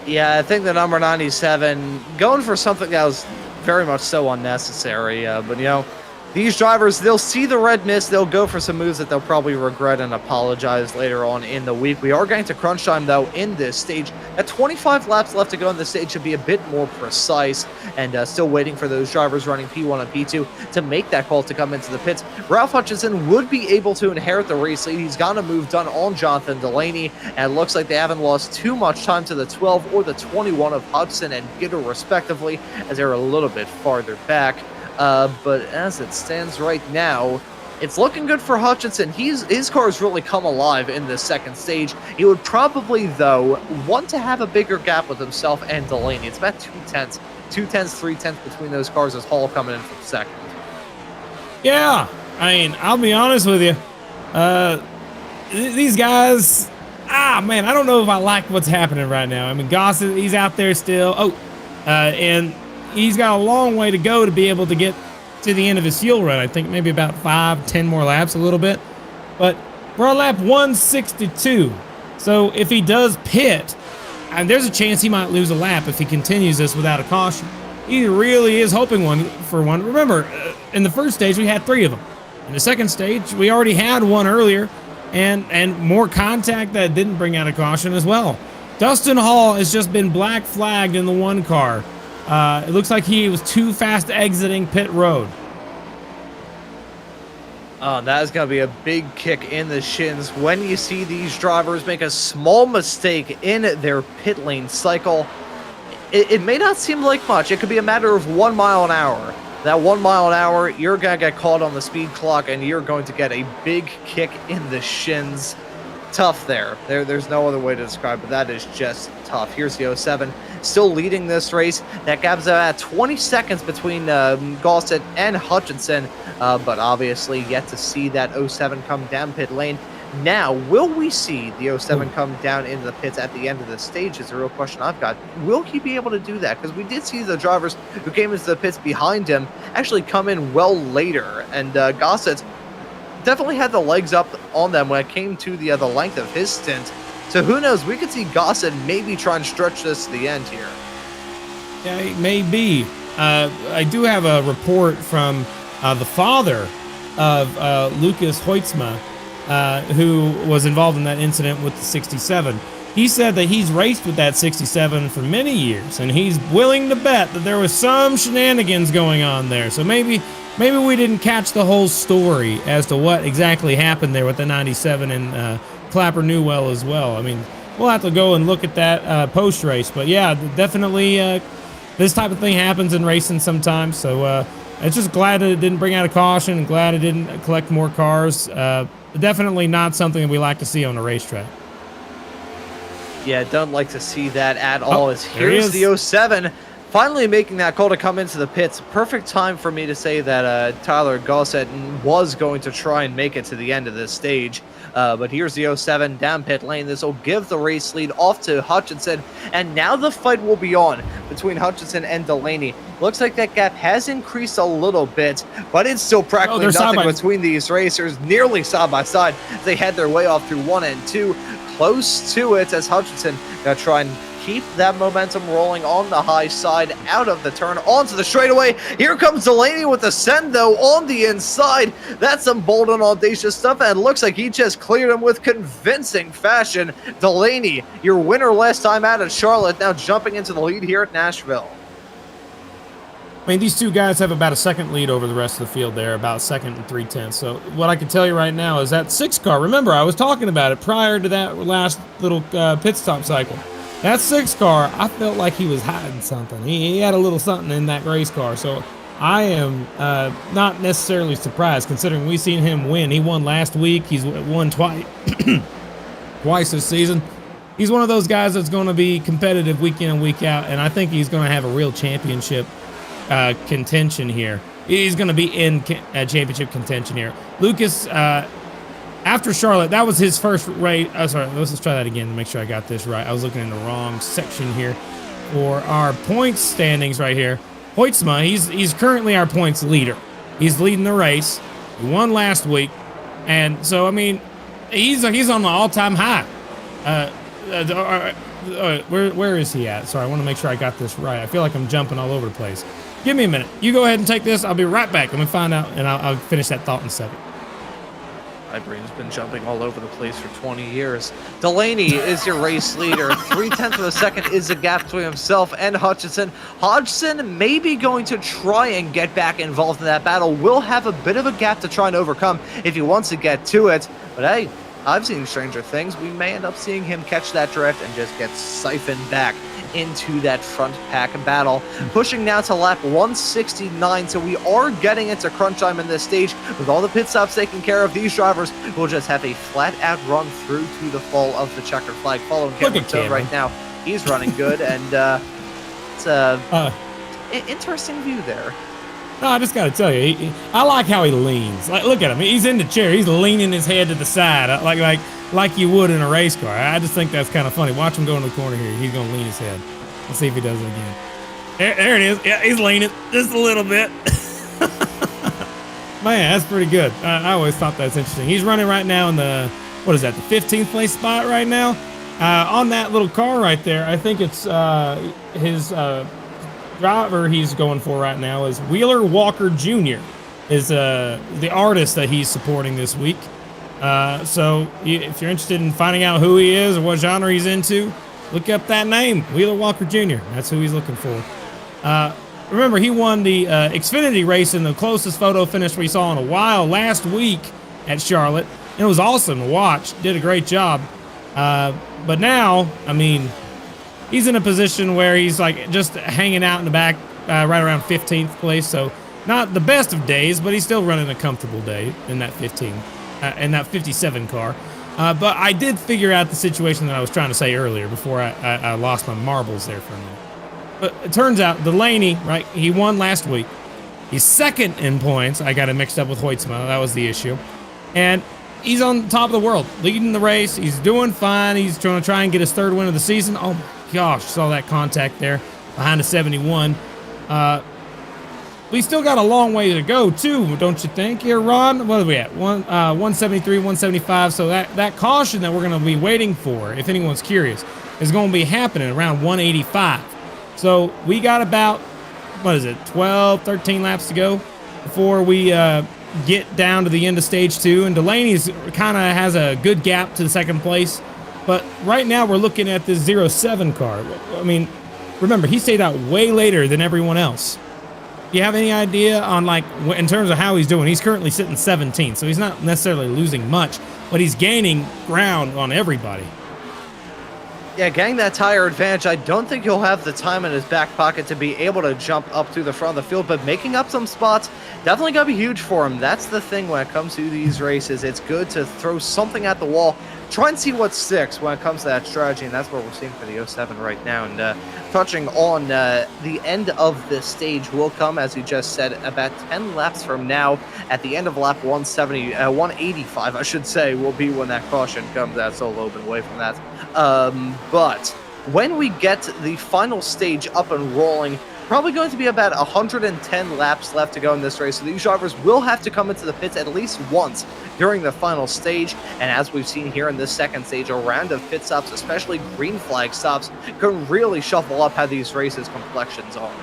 Yeah, I think the number 97 going for something that was very much so unnecessary. But these drivers, they'll see the red mist, they'll go for some moves that they'll probably regret and apologize later on in the week. We are getting to crunch time, though, in this stage. At 25 laps left to go in the stage should be a bit more precise, and still waiting for those drivers running P1 and P2 to make that call to come into the pits. Ralph Hutchinson would be able to inherit the race lead. He's got a move done on Jonathan Delaney, and it looks like they haven't lost too much time to the 12 or the 21 of Hudson and Gitter, respectively, as they're a little bit farther back. But as it stands right now, it's looking good for Hutchinson. His car has really come alive in this second stage. He would probably, though, want to have a bigger gap with himself and Delaney. It's about 2/10, 3/10 between those cars as Hall coming in from second. Yeah, I mean, I'll be honest with you. These guys, I don't know if I like what's happening right now. I mean, Gossett, he's out there still. And he's got a long way to go to be able to get to the end of his fuel run. I think maybe about 5-10 more laps, a little bit. But we're on lap 162. So if he does pit, and there's a chance he might lose a lap if he continues this without a caution. He really is hoping for one. Remember, in the first stage, we had 3 of them. In the second stage, we already had one earlier, and more contact that didn't bring out a caution as well. Dustin Hall has just been black flagged in the 1 car. It looks like he was too fast exiting pit road. That is going to be a big kick in the shins when you see these drivers make a small mistake in their pit lane cycle. It may not seem like much. It could be a matter of 1 mile an hour. That 1 mile an hour, you're going to get caught on the speed clock, and you're going to get a big kick in the shins. Tough there. There's no other way to describe it. That is just tough. Here's the 07 still leading this race. That gap's at 20 seconds between Gossett and Hutchinson, but obviously yet to see that 07 come down pit lane. Now, will we see the 07 come down into the pits at the end of the stage is the real question I've got. Will he be able to do that? Because we did see the drivers who came into the pits behind him actually come in well later, and Gossett definitely had the legs up on them when it came to the length of his stint. So who knows? We could see Gossett maybe try and stretch this to the end here. Yeah, it may be. I do have a report from the father of Lucas Hoytsma, who was involved in that incident with the 67. He said that he's raced with that 67 for many years, and he's willing to bet that there was some shenanigans going on there. So maybe we didn't catch the whole story as to what exactly happened there with the 97 and Clapper Newell as well. I mean, we'll have to go and look at that post-race. But yeah, definitely this type of thing happens in racing sometimes. So it's just glad that it didn't bring out a caution and glad it didn't collect more cars. Definitely not something that we like to see on a racetrack. Yeah, don't like to see that at all. Here's the 07 finally making that call to come into the pits. Perfect time for me to say that Tyler Gossett was going to try and make it to the end of this stage. But here's the 07 down pit lane. This will give the race lead off to Hutchinson. And now the fight will be on between Hutchinson and Delaney. Looks like that gap has increased a little bit, but it's still practically nothing between these racers, nearly side by side. They head their way off through 1 and 2. Close to it as Hutchinson going to try and keep that momentum rolling on the high side, out of the turn, onto the straightaway. Here comes Delaney with the send, though, on the inside. That's some bold and audacious stuff, and it looks like he just cleared him with convincing fashion. Delaney, your winner last time out at Charlotte, now jumping into the lead here at Nashville. I mean, these two guys have about a second lead over the rest of the field there, about second and 3/10. So what I can tell you right now is that 6 car, remember, I was talking about it prior to that last little pit stop cycle. That 6 car, I felt like he was hiding something. He had a little something in that race car. So I am not necessarily surprised considering we've seen him win. He won last week. He's won twice this season. He's one of those guys that's going to be competitive week in and week out, and I think he's going to have a real championship contention here. He's going to be in championship contention here. Lucas, after Charlotte, that was his first race. Oh, sorry, let's try that again to make sure I got this right. I was looking in the wrong section here for our points standings right here. Hoytsma, he's currently our points leader. He's leading the race. He won last week, and so I mean, he's on the all-time high. Where is he at? Sorry, I want to make sure I got this right. I feel like I'm jumping all over the place. Give me a minute. You go ahead and take this. I'll be right back. Let me find out, and I'll finish that thought in a second. My brain's been jumping all over the place for 20 years. Delaney is your race leader. 0.3 of a second is the gap between himself and Hutchinson. Hodgson may be going to try and get back involved in that battle. Will have a bit of a gap to try and overcome if he wants to get to it. But hey, I've seen stranger things. We may end up seeing him catch that drift and just get siphoned back into that front pack battle. Pushing now to lap 169, so we are getting into crunch time in this stage. With all the pit stops taken care of, these drivers will just have a flat-out run through to the fall of the checkered flag. Following Cameron right now, he's running good, and it's an interesting view there. No, I just got to tell you, I like how he leans. Like, look at him. He's in the chair. He's leaning his head to the side, like you would in a race car. I just think that's kind of funny. Watch him go in the corner here. He's going to lean his head. Let's see if he does it again. There it is. Yeah, he's leaning just a little bit. Man, that's pretty good. I always thought that's interesting. He's running right now in the, what is that, the 15th place spot right now? On that little car right there, I think it's his driver he's going for right now is Wheeler Walker Jr. is the artist that he's supporting this week. So if you're interested in finding out who he is or what genre he's into, look up that name, Wheeler Walker Jr. That's who he's looking for. Remember, he won the Xfinity race in the closest photo finish we saw in a while last week at Charlotte. And it was awesome to watch. Did a great job. But now, I mean, he's in a position where he's like just hanging out in the back right around 15th place. So not the best of days, but he's still running a comfortable day in that 57 car. But I did figure out the situation that I was trying to say earlier before I lost my marbles there for a minute. But it turns out Delaney, right, he won last week. He's second in points. I got it mixed up with Hoytsma. That was the issue. And he's on top of the world, leading the race. He's doing fine. He's trying to try and get his third win of the season. Oh, my gosh, saw that contact there behind the 71. We still got a long way to go, too, don't you think here, Ron? What are we at? 173, 175. So that caution that we're going to be waiting for, if anyone's curious, is going to be happening around 185. So we got about, 12, 13 laps to go before we get down to the end of stage 2. And Delaney's kind of has a good gap to the second place. But right now we're looking at this 07 car. I mean, remember, he stayed out way later than everyone else. Do you have any idea on, like, in terms of how he's doing? He's currently sitting 17th, so he's not necessarily losing much, but he's gaining ground on everybody. Yeah, getting that tire advantage, I don't think he'll have the time in his back pocket to be able to jump up to the front of the field, but making up some spots, definitely going to be huge for him. That's the thing when it comes to these races. It's good to throw something at the wall, try and see what sticks when it comes to that strategy, and that's what we're seeing for the 07 right now. And touching on the end of this stage will come, as you just said, about 10 laps from now. At the end of lap 185, I should say, will be when that caution comes out, so a little bit away from that. But when we get the final stage up and rolling, probably going to be about 110 laps left to go in this race. So these drivers will have to come into the pits at least once during the final stage. And as we've seen here in this second stage, a round of pit stops, especially green flag stops, can really shuffle up how these races' complexions are.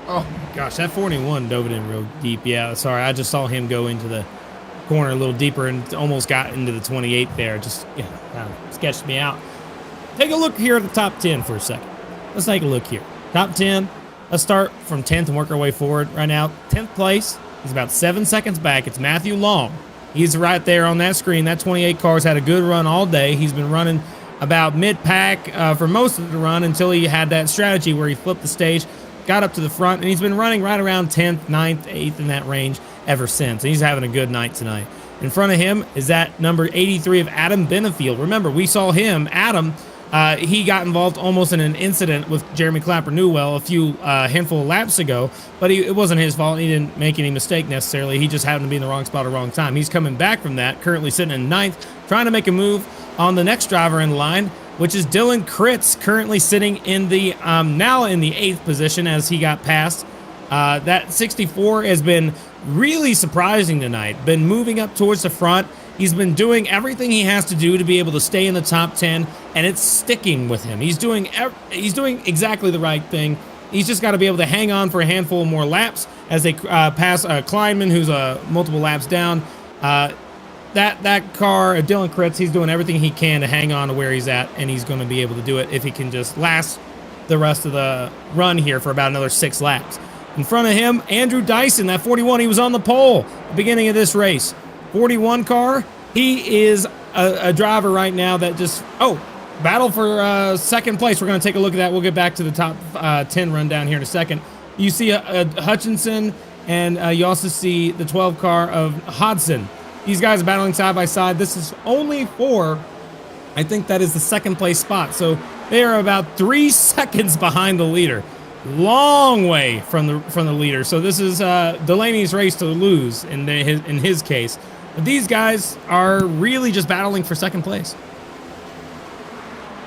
Oh, gosh, that 41 dove it in real deep. Yeah, sorry, I just saw him go into the corner a little deeper and almost got into the 28 there. Just kind of sketched me out. Take a look here at the top 10 for a second. Let's take a look here. Top 10. Let's start from 10th and work our way forward. Right now, 10th place. He's about 7 seconds back. It's Matthew Long. He's right there on that screen. That 28 car's had a good run all day. He's been running about mid-pack for most of the run until he had that strategy where he flipped the stage. got up to the front, and he's been running right around 10th, 9th, 8th in that range ever since. And he's having a good night tonight. In front of him is that number 83 of Adam Benefield. Remember, we saw him, Adam, he got involved almost in an incident with Jeremy Clapper Newell a few handful of laps ago, but it wasn't his fault. He didn't make any mistake necessarily. He just happened to be in the wrong spot at the wrong time. He's coming back from that, currently sitting in 9th, trying to make a move on the next driver in line, which is Dylan Kritz, currently sitting in the now in the 8th position as he got passed. That 64 has been really surprising tonight. Been moving up towards the front. He's been doing everything he has to do to be able to stay in the top 10, and it's sticking with him. He's doing exactly the right thing. He's just got to be able to hang on for a handful more laps as they pass Kleinman, who's multiple laps down. That car, Dylan Kritz, he's doing everything he can to hang on to where he's at, and he's going to be able to do it if he can just last the rest of the run here for about another 6 laps. In front of him, Andrew Dyson, that 41, he was on the pole at the beginning of this race. 41 car, he is a driver right now that just, battle for second place. We're going to take a look at that. We'll get back to the top 10 rundown here in a second. You see Hutchinson, and you also see the 12 car of Hodson. These guys are battling side by side. This is only for, I think that is the second place spot. So they are about 3 seconds behind the leader. Long way from the leader. So this is Delaney's race to lose in his case. But these guys are really just battling for second place.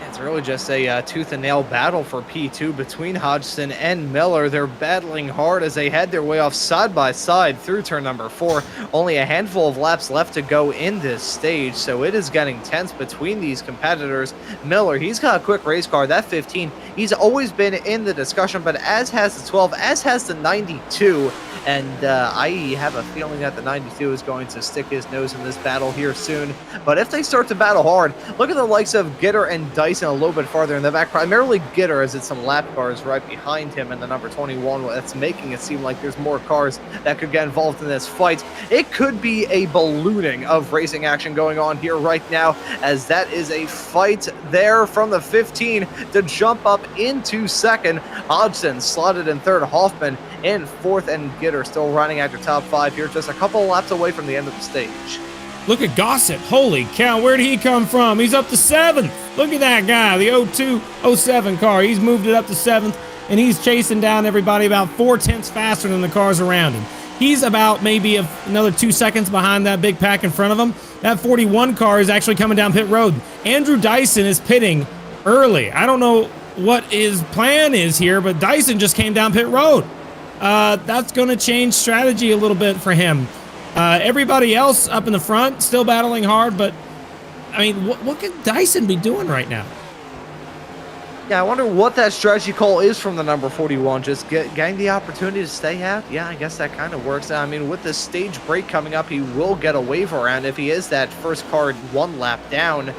It's really just a tooth and nail battle for P2 between Hodgson and Miller. They're battling hard as they head their way off side by side through turn number 4. Only a handful of laps left to go in this stage, so it is getting tense between these competitors. Miller, he's got a quick race car. That 15, he's always been in the discussion, but as has the 12, as has the 92. And I have a feeling that the 92 is going to stick his nose in this battle here soon. But if they start to battle hard, look at the likes of Gitter and Dyson a little bit farther in the back. Primarily Gitter, as it's some lap cars right behind him in the number 21. That's making it seem like there's more cars that could get involved in this fight. It could be a ballooning of racing action going on here right now, as that is a fight there from the 15 to jump up into second. Hodgson slotted in third, Hoffman in fourth, and Gitter still running after top 5 here, just a couple of laps away from the end of the stage. Look at Gossett. Holy cow, where did he come from? He's up to 7th. Look at that guy, the 0207 car. He's moved it up to 7th, and he's chasing down everybody about 4/10 faster than the cars around him. He's about maybe another 2 seconds behind that big pack in front of him. That 41 car is actually coming down pit road. Andrew Dyson is pitting early. I don't know what his plan is here, but Dyson just came down pit road. That's going to change strategy a little bit for him. Everybody else up in the front still battling hard, but I mean, what could Dyson be doing right now? Yeah, I wonder what that strategy call is from the number 41. Just getting the opportunity to stay out? Yeah, I guess that kind of works. I mean, with this stage break coming up, he will get a wave around if he is that first car 1 lap down.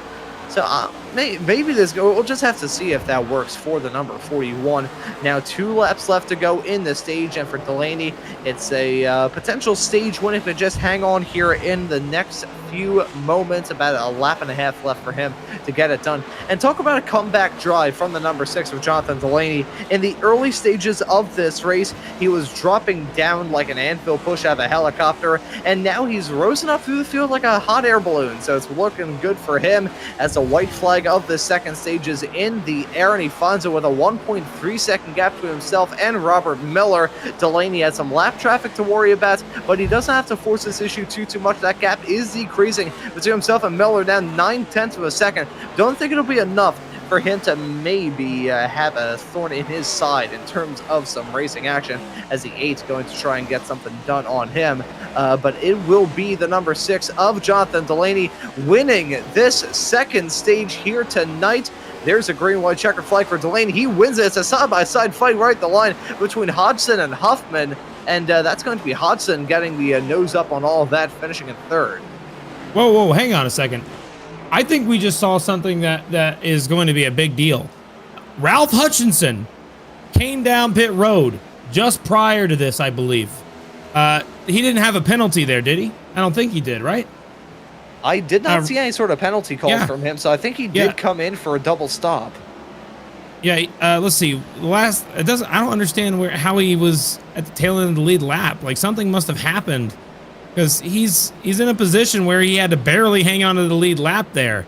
So maybe we'll just have to see if that works for the number 41. Now 2 laps left to go in the stage, and for Delaney, it's a potential stage win if it just hang on here in the next few moments. About a lap and a half left for him to get it done. And talk about a comeback drive from the number 6 of Jonathan Delaney. In the early stages of this race, he was dropping down like an anvil push out of a helicopter, and now he's rosing up through the field like a hot air balloon. So it's looking good for him as the white flag of the second stage is in the air, and he finds it with a 1.3 second gap to himself and Robert Miller. Delaney has some lap traffic to worry about, but he doesn't have to force this issue too much. That gap is decreasing between himself and Miller, down 9/10 of a second. Don't think it'll be enough for him to maybe have a thorn in his side in terms of some racing action, as the 8's going to try and get something done on him. But it will be the number 6 of Jonathan Delaney winning this second stage here tonight. There's a green-white checkered flag for Delaney. He wins it. It's a side-by-side fight right at the line between Hodgson and Huffman, and that's going to be Hodgson getting the nose up on all of that, finishing in third. Whoa, hang on a second. I think we just saw something that is going to be a big deal. Ralph Hutchinson came down pit road just prior to this, I believe. He didn't have a penalty there, did he? I don't think he did, right? I did not see any sort of penalty calls from him, so I think he did come in for a double stop. Yeah, let's see. I don't understand how he was at the tail end of the lead lap. Like something must have happened because he's in a position where he had to barely hang on to the lead lap there.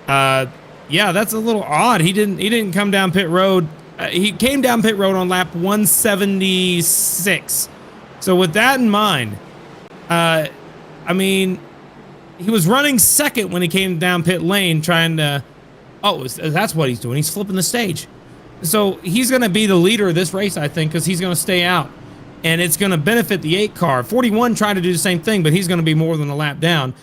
Yeah, that's a little odd. He didn't come down pit road. He came down pit road on lap 176. So with that in mind, I mean, he was running second when he came down pit lane trying to. Oh, that's what he's doing. He's flipping the stage. So he's going to be the leader of this race, I think, because he's going to stay out. And it's going to benefit the 8 car. 41 tried to do the same thing, but he's going to be more than a lap down.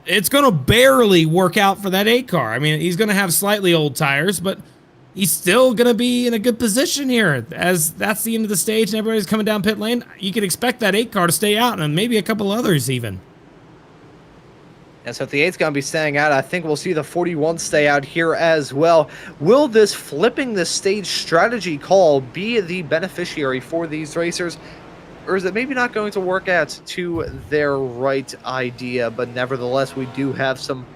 It's going to barely work out for that 8 car. I mean, he's going to have slightly old tires, but he's still going to be in a good position here. As that's the end of the stage and everybody's coming down pit lane, you can expect that 8 car to stay out and maybe a couple others even. And so if the 8's going to be staying out, I think we'll see the 41 stay out here as well. Will this flipping the stage strategy call be the beneficiary for these racers? Or is it maybe not going to work out to their right idea? But nevertheless, we do have some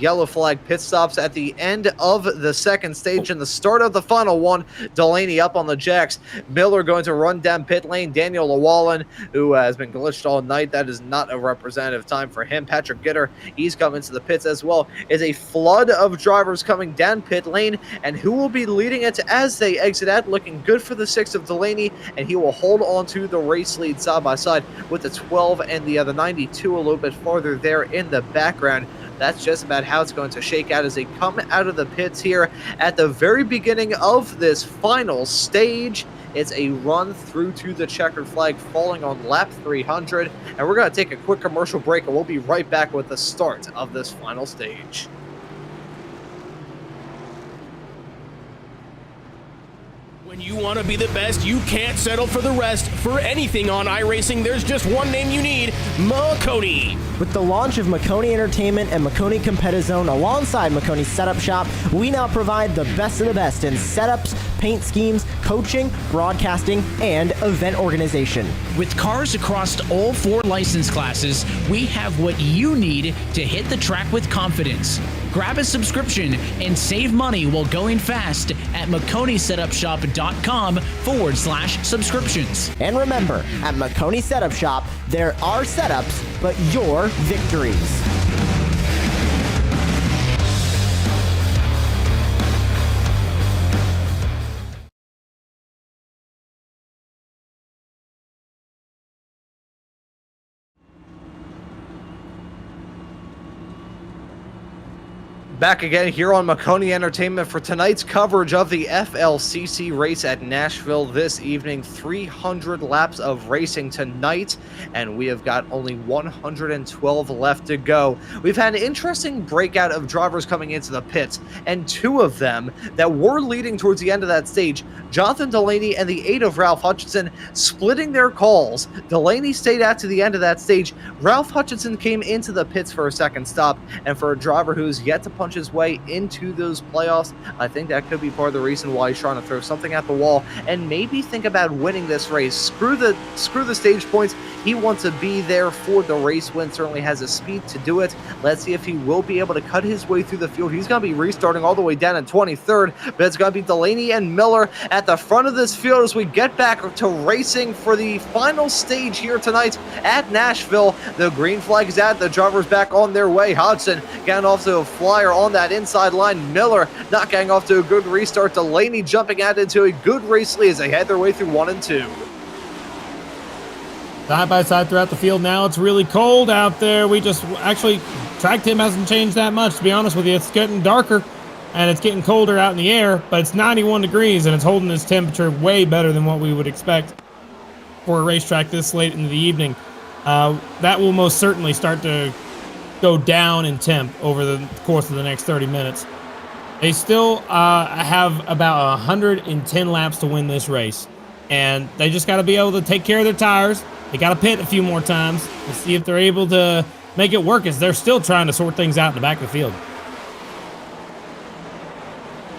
yellow flag pit stops at the end of the second stage and the start of the final one. Delaney up on the jacks. Miller going to run down pit lane. Daniel Llewellyn, who has been glitched all night. That is not a representative time for him. Patrick Gitter, he's coming to the pits as well. Is a flood of drivers coming down pit lane, and who will be leading it as they exit out? Looking good for the 6 of Delaney, and he will hold on to the race lead side by side with the 12 and the other 92 a little bit farther there in the background. That's just about how it's going to shake out as they come out of the pits here at the very beginning of this final stage. It's a run through to the checkered flag falling on lap 300. And we're going to take a quick commercial break, and we'll be right back with the start of this final stage. When you want to be the best, you can't settle for the rest. For anything on iRacing, there's just one name you need, Maconi. With the launch of Maconi Entertainment and Maconi Competizone alongside Maconi Setup Shop, we now provide the best of the best in setups, paint schemes, coaching, broadcasting, and event organization. With cars across all 4 license classes, we have what you need to hit the track with confidence. Grab a subscription and save money while going fast at MaconiSetupShop.com/subscriptions. And remember, at Maconi Setup Shop, there are setups, but your victories. Back again here on Maconi Entertainment for tonight's coverage of the FLCC race at Nashville this evening. 300 laps of racing tonight, and we have got only 112 left to go. We've had an interesting breakout of drivers coming into the pits, and 2 of them that were leading towards the end of that stage, Jonathan Delaney and the 8 of Ralph Hutchinson, splitting their calls. Delaney stayed out to the end of that stage. Ralph Hutchinson came into the pits for a second stop, and for a driver who's yet to punch his way into those playoffs, I think that could be part of the reason why he's trying to throw something at the wall and maybe think about winning this race. Screw the stage points. He wants to be there for the race win. Certainly has the speed to do it. Let's see if he will be able to cut his way through the field. He's going to be restarting all the way down in 23rd, but it's going to be Delaney and Miller at the front of this field as we get back to racing for the final stage here tonight at Nashville. The green flag is out. The driver's back on their way. Hodgson getting off to a flyer on that inside line. Miller not getting off to a good restart. Delaney jumping out into a good race lead as they head their way through 1 and 2. Side by side throughout the field now. It's really cold out there. We just actually, track temp hasn't changed that much, to be honest with you. It's getting darker and it's getting colder out in the air, but it's 91 degrees and it's holding its temperature way better than what we would expect for a racetrack this late in the evening. That will most certainly start to go down in temp over the course of the next 30 minutes. They still have about 110 laps to win this race, and they just got to be able to take care of their tires. They got to pit a few more times to see if they're able to make it work, as they're still trying to sort things out in the back of the field.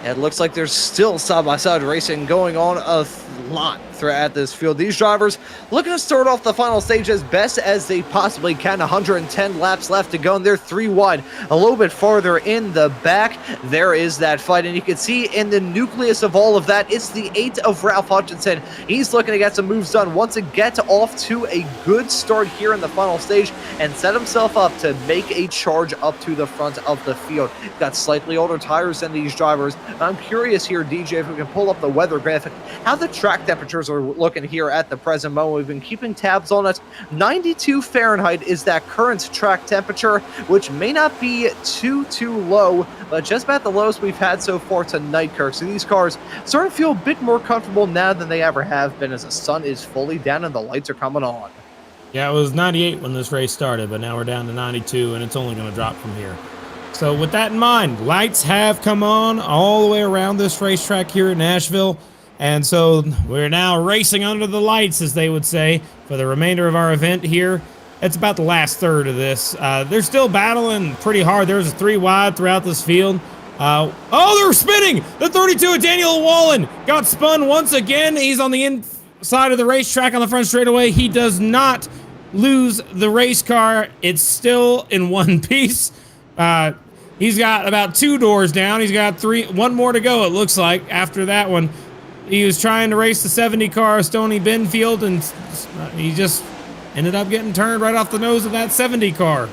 It looks like there's still side-by-side racing going on a lot throughout this field. These drivers looking to start off the final stage as best as they possibly can. 110 laps left to go, and they're 3 wide. A little bit farther in the back, there is that fight, and you can see in the nucleus of all of that, it's the 8 of Ralph Hutchinson. He's looking to get some moves done, wants to get off to a good start here in the final stage and set himself up to make a charge up to the front of the field. Got slightly older tires than these drivers. I'm curious here, DJ, if we can pull up the weather graphic, how the track temperatures are looking here at the present moment. We've been keeping tabs on it. 92 Fahrenheit is that current track temperature, which may not be too low, but just about the lowest we've had so far tonight, Kirk. So these cars sort of feel a bit more comfortable now than they ever have been, as the sun is fully down and the lights are coming on. Yeah, it was 98 when this race started, but now we're down to 92, and it's only going to drop from here. So with that in mind, lights have come on all the way around this racetrack here at Nashville. And so we're now racing under the lights, as they would say, for the remainder of our event here. It's about the last third of this. They're still battling pretty hard. There's a 3 wide throughout this field. Oh, they're spinning! The 32 of Daniel Wallen got spun once again. He's on the inside of the racetrack on the front straightaway. He does not lose the race car. It's still in one piece. He's got about 2 doors down. He's got 1 more to go, it looks like, after that one. He was trying to race the 70 car Stoney Benfield, and he just ended up getting turned right off the nose of that 70 car.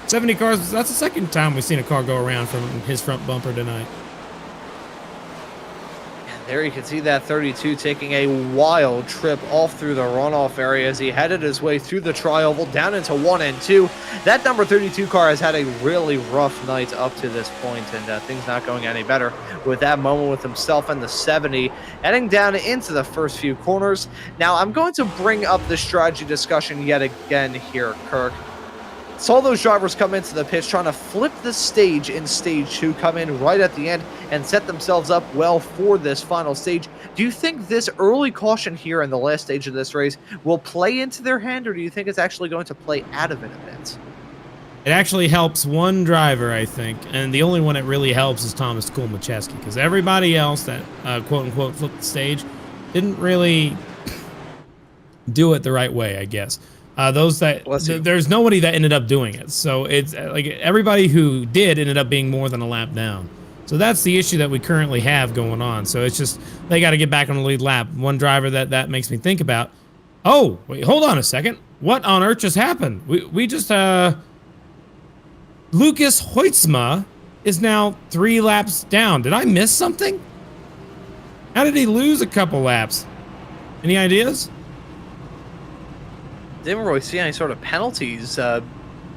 70 cars, that's the second time we've seen a car go around from his front bumper tonight. There you can see that 32 taking a wild trip off through the runoff area as he headed his way through the tri-oval down into 1 and 2. That number 32 car has had a really rough night up to this point, and things not going any better with that moment with himself and the 70 heading down into the first few corners. Now, I'm going to bring up the strategy discussion yet again here, Kirk. Saw those drivers come into the pits trying to flip the stage in stage 2, come in right at the end and set themselves up well for this final stage. Do you think this early caution here in the last stage of this race will play into their hand, or do you think it's actually going to play out of it a bit? It actually helps one driver, I think, and the only one it really helps is Thomas Kulmacheski, because everybody else that quote-unquote flipped the stage didn't really do it the right way, I guess. There's nobody that ended up doing it. So it's like everybody who did ended up being more than a lap down. So that's the issue that we currently have going on. So it's just, they got to get back on the lead lap. One driver that makes me think about, oh, wait, hold on a second. What on earth just happened? We just, Lucas Hoytsma is now 3 laps down. Did I miss something? How did he lose a couple laps? Any ideas? Didn't really see any sort of penalties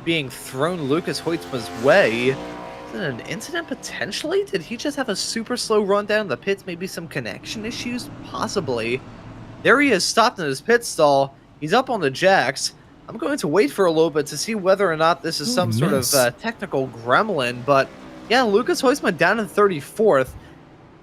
being thrown Lucas Hoytsma's way. Is it an incident potentially? Did he just have a super slow run down the pits? Maybe some connection issues? Possibly. There he is, stopped in his pit stall. He's up on the jacks. I'm going to wait for a little bit to see whether or not this is some sort of technical gremlin. But yeah, Lucas Hoytsma down in 34th.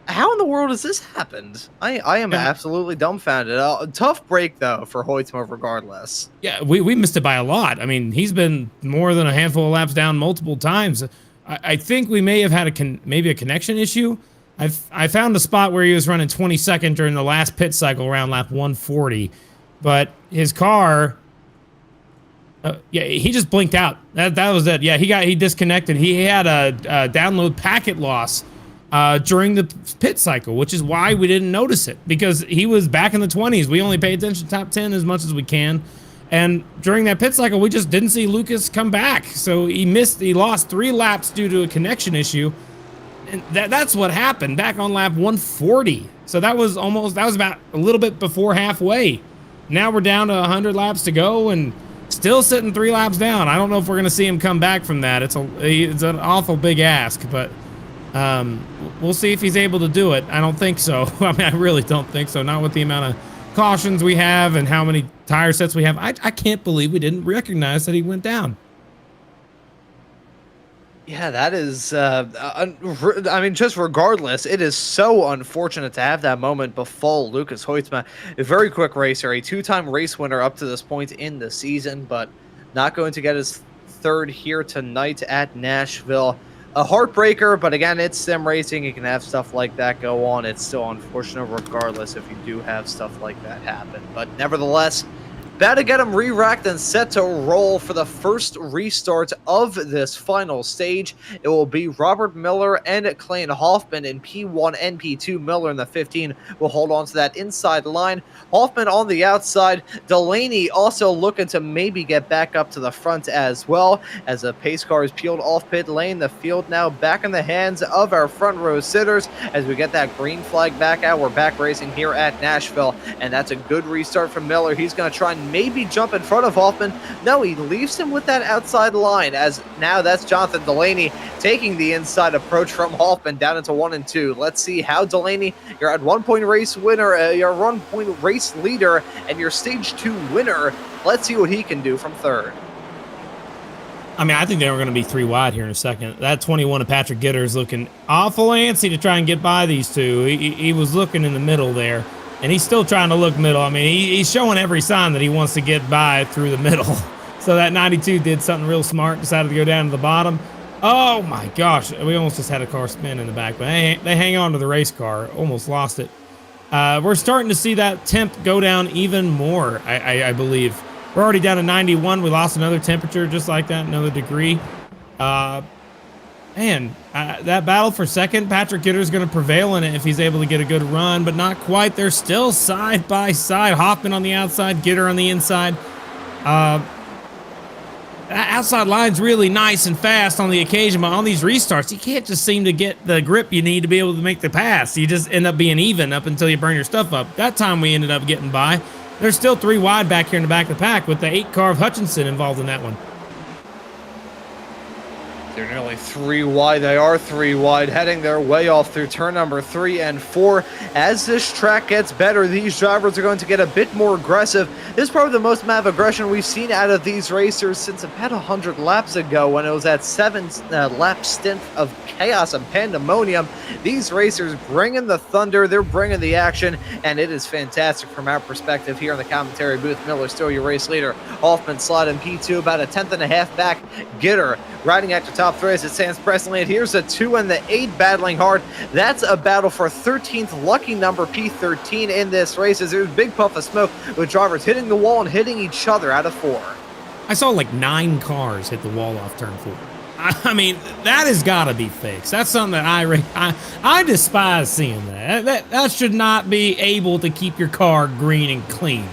How in the world has this happened? I am absolutely dumbfounded. Tough break, though, for Hoytsma regardless. Yeah, we missed it by a lot. I mean, he's been more than a handful of laps down multiple times. I think we may have had maybe a connection issue. I found a spot where he was running 22nd during the last pit cycle around lap 140. But his car... yeah, he just blinked out. That was it. Yeah, he disconnected. He had a download packet loss during the pit cycle, which is why we didn't notice it, because he was back in the 20s. We only pay attention to top 10 as much as we can, and during that pit cycle we just didn't see Lucas come back, so he lost 3 laps due to a connection issue, and that's what happened back on lap 140. So that was about a little bit before halfway. Now we're down to 100 laps to go and still sitting 3 laps down. I don't know if we're going to see him come back from that. It's an awful big ask, but we'll see if he's able to do it. I don't think so. I mean, I really don't think so. Not with the amount of cautions we have and how many tire sets we have. I can't believe we didn't recognize that he went down. Yeah, that is, I mean, just regardless, it is so unfortunate to have that moment befall Lucas Hoytsma. A very quick racer, a 2-time race winner up to this point in the season, but not going to get his 3rd here tonight at Nashville. a heartbreaker, but again, it's sim racing. You can have stuff like that go on. It's still unfortunate regardless if you do have stuff like that happen. But nevertheless, about to get him re-racked and set to roll for the first restart of this final stage. It will be Robert Miller and Clayton Hoffman in P1 and P2. Miller in the 15 will hold on to that inside line. Hoffman on the outside. Delaney also looking to maybe get back up to the front as well, as the pace car is peeled off pit lane. The field now back in the hands of our front row sitters as we get that green flag back out. We're back racing here at Nashville, and that's a good restart from Miller. He's going to try and maybe jump in front of Hoffman. No, he leaves him with that outside line, as now that's Jonathan Delaney taking the inside approach from Hoffman down into 1 and 2. Let's see how Delaney, you're at 1 point race winner, you're 1 point race leader, and your stage 2 winner. Let's see what he can do from third. I mean, I think they were going to be 3 wide here in a second. That 21 of Patrick Gitter is looking awful antsy to try and get by these two. He was looking in the middle there. And he's still trying to look middle. I mean, he's showing every sign that he wants to get by through the middle. So that 92 did something real smart, decided to go down to the bottom. Oh my gosh, we almost just had a car spin in the back, but they hang on to the race car, almost lost it. We're starting to see that temp go down even more, I believe. We're already down to 91. We lost another temperature just like that, another degree. Man, that battle for second, Patrick Gitter's going to prevail in it if he's able to get a good run, but not quite. They're still side by side. Hoffman on the outside, Gitter on the inside. That outside line's really nice and fast on the occasion, but on these restarts, you can't just seem to get the grip you need to be able to make the pass. You just end up being even up until you burn your stuff up. That time we ended up getting by. There's still 3 wide back here in the back of the pack with the 8 car of Hutchinson involved in that one. They're nearly 3 wide. They are 3 wide, heading their way off through turn number 3 and 4. As this track gets better, these drivers are going to get a bit more aggressive. This is probably the most amount of aggression we've seen out of these racers since about 100 laps ago, when it was that 7-lap stint of chaos and pandemonium. These racers bringing the thunder, they're bringing the action, and it is fantastic from our perspective here in the commentary booth. Miller still your race leader. Hoffman sliding P2 about a 10th.5 back. Gitter riding at the top 3 as it stands presently. And here's the 2 and the 8 battling hard. That's a battle for 13th lucky number P13 in this race, as there's a big puff of smoke with drivers hitting the wall and hitting each other out of 4. I saw like 9 cars hit the wall off turn 4. I mean, that has got to be fixed. That's something that I despise seeing that. That should not be able to keep your car green and clean.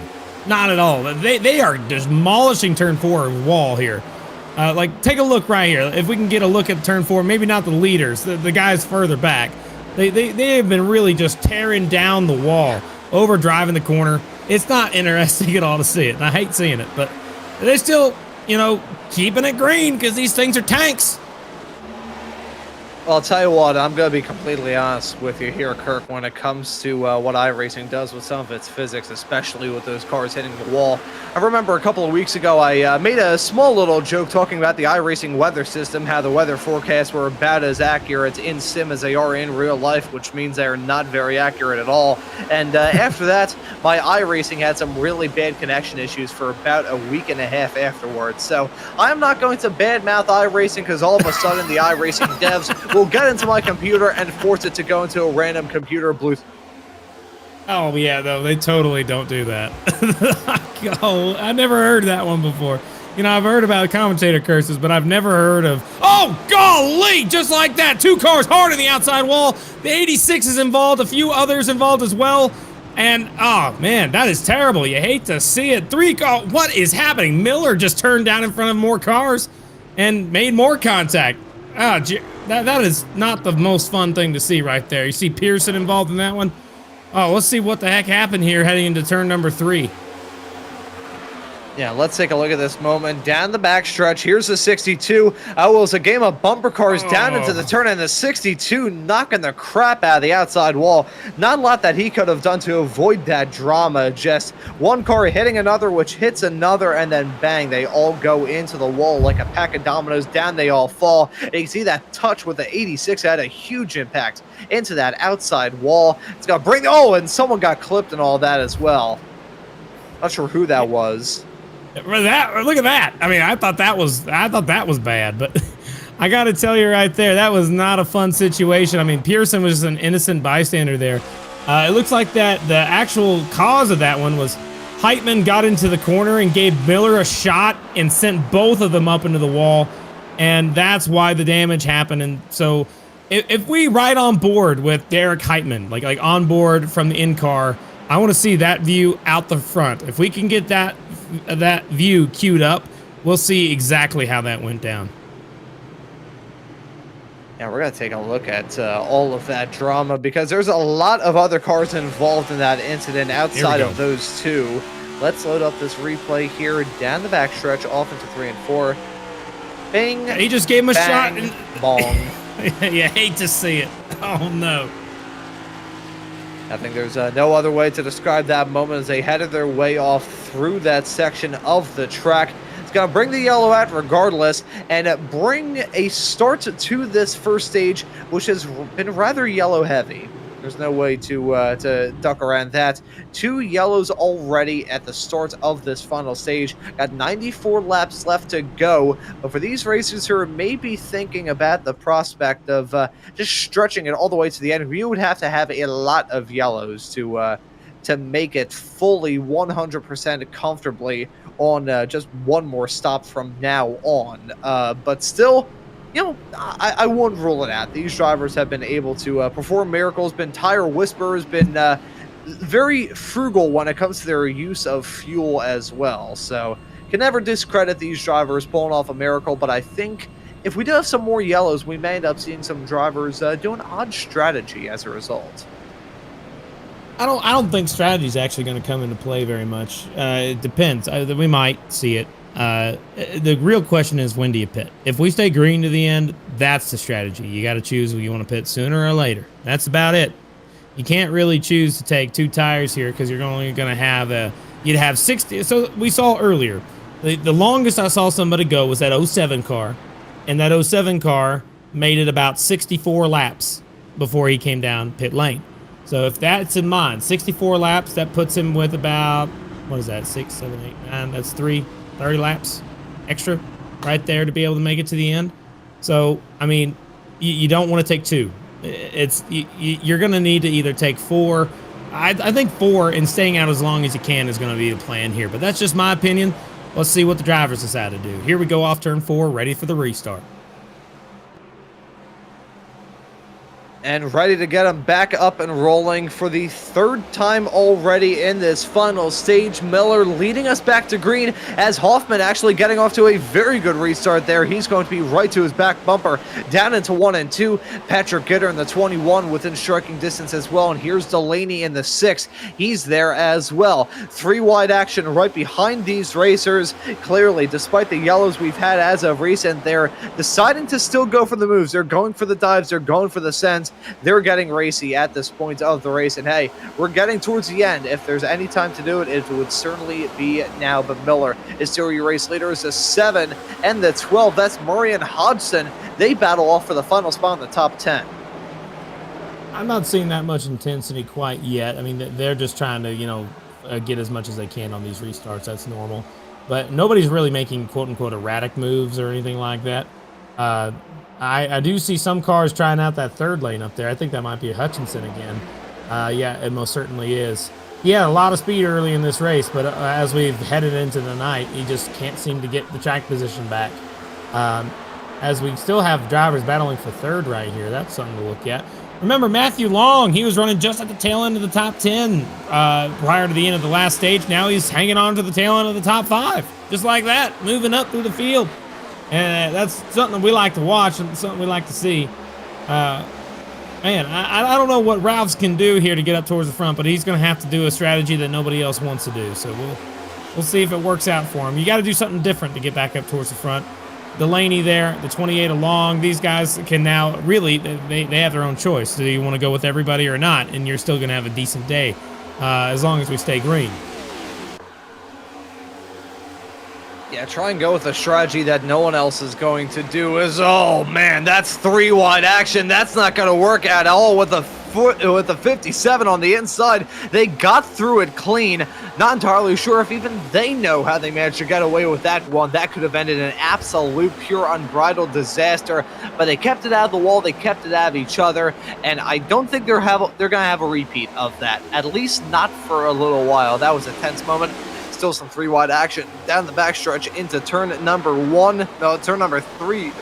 Not at all. They are demolishing turn 4 wall here. Like, take a look right here. If we can get a look at turn 4, maybe not the leaders, the guys further back. They have been really just tearing down the wall, over driving the corner. It's not interesting at all to see it, and I hate seeing it, but they're still, keeping it green because these things are tanks. Well, I'll tell you what, I'm going to be completely honest with you here, Kirk, when it comes to what iRacing does with some of its physics, especially with those cars hitting the wall. I remember a couple of weeks ago, I made a small little joke talking about the iRacing weather system, how the weather forecasts were about as accurate in sim as they are in real life, which means they are not very accurate at all. And after that, my iRacing had some really bad connection issues for about a week and a half afterwards. So I'm not going to badmouth iRacing because all of a sudden the iRacing devs will get into my computer and force it to go into a random computer Bluetooth. Oh, yeah, though. They totally don't do that. Oh, I never heard that one before. I've heard about commentator curses, but I've never heard of, oh, golly, just like that. 2 cars hard on the outside wall. The 86 is involved, a few others involved as well. And, oh, man, that is terrible. You hate to see it. 3 cars. What is happening? Miller just turned down in front of more cars and made more contact. Ah, that is not the most fun thing to see right there. You see Pearson involved in that one? Oh, let's see what the heck happened here heading into turn number 3. Yeah, let's take a look at this moment. Down the backstretch, here's the 62. It was a game of bumper cars down into the turn, and the 62 knocking the crap out of the outside wall. Not a lot that he could have done to avoid that drama. Just one car hitting another, which hits another, and then bang, they all go into the wall like a pack of dominoes. Down they all fall. And you can see that touch with the 86 had a huge impact into that outside wall. It's going to bring, and someone got clipped and all that as well. Not sure who that was. Look at that. I mean, I thought that was bad, but I got to tell you right there, that was not a fun situation. I mean, Pearson was just an innocent bystander there. It looks like that the actual cause of that one was Heitman got into the corner and gave Miller a shot and sent both of them up into the wall, and that's why the damage happened. And so if we ride on board with Derek Heitman, like on board from the in-car, I want to see that view out the front. If we can get that view queued up, we'll see exactly how that went down. Yeah, we're going to take a look at all of that drama because there's a lot of other cars involved in that incident outside of those two. Let's load up this replay here down the backstretch, off into 3 and 4. Bing. He just gave him a shot. And bong. You hate to see it. Oh, no. I think there's no other way to describe that moment as they headed their way off through that section of the track. It's going to bring the yellow out regardless and bring a start to this first stage, which has been rather yellow heavy. There's no way to duck around that. 2 yellows already at the start of this final stage. Got 94 laps left to go. But for these racers who are maybe thinking about the prospect of just stretching it all the way to the end, we would have to have a lot of yellows to make it fully 100% comfortably on just one more stop from now on. But still, you know, I wouldn't rule it out. These drivers have been able to perform miracles, been tire whisperers, been very frugal when it comes to their use of fuel as well. So can never discredit these drivers pulling off a miracle, but I think if we do have some more yellows, we may end up seeing some drivers do an odd strategy as a result. I don't think strategy is actually going to come into play very much. It depends. We might see it. The real question is, when do you pit? If we stay green to the end, that's the strategy. You got to choose whether you want to pit sooner or later. That's about it. You can't really choose to take 2 tires here because you're only going to have you'd have 60. So we saw earlier, the longest I saw somebody go was that 07 car, and that 07 car made it about 64 laps before he came down pit lane. So if that's in mind, 64 laps, that puts him with about, what is that, 6, 7, 8, 9, that's 30 laps extra right there to be able to make it to the end. So, I mean, you don't want to take 2. You're going to need to either take 4. I think 4 and staying out as long as you can is going to be the plan here. But that's just my opinion. Let's see what the drivers decide to do. Here we go off turn 4, ready for the restart. And ready to get them back up and rolling for the 3rd time already in this final stage. Miller leading us back to green as Hoffman actually getting off to a very good restart there. He's going to be right to his back bumper down into 1 and 2. Patrick Gitter in the 21 within striking distance as well. And here's Delaney in the 6. He's there as well. 3 wide action right behind these racers. Clearly, despite the yellows we've had as of recent, they're deciding to still go for the moves. They're going for the dives. They're going for the sends. They're getting racy at this point of the race, and hey, we're getting towards the end. If there's any time to do it, it would certainly be now. But Miller is still your race leader. Is the 7 and the 12. That's Murray and Hodgson. They battle off for the final spot in the top 10. I'm not seeing that much intensity quite yet. I mean, they're just trying to, get as much as they can on these restarts. That's normal. But nobody's really making quote-unquote erratic moves or anything like that. I do see some cars trying out that 3rd lane up there. I think that might be a Hutchinson again. Yeah, it most certainly is. He had a lot of speed early in this race, but as we've headed into the night, he just can't seem to get the track position back. As we still have drivers battling for 3rd right here. That's something to look at. Remember, Matthew Long, he was running just at the tail end of the top 10 prior to the end of the last stage. Now he's hanging on to the tail end of the top 5. Just like that, moving up through the field. And that's something we like to watch and something we like to see. Man, I don't know what Ralphs can do here to get up towards the front, but he's going to have to do a strategy that nobody else wants to do. So we'll see if it works out for him. You got to do something different to get back up towards the front. Delaney there, the 28 along. These guys can now really, they have their own choice. Do you want to go with everybody or not? And you're still going to have a decent day as long as we stay green. Yeah, try and go with a strategy that no one else is going to do is, oh man, that's 3 wide action. That's not going to work at all with a with the 57 on the inside. They got through it clean. Not entirely sure if even they know how they managed to get away with that one. That could have ended in an absolute pure unbridled disaster, but they kept it out of the wall. They kept it out of each other, and I don't think they're going to have a repeat of that, at least not for a little while. That was a tense moment. Still some three wide action down the backstretch into turn number three,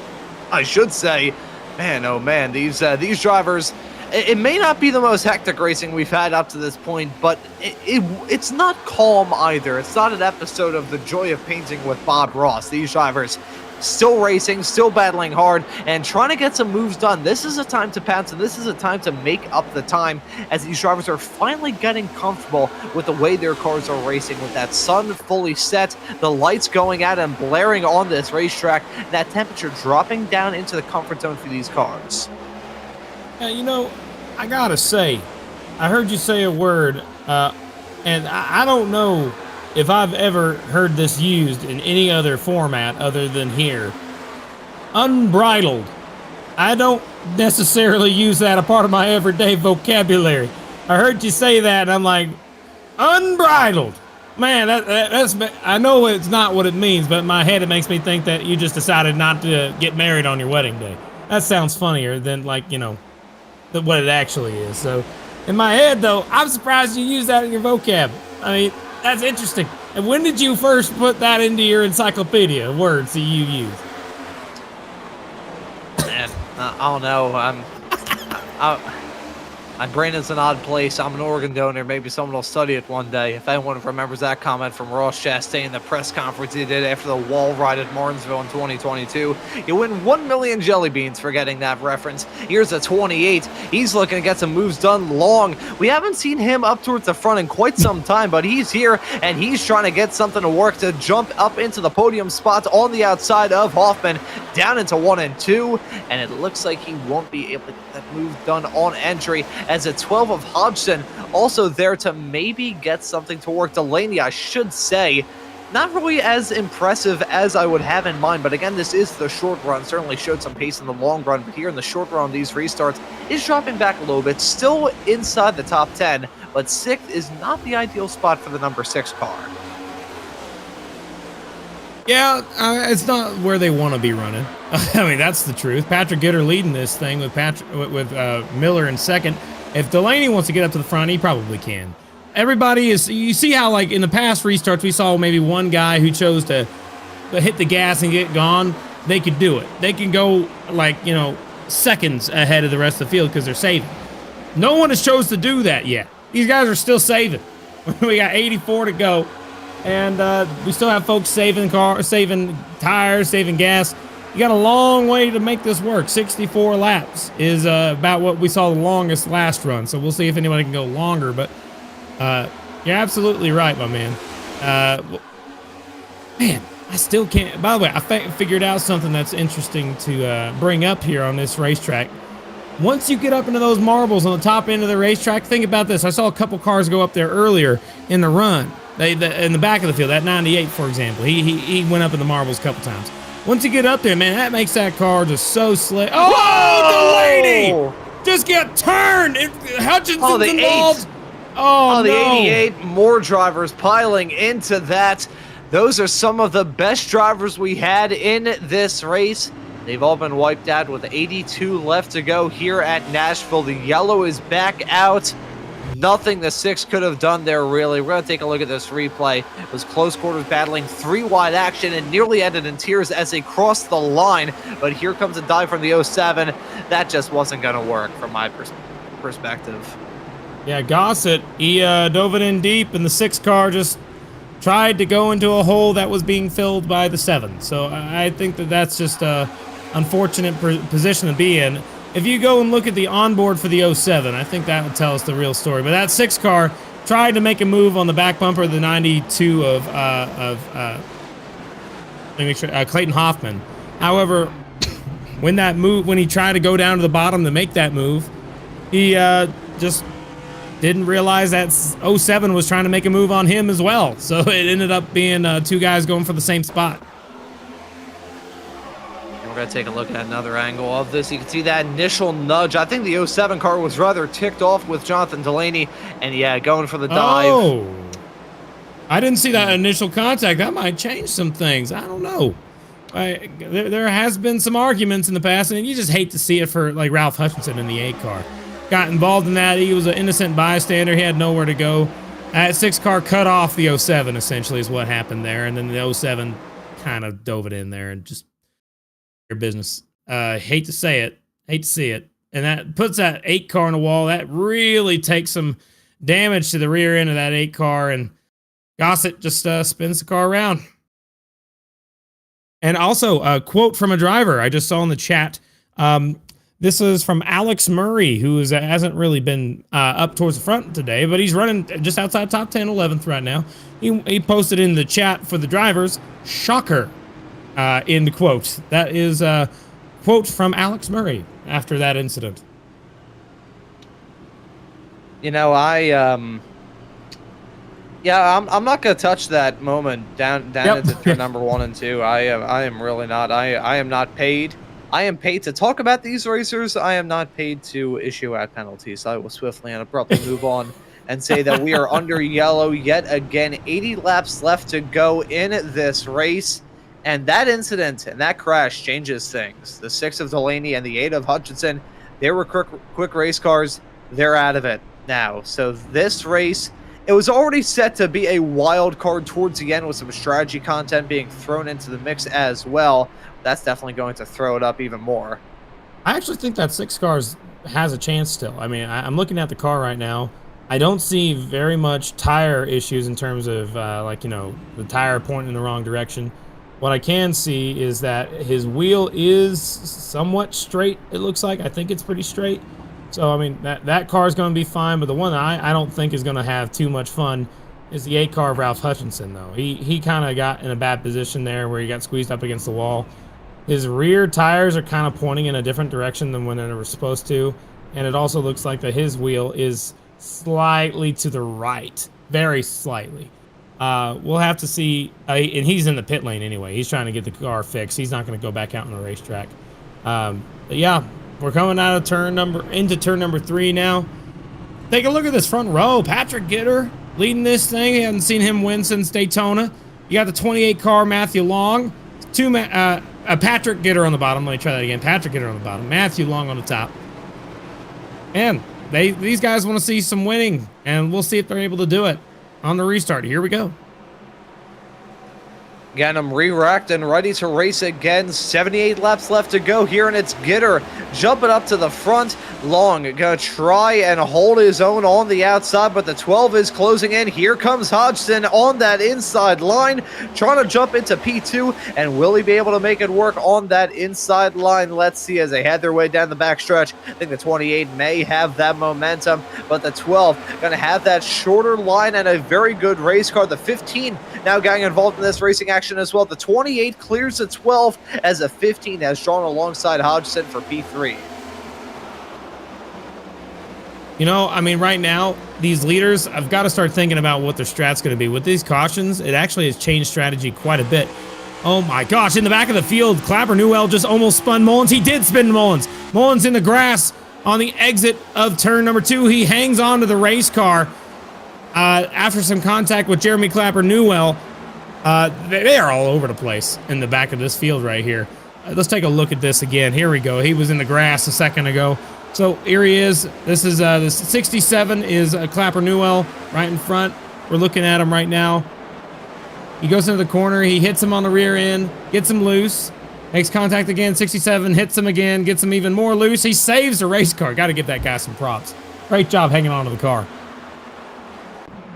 I should say. Man, oh man, these drivers, it may not be the most hectic racing we've had up to this point, but it's not calm either. It's not an episode of The Joy of Painting with Bob Ross. These drivers still racing, still battling hard, and trying to get some moves done. This is a time to pounce, and this is a time to make up the time as these drivers are finally getting comfortable with the way their cars are racing, with that sun fully set, the lights going out and blaring on this racetrack, and that temperature dropping down into the comfort zone for these cars. You know, I gotta say, I heard you say a word, and I don't know if I've ever heard this used in any other format other than here. Unbridled. I don't necessarily use that a part of my everyday vocabulary. I heard you say that, and I'm like, unbridled. Man, that's, I know it's not what it means, but in my head it makes me think that you just decided not to get married on your wedding day. That sounds funnier than, like, you know, what it actually is. So, in my head, though, I'm surprised you use that in your vocab. I mean, that's interesting. And when did you first put that into your encyclopedia of words that you use? Man, I don't know. My brain is an odd place. I'm an organ donor. Maybe someone will study it one day. If anyone remembers that comment from Ross Chastain in the press conference he did after the wall ride at Martinsville in 2022, you win 1 million jelly beans for getting that reference. Here's a 28. He's looking to get some moves done long. We haven't seen him up towards the front in quite some time, but he's here, and he's trying to get something to work to jump up into the podium spots on the outside of Hoffman, down into 1 and 2, and it looks like he won't be able to get that move done on entry, as a 12 of Hodgson also there to maybe get something to work. Delaney, I should say, not really as impressive as I would have in mind, but again, this is the short run. Certainly showed some pace in the long run, but here in the short run, these restarts is dropping back a little bit. Still inside the top 10, but 6th is not the ideal spot for the number 6 car. Yeah, it's not where they want to be running. I mean, that's the truth. Patrick Gitter leading this thing with Miller in second. If Delaney wants to get up to the front, he probably can. Everybody is, you see how, like, in the past restarts, we saw maybe one guy who chose to hit the gas and get gone. They could do it. They can go, like, you know, seconds ahead of the rest of the field because they're saving. No one has chose to do that yet. These guys are still saving. We got 84 to go. And we still have folks saving tires, saving gas. You got a long way to make this work. 64 laps is about what we saw the longest last run. So we'll see if anybody can go longer. But you're absolutely right, my man. Man, I still can't. By the way, I figured out something that's interesting to bring up here on this racetrack. Once you get up into those marbles on the top end of the racetrack, think about this. I saw a couple cars go up there earlier in the run. In the back of the field, that 98, for example, he went up in the marbles a couple times. Once you get up there, man, that makes that car just so slick. Oh, Delaney just got turned. Hutchinson's involved. Oh, the no. 88, more drivers piling into that. Those are some of the best drivers we had in this race. They've all been wiped out with 82 left to go here at Nashville. The yellow is back out. Nothing the 6 could have done there, really. We're going to take a look at this replay. It was close quarters battling, 3 wide action, and nearly ended in tears as they crossed the line. But here comes a dive from the 07. That just wasn't going to work from my perspective. Yeah, Gossett, he dove it in deep, and the 6 car just tried to go into a hole that was being filled by the 7. So I think that's just an unfortunate position to be in. If you go and look at the onboard for the 07, I think that would tell us the real story. But that 6 car tried to make a move on the back bumper of the 92 of let me make sure, Clayton Hoffman. However, when he tried to go down to the bottom to make that move, he just didn't realize that 07 was trying to make a move on him as well. So it ended up being 2 guys going for the same spot. we're going to take a look at another angle of this. You can see that initial nudge. I think the 07 car was rather ticked off with Jonathan Delaney, and yeah, going for the dive. Oh, I didn't see that initial contact. That might change some things. I don't know. There has been some arguments in the past, and you just hate to see it for like Ralph Hutchinson in the 8 car. Got involved in that. He was an innocent bystander. He had nowhere to go. That 6 car cut off the 07 essentially is what happened there, and then the 07 kind of dove it in there and just your business. Hate to say it, hate to see it, and that puts that 8 car on the wall. That really takes some damage to the rear end of that 8 car, and Gossett just spins the car around. And also a quote from a driver I just saw in the chat. This is from Alex Murray, who hasn't really been up towards the front today, but he's running just outside top 10, 11th right now. He posted in the chat for the drivers, "Shocker," in the quote. That is a quote from Alex Murray after that incident. You know, yeah, I'm not gonna touch that moment down into turn number 1 and 2. I am really not. I am not paid. I am paid to talk about these racers. I am not paid to issue out penalties. I will swiftly and abruptly move on and say that we are under yellow yet again. 80 laps left to go in this race, and that incident and that crash changes things. The 6 of Delaney and the 8 of Hutchinson, they were quick race cars. They're out of it now. So this race, it was already set to be a wild card towards the end with some strategy content being thrown into the mix as well. That's definitely going to throw it up even more. I actually think that 6 cars has a chance still. I mean, I'm looking at the car right now. I don't see very much tire issues in terms of, the tire pointing in the wrong direction. What I can see is that his wheel is somewhat straight, it looks like. I think it's pretty straight. So, I mean, that car is going to be fine, but the one that I don't think is going to have too much fun is the 8 car of Ralph Hutchinson, though. He kind of got in a bad position there where he got squeezed up against the wall. His rear tires are kind of pointing in a different direction than when they were supposed to, and it also looks like that his wheel is slightly to the right, very slightly. We'll have to see, and he's in the pit lane anyway. He's trying to get the car fixed. He's not going to go back out on the racetrack. But yeah, we're coming out of into turn number 3 now. Take a look at this front row. Patrick Gitter leading this thing. You haven't seen him win since Daytona. You got the 28 car, Matthew Long. Patrick Gitter on the bottom. Let me try that again. Patrick Gitter on the bottom. Matthew Long on the top. And these guys want to see some winning, and we'll see if they're able to do it on the restart. Here we go. Again, I'm re-racked and ready to race again. 78 laps left to go here, and it's Gitter jumping up to the front. Long gonna try and hold his own on the outside, but the 12 is closing in. Here comes Hodgson on that inside line, trying to jump into P2, and will he be able to make it work on that inside line? Let's see as they head their way down the backstretch. I think the 28 may have that momentum, but the 12 gonna have that shorter line and a very good race car. The 15 now getting involved in this racing action as well. The 28 clears the 12 as a 15 has drawn alongside Hodgson for P3. You know, I mean, right now, these leaders, I've got to start thinking about what their strat's going to be. With these cautions, it actually has changed strategy quite a bit. Oh my gosh, in the back of the field, Clapper Newell just almost spun Mullins. He did spin Mullins. Mullins in the grass on the exit of turn number 2. He hangs on to the race car after some contact with Jeremy Clapper Newell. They are all over the place in the back of this field right here. Let's take a look at this again. Here we go. He was in the grass a second ago. So here he is. This is the 67 is Clapper Newell right in front. We're looking at him right now. He goes into the corner. He hits him on the rear end, gets him loose, makes contact again. 67 hits him again, gets him even more loose. He saves the race car. Got to give that guy some props. Great job hanging on to the car.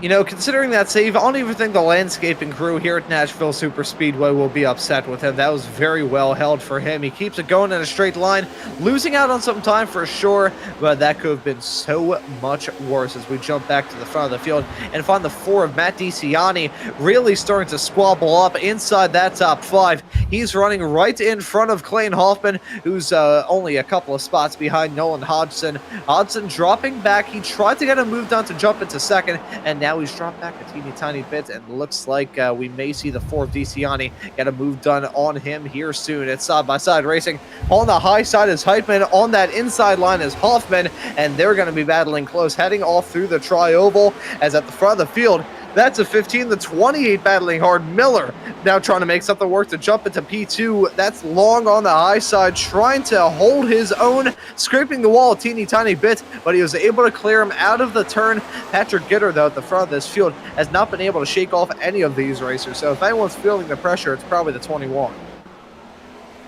You know, considering that save, I don't even think the landscaping crew here at Nashville Super Speedway will be upset with him. That was very well held for him. He keeps it going in a straight line, losing out on some time for sure, but that could have been so much worse as we jump back to the front of the field and find the 4 of Matt DiCiani really starting to squabble up inside that top 5. He's running right in front of Clayton Hoffman, who's only a couple of spots behind Nolan Hodgson. Hodgson dropping back. He tried to get him moved on to jump into second, and now now he's dropped back a teeny tiny bit, and looks like we may see the 4 of DeCiani get a move done on him here soon. It's side-by-side racing. On the high side is Heitman, on that inside line is Hoffman, and they're going to be battling close, heading off through the tri-oval, as at the front of the field, that's a 15, the 28 battling hard. Miller now trying to make something work to jump into P2. That's Long on the high side, trying to hold his own, scraping the wall a teeny tiny bit, but he was able to clear him out of the turn. Patrick Gitter, though, at the front of this field, has not been able to shake off any of these racers. So if anyone's feeling the pressure, it's probably the 21.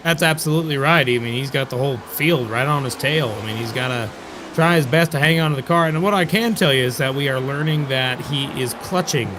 That's absolutely right. I mean, he's got the whole field right on his tail. I mean, he's got to try his best to hang on to the car. And what I can tell you is that we are learning that he is clutching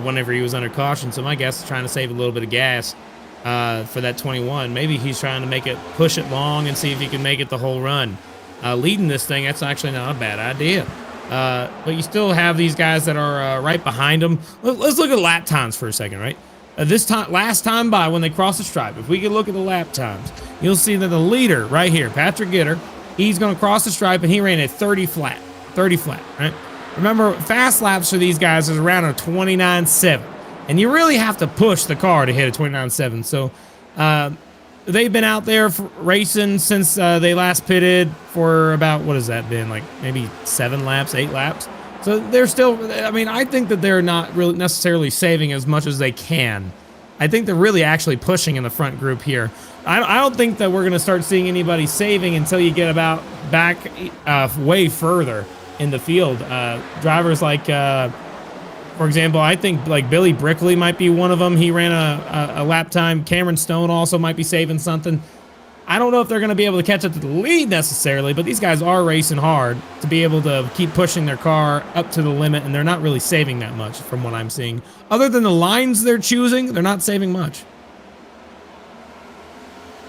whenever he was under caution. So my guess is trying to save a little bit of gas for that 21. Maybe he's trying to make it, push it long and see if he can make it the whole run. Leading this thing, that's actually not a bad idea. But you still have these guys that are right behind him. Let's look at lap times for a second, right? Last time by when they crossed the stripe, if we could look at the lap times, you'll see that the leader right here, Patrick Gitter, he's going to cross the stripe, and he ran a 30 flat, right? Remember, fast laps for these guys is around a 29.7, and you really have to push the car to hit a 29.7. So they've been out there racing since they last pitted for about, what has that been, like maybe 7 laps, 8 laps? So they're still, I mean, I think that they're not really necessarily saving as much as they can. I think they're really actually pushing in the front group here. I don't think that we're going to start seeing anybody saving until you get about back way further in the field. Drivers like, for example, I think like Billy Brickley might be one of them. He ran a lap time. Cameron Stone also might be saving something. I don't know if they're going to be able to catch up to the lead necessarily, but these guys are racing hard to be able to keep pushing their car up to the limit, and they're not really saving that much from what I'm seeing. Other than the lines they're choosing, they're not saving much.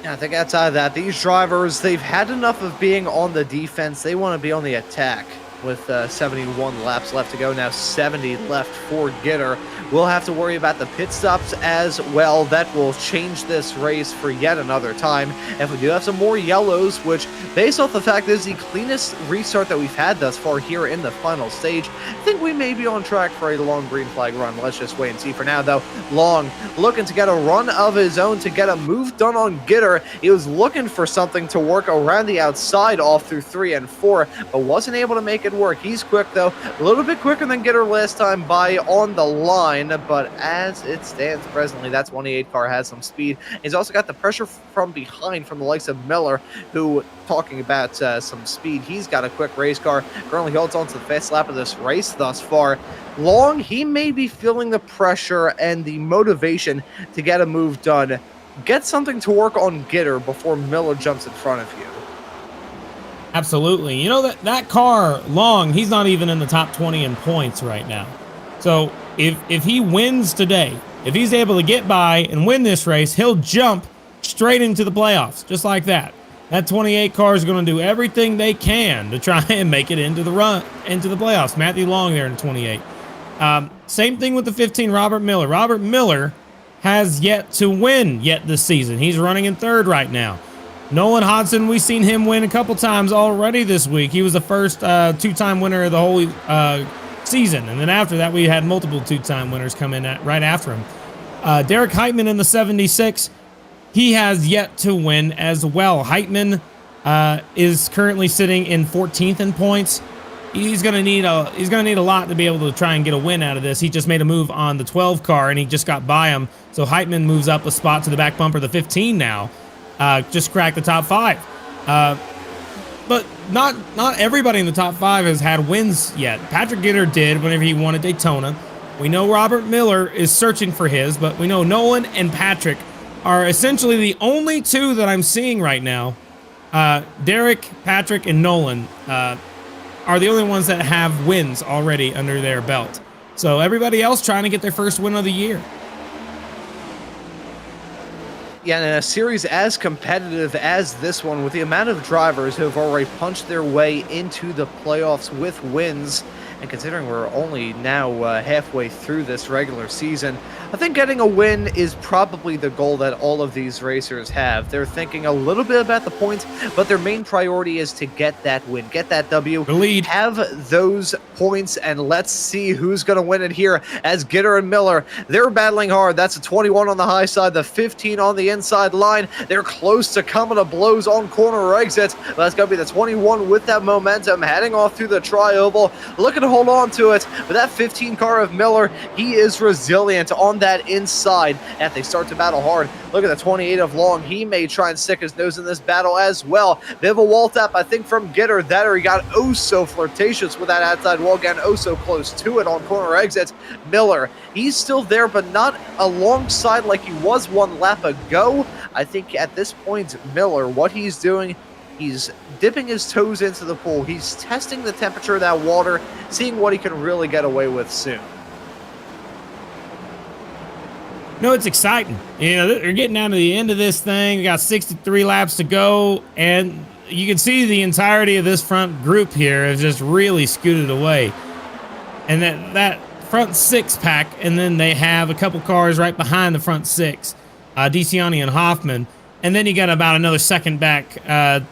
Yeah, I think outside of that, these drivers, they've had enough of being on the defense. They want to be on the attack. With 71 laps left to go, now 70 left for Gitter. We'll have to worry about the pit stops as well. That will change this race for yet another time. If we do have some more yellows, which, based off the fact this is the cleanest restart that we've had thus far here in the final stage, I think we may be on track for a long green flag run. Let's just wait and see. For now, though, Long looking to get a run of his own to get a move done on Gitter. He was looking for something to work around the outside off through 3 and 4, but wasn't able to make it work. He's quick, though, a little bit quicker than Gitter last time by on the line, but as it stands presently, that 28 car has some speed. He's also got the pressure from behind from the likes of Miller, who, talking about some speed, he's got a quick race car, currently holds on to the fast lap of this race thus far. Long, he may be feeling the pressure and the motivation to get a move done. Get something to work on Gitter before Miller jumps in front of you. Absolutely. You know, that car, Long, he's not even in the top 20 in points right now. So if he wins today, if he's able to get by and win this race, he'll jump straight into the playoffs, just like that. That 28 car is going to do everything they can to try and make it into the playoffs. Matthew Long there in 28. Same thing with the 15, Robert Miller. Robert Miller has yet to win yet this season. He's running in 3rd right now. Nolan Hodson, we've seen him win a couple times already this week. He was the first 2-time winner of the whole season. And then after that, we had multiple 2-time winners come in right after him. Derek Heitman in the 76, he has yet to win as well. Heitman is currently sitting in 14th in points. He's gonna need a lot to be able to try and get a win out of this. He just made a move on the 12 car, and he just got by him. So Heitman moves up a spot to the back bumper, the 15 now. Just cracked the top 5. But not everybody in the top 5 has had wins yet. Patrick Gitter did whenever he won at Daytona. We know Robert Miller is searching for his, but we know Nolan and Patrick are essentially the only 2 that I'm seeing right now. Derek, Patrick, and Nolan are the only ones that have wins already under their belt. So everybody else trying to get their first win of the year. Yeah, in a series as competitive as this one, with the amount of drivers who have already punched their way into the playoffs with wins, And considering we're only now halfway through this regular season, I think getting a win is probably the goal that all of these racers have. They're thinking a little bit about the points, but their main priority is to get that win, get that W, The lead. have those points, and let's see who's going to win it here as Gitter and Miller, they're battling hard. That's a 21 on the high side, the 15 on the inside line. They're close to coming to blows on corner exits. That's going to be the 21 with that momentum heading off through the tri-oval, looking to hold on to it. But that 15 car of Miller, he is resilient on that inside as they start to battle hard. Look at the 28 of Long. He may try and stick his nose in this battle as well. Bit of a wall tap, I think, from Gitter. That or he got oh so flirtatious with that outside wall, getting oh so close to it on corner exits. Miller, he's still there, but not alongside like he was one lap ago. I think at this point, Miller, what he's doing, he's dipping his toes into the pool. He's testing the temperature of that water, seeing what he can really get away with soon. No, it's exciting. You know, they're getting down to the end of this thing. We got 63 laps to go, and you can see the entirety of this front group here is just really scooted away. And that front six pack, and then they have a couple cars right behind the front six, DeCiani and Hoffman. And then you got about another second back to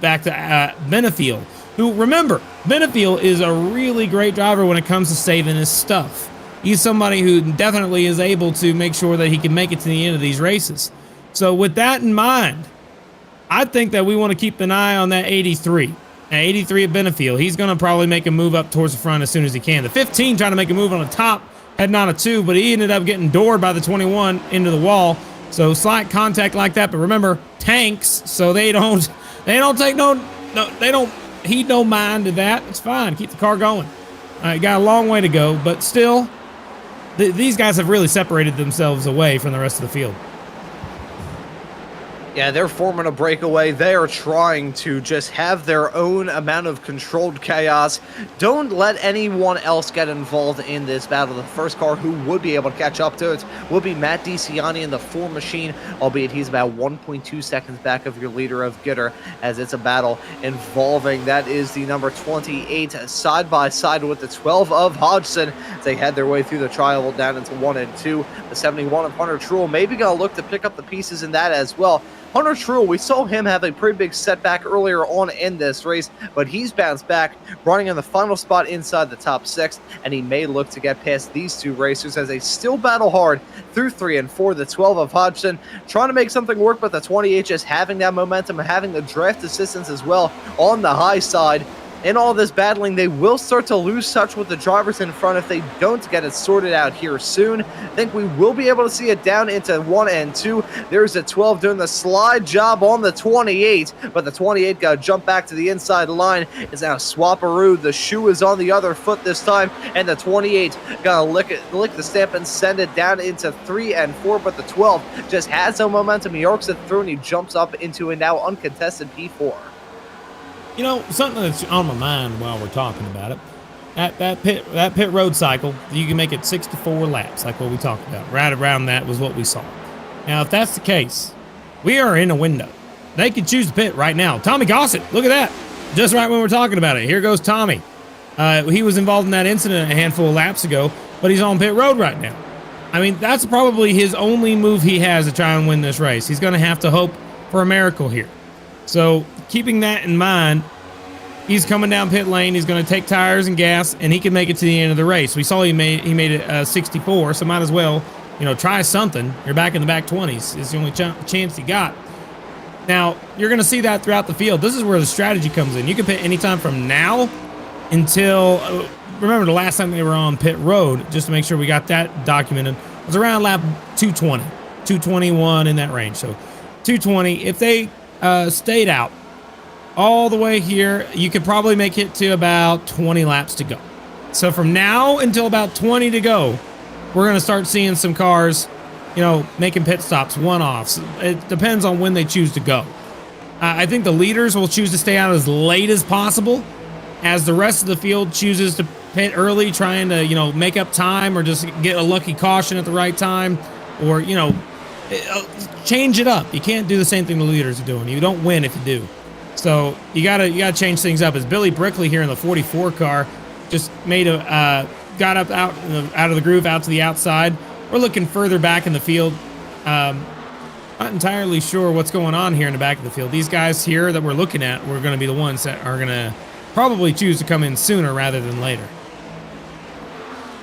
Benefiel, who, remember, Benefiel is a really great driver when it comes to saving his stuff. He's somebody who definitely is able to make sure that he can make it to the end of these races. So with that in mind, I think that we want to keep an eye on that 83. 83 at Benefiel. He's going to probably make a move up towards the front as soon as he can. The 15 trying to make a move on the top, heading on a 2, but he ended up getting doored by the 21 into the wall. So slight contact like that, but remember, tanks, so they don't take they don't heed no mind to that. It's fine. Keep the car going. Got a long way to go, but still, these guys have really separated themselves away from the rest of the field. Yeah, they're forming a breakaway. They are trying to just have their own amount of controlled chaos. Don't let anyone else get involved in this battle. The first car who would be able to catch up to it would be Matt DeCiani in the 4 machine, albeit he's about 1.2 seconds back of your leader of Gitter, as it's a battle involving, that is the number 28 side by side with the 12 of Hodgson. They head their way through the trial down into 1 and 2. The 71 of Hunter Truel maybe going to look to pick up the pieces in that as well. Hunter Truel, we saw him have a pretty big setback earlier on in this race, but he's bounced back, running in the final spot inside the top 6, and he may look to get past these two racers as they still battle hard through 3 and 4. The 12 of Hodgson trying to make something work, but the 28 just having that momentum and having the draft assistance as well on the high side. In all this battling, they will start to lose touch with the drivers in front if they don't get it sorted out here soon. I think we will be able to see it down into 1 and 2. There's a 12 doing the slide job on the 28, but the 28 got to jump back to the inside line. It's now Swaparoo. The shoe is on the other foot this time, and the 28 got to lick the stamp and send it down into 3 and 4, but the 12 just has some momentum. He arcs it through, and he jumps up into a now uncontested P4. You know, something that's on my mind while we're talking about it, that pit road cycle, you can make it 64 laps, like what we talked about. Right around that was what we saw. Now, if that's the case, we are in a window. They could choose the pit right now. Tommy Gossett, look at that. Just right when we're talking about it. Here goes Tommy. He was involved in that incident a handful of laps ago, but he's on pit road right now. I mean, that's probably his only move he has to try and win this race. He's going to have to hope for a miracle here. So, keeping that in mind, he's coming down pit lane. He's going to take tires and gas, and he can make it to the end of the race. We saw he made it 64, so might as well, try something. You're back in the back 20s. It's the only chance he got. Now, you're going to see that throughout the field. This is where the strategy comes in. You can pit anytime from now until, remember the last time they were on pit road, just to make sure we got that documented, it was around lap 220, 221 in that range. So 220, if they stayed out all the way here, you could probably make it to about 20 laps to go. So from now until about 20 to go, we're going to start seeing some cars, making pit stops, one-offs. It depends on when they choose to go. I think the leaders will choose to stay out as late as possible, as the rest of the field chooses to pit early, trying to, make up time or just get a lucky caution at the right time, or, change it up. You can't do the same thing the leaders are doing. You don't win if you do. So you gotta change things up. It's Billy Brickley here in the 44 car. just made a got up out of the groove out to the outside. We're looking further back in the field. Not entirely sure what's going on here in the back of the field. These guys here that we're looking at, we're going to be the ones that are going to probably choose to come in sooner rather than later.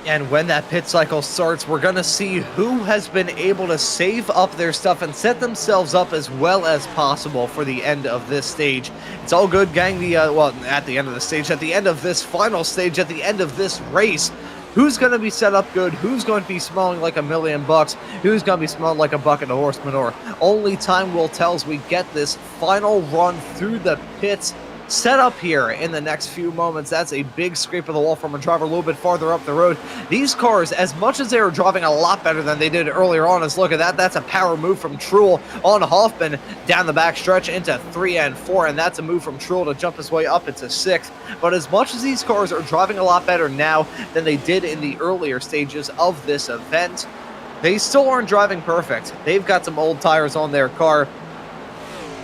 And when that pit cycle starts, we're going to see who has been able to save up their stuff and set themselves up as well as possible for the end of this stage. It's all good, gang. At the end of the stage, at the end of this final stage, at the end of this race, who's going to be set up good? Who's going to be smelling like $1 million? Who's going to be smelling like a bucket of horse manure? Only time will tell as we get this final run through the pits set up here in the next few moments. That's a big scrape of the wall from a driver a little bit farther up the road. These cars, as much as they were driving a lot better than they did earlier on, as look at that, that's a power move from Truel on Hoffman down the back stretch into 3 and 4, and that's a move from Truel to jump his way up into 6th. But as much as these cars are driving a lot better now than they did in the earlier stages of this event, they still aren't driving perfect. They've got some old tires on their car,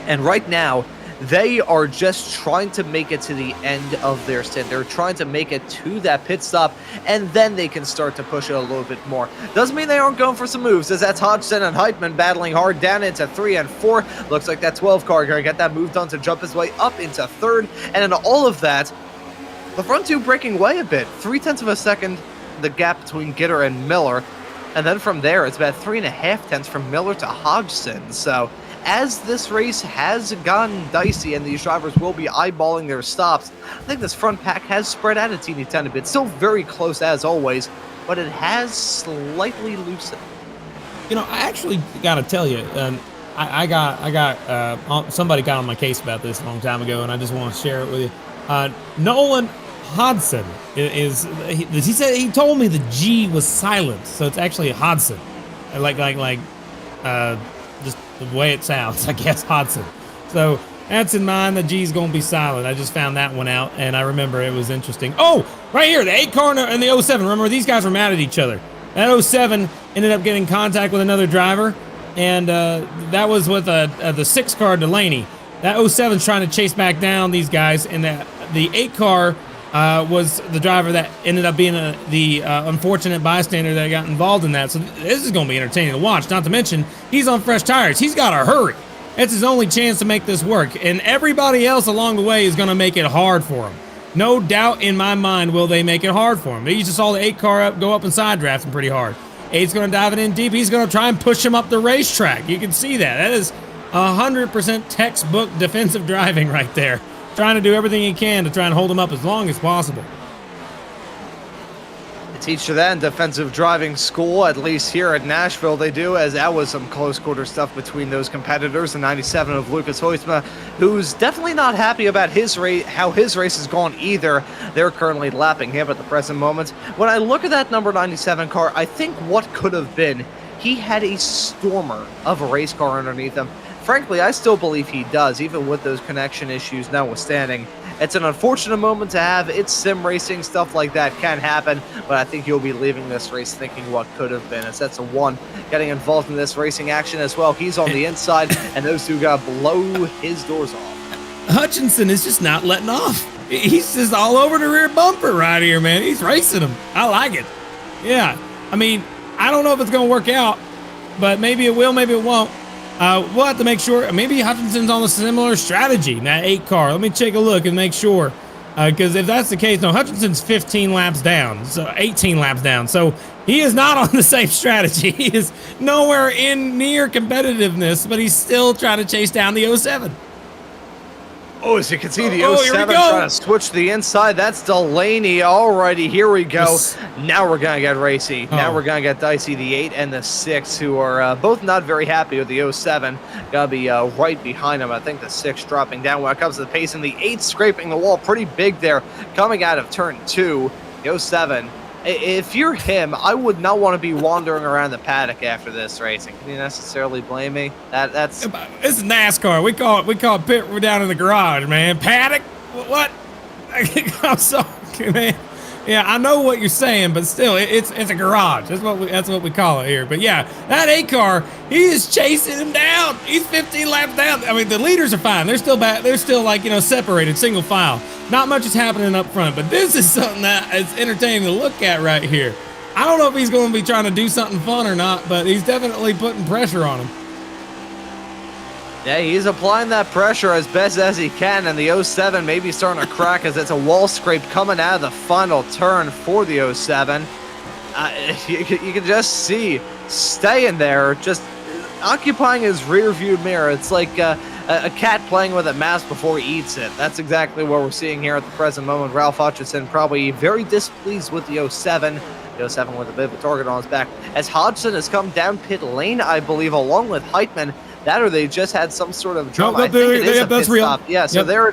and right now, they are just trying to make it to the end of their stint. They're trying to make it to that pit stop, and then they can start to push it a little bit more. Doesn't mean they aren't going for some moves, as that's Hodgson and Heitman battling hard down into 3 and 4. Looks like that 12 car going to get that move done to jump his way up into 3rd. And in all of that, the front two breaking away a bit. 0.3 of a second, the gap between Gitter and Miller. And then from there, it's about 3.5 tenths from Miller to Hodgson. So as this race has gotten dicey and these drivers will be eyeballing their stops, I think this front pack has spread out a teeny tiny bit. Still very close as always, but it has slightly loosened. You know, I actually got to tell you, somebody got on my case about this a long time ago, and I just want to share it with you. Nolan Hodgson he told me the G was silent, so it's actually Hodgson, just the way it sounds, I guess, Hodgson. So that's in mind. The G's gonna be silent. I just found that one out, and I remember it was interesting. Oh, right here, the 8 car and the 07. Remember, these guys were mad at each other. That 07 ended up getting contact with another driver, and that was with the 6 car Delaney. That 07's trying to chase back down these guys, and the 8 car was the driver that ended up being the unfortunate bystander that got involved in that. So this is going to be entertaining to watch. Not to mention, he's on fresh tires. He's got to hurry. It's his only chance to make this work. And everybody else along the way is going to make it hard for him. No doubt in my mind will they make it hard for him. You just saw the 8 car go up and side draft him pretty hard. 8's going to dive it in deep. He's going to try and push him up the racetrack. You can see that. That is 100% textbook defensive driving right there. Trying to do everything he can to try and hold him up as long as possible. They teach you that in defensive driving school, at least here at Nashville they do, as that was some close quarter stuff between those competitors. The 97 of Lucas Hoysma, who's definitely not happy about how his race has gone either. They're currently lapping him at the present moment. When I look at that number 97 car, I think what could have been, he had a stormer of a race car underneath him. Frankly, I still believe he does, even with those connection issues notwithstanding. It's an unfortunate moment to have. It's sim racing, stuff like that can happen, but I think he'll be leaving this race thinking what could have been, as that's a 1 getting involved in this racing action as well. He's on the inside, and those two got to blow his doors off. Hutchinson is just not letting off. He's just all over the rear bumper right here, man. He's racing him. I like it. Yeah, I mean, I don't know if it's going to work out, but maybe it will, maybe it won't. We'll have to make sure. Maybe Hutchinson's on a similar strategy in that 8 car. Let me take a look and make sure. Because if that's the case, no, Hutchinson's 15 laps down, so 18 laps down. So he is not on the same strategy. He is nowhere in near competitiveness, but he's still trying to chase down the 07. Oh, as you can see, the 07 trying to switch to the inside. That's Delaney. Alrighty, here we go. Now we're going to get racy. Now we're going to get dicey. The 8 and the 6, who are both not very happy with the 07. Got to be right behind him. I think the 6 dropping down when it comes to the pace, and the 8 scraping the wall pretty big there coming out of turn 2. The 07. If you're him, I would not want to be wandering around the paddock after this racing. Can you necessarily blame me? That's This is NASCAR. We call it pit. We're down in the garage, man. Paddock? What? I'm sorry, man. Yeah, I know what you're saying, but still, it's a garage. That's what we call it here. But yeah, that 8 car, he is chasing him down. He's 15 laps down. I mean, the leaders are fine. They're still back. They're still like, separated, single file. Not much is happening up front, but this is something that is entertaining to look at right here. I don't know if he's going to be trying to do something fun or not, but he's definitely putting pressure on him. Yeah, he's applying that pressure as best as he can, and the 07 may be starting to crack as it's a wall scrape coming out of the final turn for the 07. You can just see staying there, just occupying his rear view mirror. It's like a cat playing with a mouse before he eats it. That's exactly what we're seeing here at the present moment. Ralph Hutchinson probably very displeased with the 07. The 07 with a bit of a target on his back, as Hodgson has come down pit lane, I believe, along with Heitman. That or they just had some sort of drama. I think it is a pit stop. Yeah, so there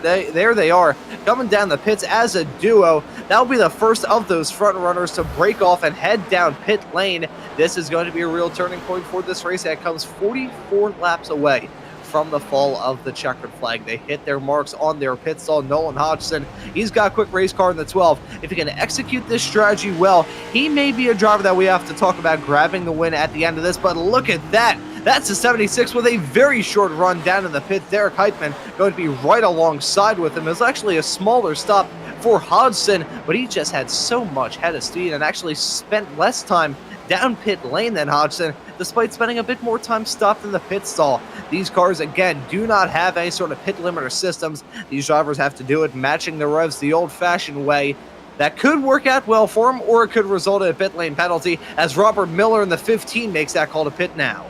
they are, coming down the pits as a duo. That'll be the first of those front runners to break off and head down pit lane. This is going to be a real turning point for this race that comes 44 laps away from the fall of the checkered flag. They hit their marks on their pit stall. Nolan Hodgson, he's got a quick race car in the 12. If he can execute this strategy well, he may be a driver that we have to talk about grabbing the win at the end of this, but look at that. That's a 76 with a very short run down in the pit. Derek Heitman going to be right alongside with him. It was actually a smaller stop for Hodgson, but he just had so much head of speed and actually spent less time down pit lane than Hodgson, despite spending a bit more time stopped in the pit stall. These cars, again, do not have any sort of pit limiter systems. These drivers have to do it matching the revs the old-fashioned way. That could work out well for him, or it could result in a pit lane penalty, as Robert Miller in the 15 makes that call to pit now.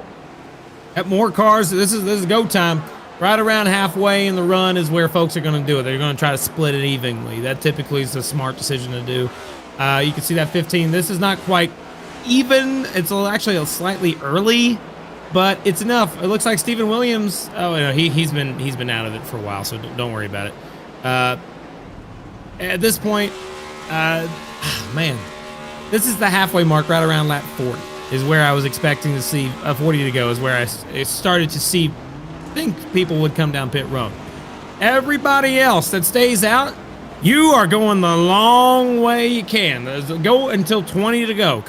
At more cars, this is go time. Right around halfway in the run is where folks are going to do it. They're going to try to split it evenly. That typically is a smart decision to do. You can see that 15. This is not quite even. It's actually a slightly early, but it's enough. It looks like Stephen Williams. Oh, no, he's been out of it for a while, so don't worry about it. At this point, man, this is the halfway mark, right around lap 40. Is where I was expecting to see 40 to go. Is where I started to see. Think people would come down pit road. Everybody else that stays out, you are going the long way you can. Go until 20 to go.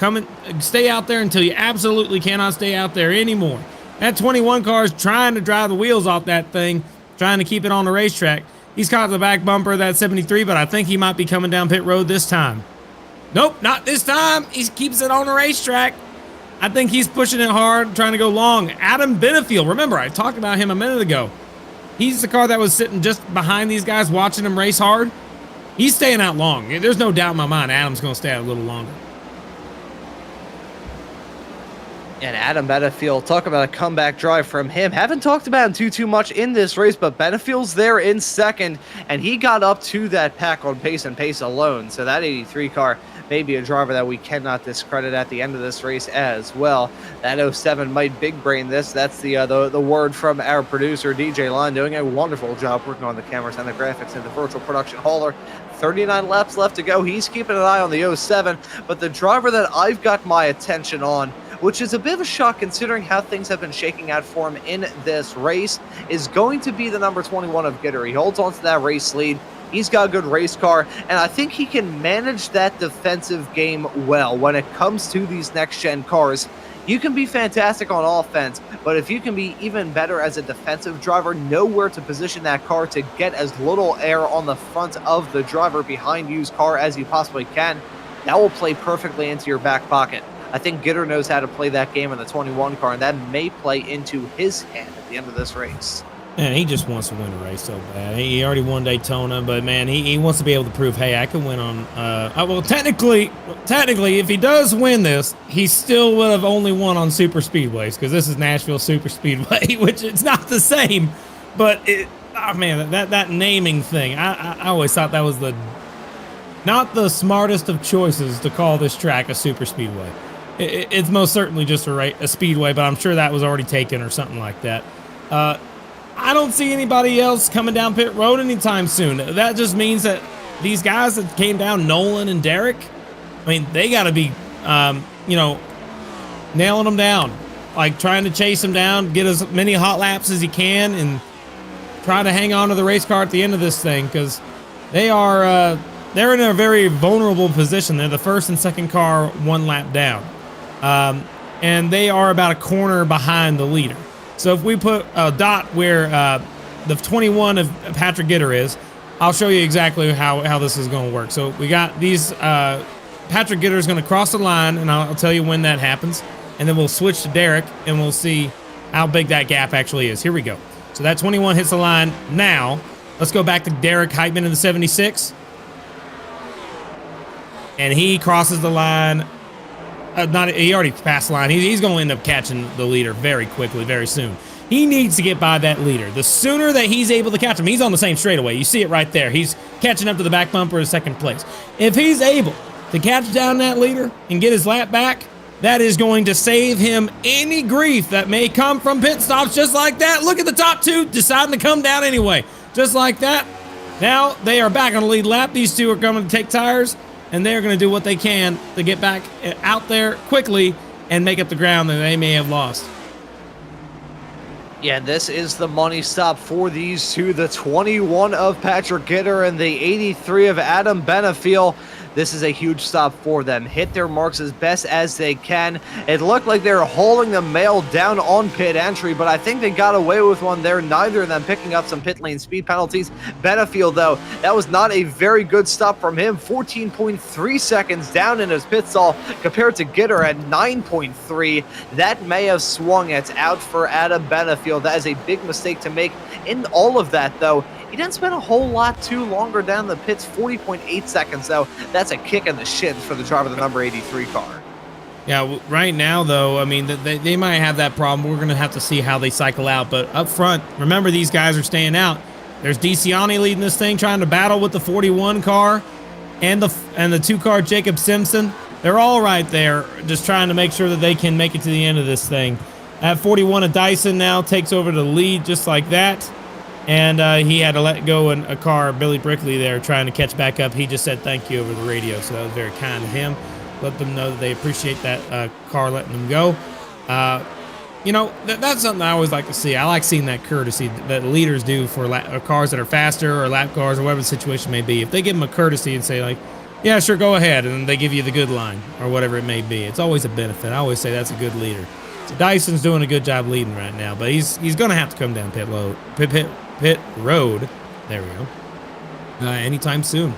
Stay out there until you absolutely cannot stay out there anymore. That 21 car is trying to drive the wheels off that thing, trying to keep it on the racetrack. He's caught the back bumper of that 73, but I think he might be coming down pit road this time. Nope, not this time. He keeps it on the racetrack. I think he's pushing it hard, trying to go long. Adam Benefield, remember, I talked about him a minute ago. He's the car that was sitting just behind these guys, watching them race hard. He's staying out long. There's no doubt in my mind Adam's going to stay out a little longer. And Adam Benefield, talk about a comeback drive from him. Haven't talked about him too much in this race, but Benefield's there in second, and he got up to that pack on pace and pace alone. So that 83 car may be a driver that we cannot discredit at the end of this race as well. That 07 might big brain this. That's the word from our producer, DJ Line, doing a wonderful job working on the cameras and the graphics in the virtual production hauler. 39 laps left to go. He's keeping an eye on the 07, but the driver that I've got my attention on, which is a bit of a shock considering how things have been shaking out for him in this race, is going to be the number 21 of Gitter. He holds on to that race lead. He's got a good race car, and I think he can manage that defensive game well when it comes to these next-gen cars. You can be fantastic on offense, but if you can be even better as a defensive driver, know where to position that car to get as little air on the front of the driver behind you's car as you possibly can, that will play perfectly into your back pocket. I think Gitter knows how to play that game in the 21 car, and that may play into his hand at the end of this race. Man, he just wants to win a race so bad. He already won Daytona, but man, he wants to be able to prove, hey, I can win on. Well, technically, if he does win this, he still would have only won on super speedways because this is Nashville Super Speedway, which it's not the same. But man, that naming thing, I always thought that was not the smartest of choices to call this track a super speedway. It's most certainly just a speedway, but I'm sure that was already taken or something like that. I don't see anybody else coming down pit road anytime soon. That just means that these guys that came down, Nolan and Derek, I mean, they got to be, nailing them down, like trying to chase them down, get as many hot laps as he can, and try to hang on to the race car at the end of this thing because they are they're in a very vulnerable position. They're the first and second car 1 lap down. And they are about a corner behind the leader. So if we put a dot where the 21 of Patrick Gitter is, I'll show you exactly how this is going to work. So we got these, Patrick Gitter is going to cross the line, and I'll tell you when that happens. And then we'll switch to Derek, and we'll see how big that gap actually is. Here we go. So that 21 hits the line now. Let's go back to Derek Heitman in the 76. And he crosses the line. He already passed the line. He's going to end up catching the leader very quickly, very soon. He needs to get by that leader. The sooner that he's able to catch him, he's on the same straightaway. You see it right there. He's catching up to the back bumper in second place. If he's able to catch down that leader and get his lap back, that is going to save him any grief that may come from pit stops just like that. Look at the top two deciding to come down anyway. Just like that. Now they are back on the lead lap. These two are coming to take tires, and they're going to do what they can to get back out there quickly and make up the ground that they may have lost. Yeah, this is the money stop for these two, the 21 of Patrick Gitter and the 83 of Adam Benefiel. This is a huge stop for them. Hit their marks as best as they can. It looked like they were holding the mail down on pit entry, but I think they got away with one there, neither of them picking up some pit lane speed penalties. Benefiel, though, that was not a very good stop from him. 14.3 seconds down in his pit stall compared to Gitter at 9.3. That may have swung it out for Adam Benefiel. That is a big mistake to make. In all of that, though, he didn't spend a whole lot too longer down the pits. 40.8 seconds, though. That's a kick in the shins for the driver of the number 83 car. Yeah, right now, though, I mean, they might have that problem. We're going to have to see how they cycle out. But up front, remember, these guys are staying out. There's DeCiani leading this thing, trying to battle with the 41 car and the 2-car Jacob Simpson. They're all right there, just trying to make sure that they can make it to the end of this thing. At 41, a Dyson now takes over the lead just like that. And he had to let go in a car, Billy Brickley there, trying to catch back up. He just said thank you over the radio, so that was very kind of him. Let them know that they appreciate that car letting them go. You know, that's something I always like to see. I like seeing that courtesy that leaders do for cars that are faster or lap cars or whatever the situation may be. If they give them a courtesy and say, like, yeah, sure, go ahead, and then they give you the good line or whatever it may be, it's always a benefit. I always say that's a good leader. So Dyson's doing a good job leading right now, but he's going to have to come down pit road. There we go. Anytime soon.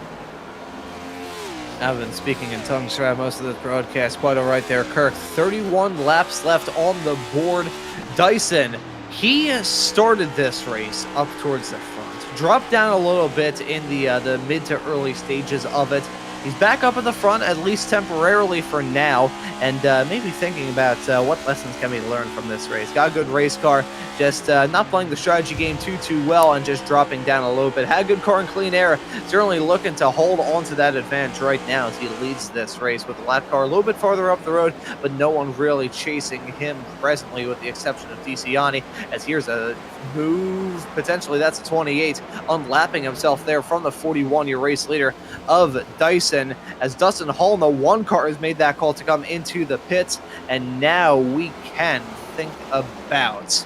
I've been speaking in tongues throughout most of this broadcast. Quite all right there, Kirk. 31 laps left on the board. Dyson, he started this race up towards the front. Dropped down a little bit in the mid to early stages of it. He's back up at the front, at least temporarily for now, and maybe thinking about what lessons can we learn from this race. Got a good race car, just not playing the strategy game too well and just dropping down a little bit. Had a good car in clean air, certainly looking to hold on to that advantage right now as he leads this race with the lap car a little bit farther up the road, but no one really chasing him presently with the exception of DeCiani, as here's a move, potentially that's a 28, unlapping himself there from the 41-year race leader of Dyson, as Dustin Hall in the 1 car has made that call to come into the pits, and now we can think about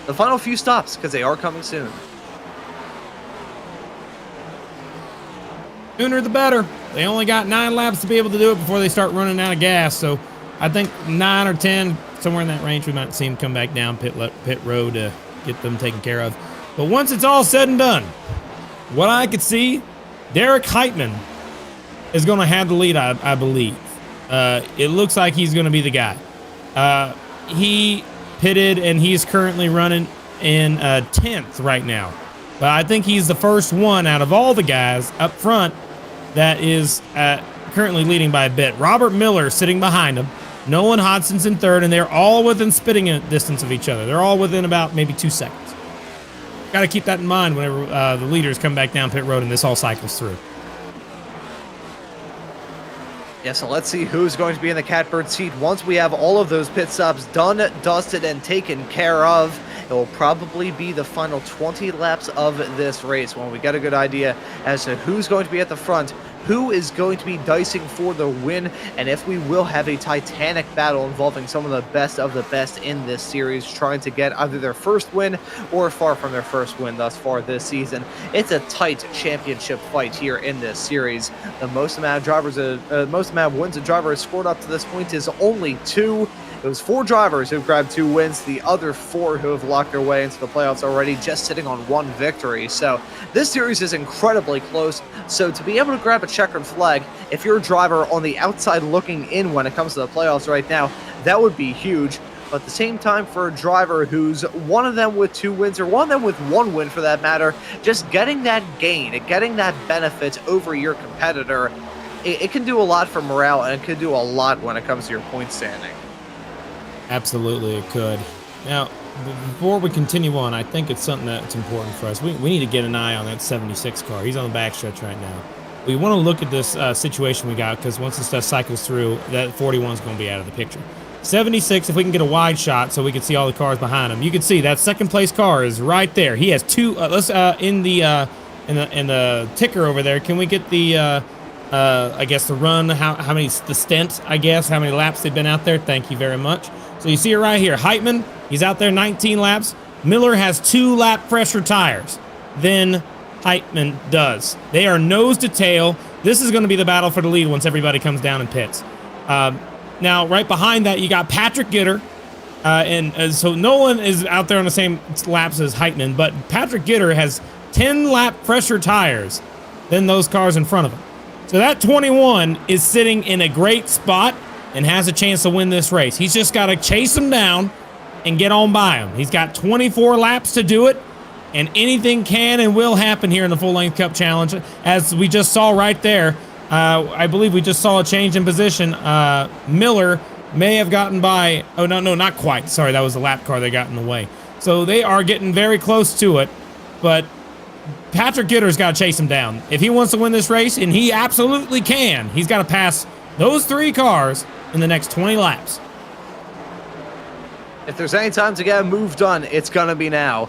the final few stops, because they are coming soon. Sooner the better. They only got 9 laps to be able to do it before they start running out of gas, so I think 9 or 10, somewhere in that range, we might see them come back down pit road to get them taken care of. But once it's all said and done, what I could see, Derek Heitman is going to have the lead, I believe. It looks like he's going to be the guy. He pitted, and he's currently running in 10th right now. But I think he's the first one out of all the guys up front that is currently leading by a bit. Robert Miller sitting behind him. Nolan Hodson's in 3rd, and they're all within spitting distance of each other. They're all within about maybe 2 seconds. Got to keep that in mind whenever the leaders come back down pit road and this all cycles through. Yeah, so let's see who's going to be in the catbird seat once we have all of those pit stops done, dusted, and taken care of. It will probably be the final 20 laps of this race when we get a good idea as to who's going to be at the front, who is going to be dicing for the win, and if we will have a titanic battle involving some of the best in this series, trying to get either their first win or far from their first win thus far this season. It's a tight championship fight here in this series. The most amount of wins a driver has scored up to this point is only 2. It was 4 drivers who grabbed 2 wins, the other 4 who have locked their way into the playoffs already, just sitting on 1 victory. So this series is incredibly close. So to be able to grab a checkered flag, if you're a driver on the outside looking in when it comes to the playoffs right now, that would be huge. But at the same time, for a driver who's one of them with 2 wins, or one of them with 1 win for that matter, just getting that gain, getting that benefit over your competitor, it can do a lot for morale, and it can do a lot when it comes to your point standing. Absolutely, it could. Now, before we continue on, I think it's something that's important for us. We need to get an eye on that 76 car. He's on the backstretch right now. We want to look at this situation we got, because once this stuff cycles through, that 41 is going to be out of the picture. 76, if we can get a wide shot so we can see all the cars behind him. You can see that second place car is right there. He has 2. Let's in the ticker over there. Can we get the I guess the run? How many the stint? I guess how many laps they've been out there. Thank you very much. So you see it right here. Heitman, he's out there 19 laps. Miller has 2 lap fresher tires than Heitman does. They are nose to tail. This is going to be the battle for the lead once everybody comes down and pits. Now, right behind that, you got Patrick Gitter. So Nolan is out there on the same laps as Heitman, but Patrick Gitter has 10 lap fresher tires than those cars in front of him. So that 21 is sitting in a great spot and has a chance to win this race. He's just got to chase him down and get on by him. He's got 24 laps to do it, and anything can and will happen here in the Full Length Cup Challenge. As we just saw right there, I believe we just saw a change in position. Miller may have gotten by. Oh, no, not quite. Sorry, that was the lap car that got in the way. So they are getting very close to it, but Patrick Gitter's got to chase him down. If he wants to win this race, and he absolutely can, he's got to pass those 3 cars in the next 20 laps. If there's any time to get a move done, it's going to be now.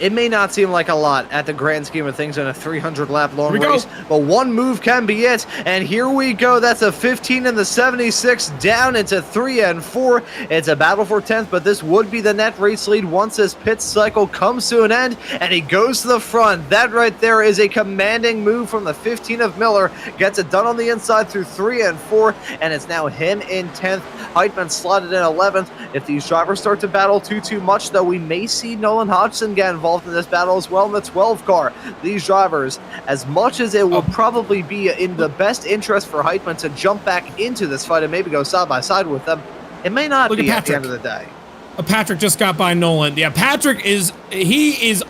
It may not seem like a lot at the grand scheme of things in a 300-lap long race, but one move can be it. And here we go. That's a 15 and the 76 down into 3 and 4. It's a battle for 10th, but this would be the net race lead once this pit cycle comes to an end, and he goes to the front. That right there is a commanding move from the 15 of Miller. Gets it done on the inside through 3 and 4, and it's now him in 10th. Heitman slotted in 11th. If these drivers start to battle too much, though, we may see Nolan Hodgson get involved in this battle as well in the 12 car. These drivers, as much as it will probably be in the best interest for Heitman to jump back into this fight and maybe go side by side with them, it may not be at the end of the day. Patrick just got by Nolan. Yeah, Patrick is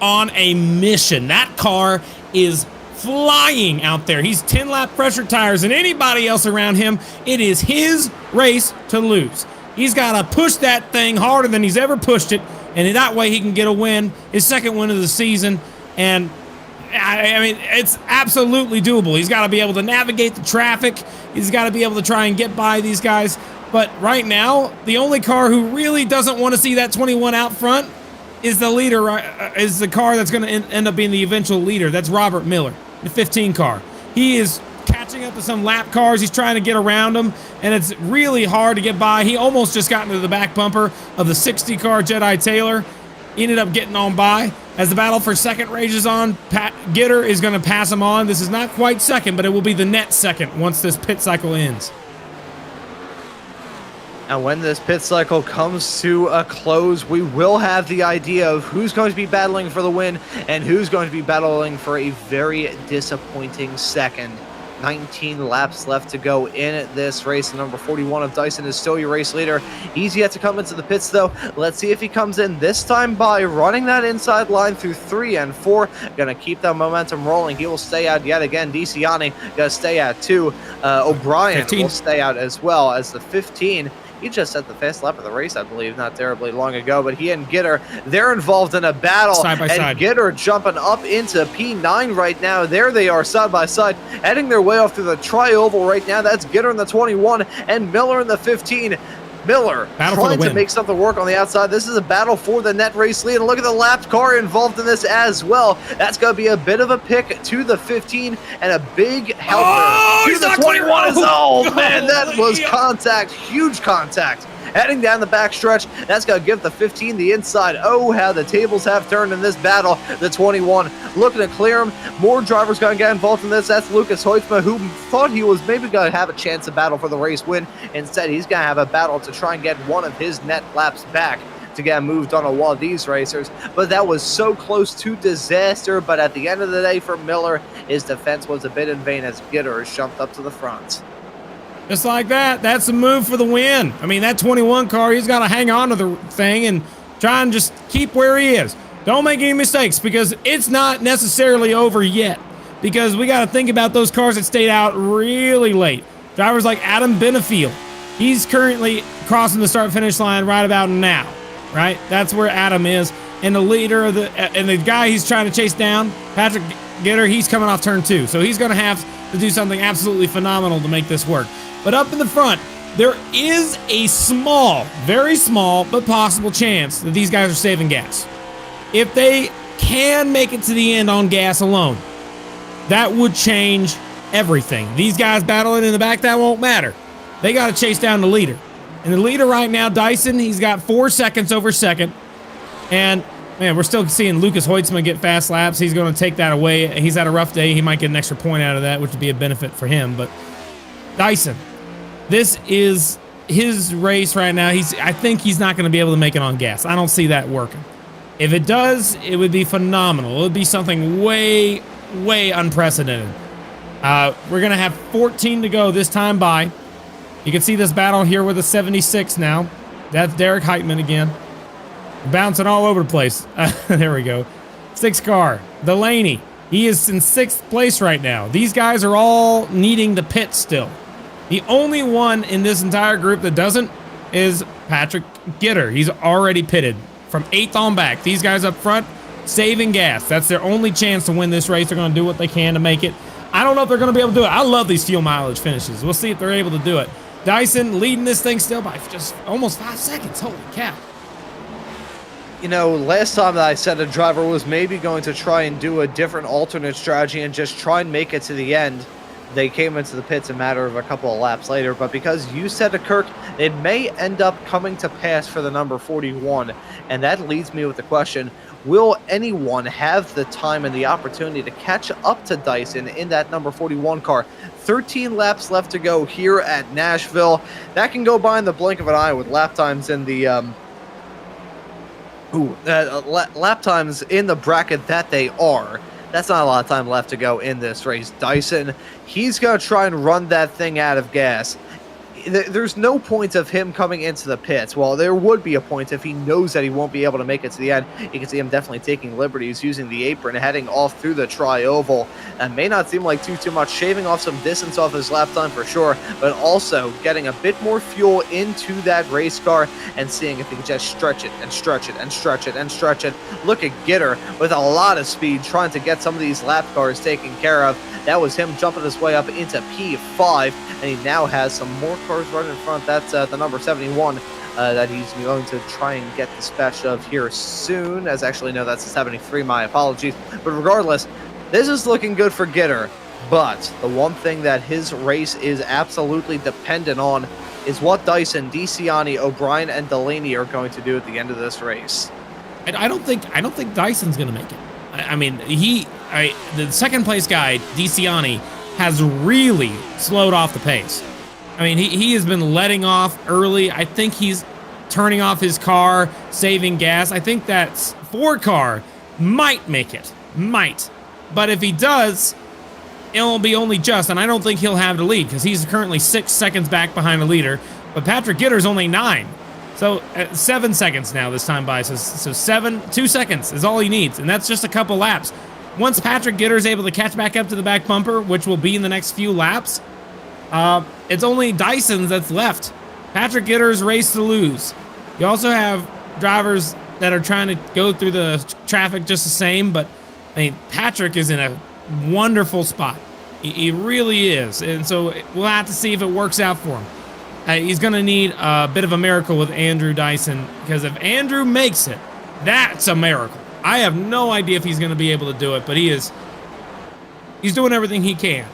on a mission. That car is flying out there. He's 10 lap pressure tires, and anybody else around him, it is his race to lose. He's got to push that thing harder than he's ever pushed it, and that way he can get a win, his second win of the season. And I mean, it's absolutely doable. He's got to be able to navigate the traffic. He's got to be able to try and get by these guys. But right now, the only car who really doesn't want to see that 21 out front is the leader, is the car that's going to end up being the eventual leader. That's Robert Miller, the 15 car. He is catching up to some lap cars. He's trying to get around them, and it's really hard to get by. He almost just got into the back bumper of the 60 car Jedi Taylor. He ended up getting on by. As the battle for second rages on, Pat Gitter is going to pass him on. This is not quite second, but it will be the net second once this pit cycle ends. And when this pit cycle comes to a close, we will have the idea of who's going to be battling for the win and who's going to be battling for a very disappointing second. 19 laps left to go in this race. The number 41 of Dyson is still your race leader. He's yet to come into the pits, though. Let's see if he comes in this time by running that inside line through 3 and 4. Going to keep that momentum rolling. He will stay out yet again. DeCiani going to stay out too. O'Brien 15 will stay out as well as the 15. He just set the fast lap of the race, I believe, not terribly long ago. But he and Gitter, they're involved in a battle. Side by side. Gitter jumping up into P9 right now. There they are, side by side, heading their way off through the tri-oval right now. That's Gitter in the 21 and Miller in the 15. Miller Battle for the trying to win. make something work on the outside. This is a battle for the net race lead. And look at the lapped car involved in this as well. That's going to be a bit of a pick to the 15 and a big helper to he's the not 21. clear. Oh, man, that was Yeah. contact, huge contact. Heading down the backstretch, that's going to give the 15 the inside. Oh, how the tables have turned in this battle. The 21 looking to clear him. More drivers going to get involved in this. That's Lucas Hoytsma, who thought he was maybe going to have a chance to battle for the race win. Instead, he's going to have a battle to try and get one of his net laps back to get moved on a wall of these racers. But that was so close to disaster. But at the end of the day for Miller, his defense was a bit in vain as Gitters jumped up to the front. Just like that. That's a move for the win. I mean, that 21 car, he's got to hang on to the thing and try and just keep where he is. Don't make any mistakes because it's not necessarily over yet. Because we got to think about those cars that stayed out really late. Drivers like Adam Benefield. He's currently crossing the start-finish line right about now. Right? That's where Adam is. And the leader of the guy he's trying to chase down, Patrick Gitter, he's coming off turn 2. So he's going to have to do something absolutely phenomenal to make this work. But up in the front, there is a small, very small, but possible chance that these guys are saving gas. If they can make it to the end on gas alone, that would change everything. These guys battling in the back, that won't matter. They got to chase down the leader. And the leader right now, Dyson, he's got 4 seconds over second. And, man, we're still seeing Lucas Hoytsma get fast laps. He's going to take that away. He's had a rough day. He might get an extra point out of that, which would be a benefit for him. But Dyson, this is his race right now. I think he's not going to be able to make it on gas. I don't see that working. If it does, it would be phenomenal. It would be something way, way unprecedented. We're going to have 14 to go this time by. You can see this battle here with a 76 now. That's Derek Heitman again. Bouncing all over the place. There we go. 6 car. Delaney. He is in 6th place right now. These guys are all needing the pit still. The only one in this entire group that doesn't is Patrick Gitter. He's already pitted from 8th on back. These guys up front, saving gas. That's their only chance to win this race. They're going to do what they can to make it. I don't know if they're going to be able to do it. I love these fuel mileage finishes. We'll see if they're able to do it. Dyson leading this thing still by just almost 5 seconds. Holy cow. You know, last time that I said a driver was maybe going to try and do a different alternate strategy and just try and make it to the end, they came into the pits a matter of a couple of laps later. But because you said to Kirk, it may end up coming to pass for the number 41. And that leads me with the question, will anyone have the time and the opportunity to catch up to Dyson in that number 41 car? 13 laps left to go here at Nashville. That can go by in the blink of an eye with lap times in the lap times in the bracket that they are. That's not a lot of time left to go in this race. Dyson, he's going to try and run that thing out of gas. There's no point of him coming into the pits. Well, there would be a point if he knows that he won't be able to make it to the end. You can see him definitely taking liberties, using the apron, heading off through the tri-oval. That may not seem like too much, shaving off some distance off his lap time for sure, but also getting a bit more fuel into that race car and seeing if he can just stretch it and stretch it and stretch it and stretch it. Look at Gitter with a lot of speed trying to get some of these lap cars taken care of. That was him jumping his way up into P5, and he now has some more cars running in front. That's the number 71 that he's going to try and get dispatched of here soon. As actually, no, that's the 73, my apologies. But regardless, this is looking good for Gitter. But the one thing that his race is absolutely dependent on is what Dyson, DeCiani, O'Brien, and Delaney are going to do at the end of this race. I don't think Dyson's going to make it. I mean, the second place guy, DeCiani, has really slowed off the pace. I mean, he has been letting off early. I think he's turning off his car, saving gas. I think that 4 car might make it. Might. But if he does, it'll be only just, and I don't think he'll have the lead because he's currently 6 seconds back behind the leader. But Patrick Gitter's only 9. So 7 seconds now this time by. So 2 seconds is all he needs, and that's just a couple laps. Once Patrick Gitter's able to catch back up to the back bumper, which will be in the next few laps, it's only Dyson's that's left. Patrick Gitter's race to lose. You also have drivers that are trying to go through the traffic just the same, but I mean, Patrick is in a wonderful spot. He really is, and so we'll have to see if it works out for him. He's going to need a bit of a miracle with Andrew Dyson, because if Andrew makes it, that's a miracle. I have no idea if he's going to be able to do it, but he's doing everything he can.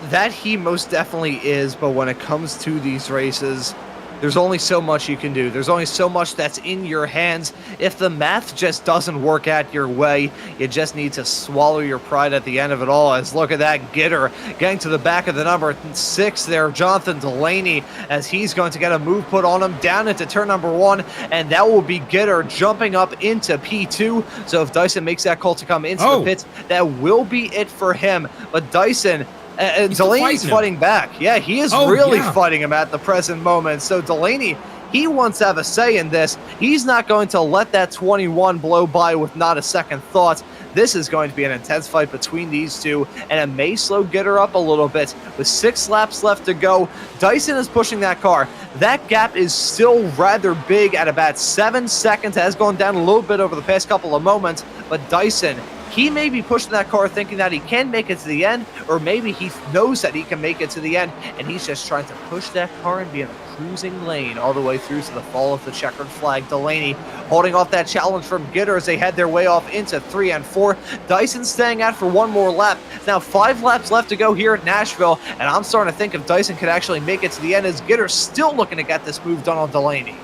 That he most definitely is, but when it comes to these races, there's only so much you can do. There's only so much that's in your hands. If the math just doesn't work out your way, you just need to swallow your pride at the end of it all. As look at that, Gitter getting to the back of the number 6 there, Jonathan Delaney, as he's going to get a move put on him down into turn number 1, and that will be Gitter jumping up into P2. So if Dyson makes that call to come into the pits, that will be it for him. But Dyson, Delaney's fighting back. Yeah, he is really fighting him at the present moment. So Delaney, he wants to have a say in this. He's not going to let that 21 blow by with not a second thought. This is going to be an intense fight between these two, and it may slow Gitter up a little bit. With 6 laps left to go, Dyson is pushing that car. That gap is still rather big at about 7 seconds. It has gone down a little bit over the past couple of moments, but Dyson, he may be pushing that car thinking that he can make it to the end, or maybe he knows that he can make it to the end, and he's just trying to push that car and be in a cruising lane all the way through to the fall of the checkered flag. Delaney holding off that challenge from Gitter as they head their way off into 3 and 4. Dyson staying out for one more lap. Now 5 laps left to go here at Nashville, and I'm starting to think if Dyson could actually make it to the end, as Gitter's still looking to get this move done on Delaney.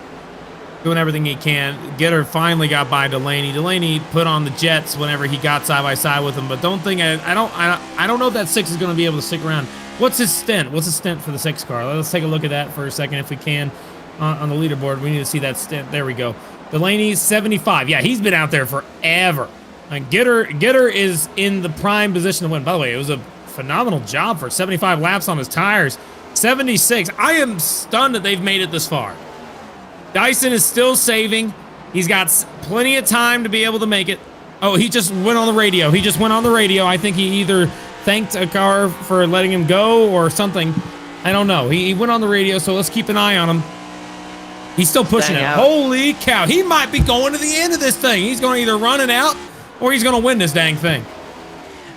Doing everything he can. Gitter finally got by Delaney. Delaney put on the jets whenever he got side by side with him, but don't think I don't know if that 6 is going to be able to stick around. What's his stint? What's his stint for the 6 car? Let's take a look at that for a second if we can on the leaderboard. We need to see that stint. There we go. Delaney's 75. Yeah, he's been out there forever. And Gitter is in the prime position to win. By the way, it was a phenomenal job for 75 laps on his tires. 76. I am stunned that they've made it this far. Dyson is still saving. He's got plenty of time to be able to make it. Oh, he just went on the radio. I think he either thanked a car for letting him go or something. I don't know. He went on the radio, so let's keep an eye on him. He's still pushing it. Holy cow. He might be going to the end of this thing. He's going to either run it out or he's going to win this dang thing.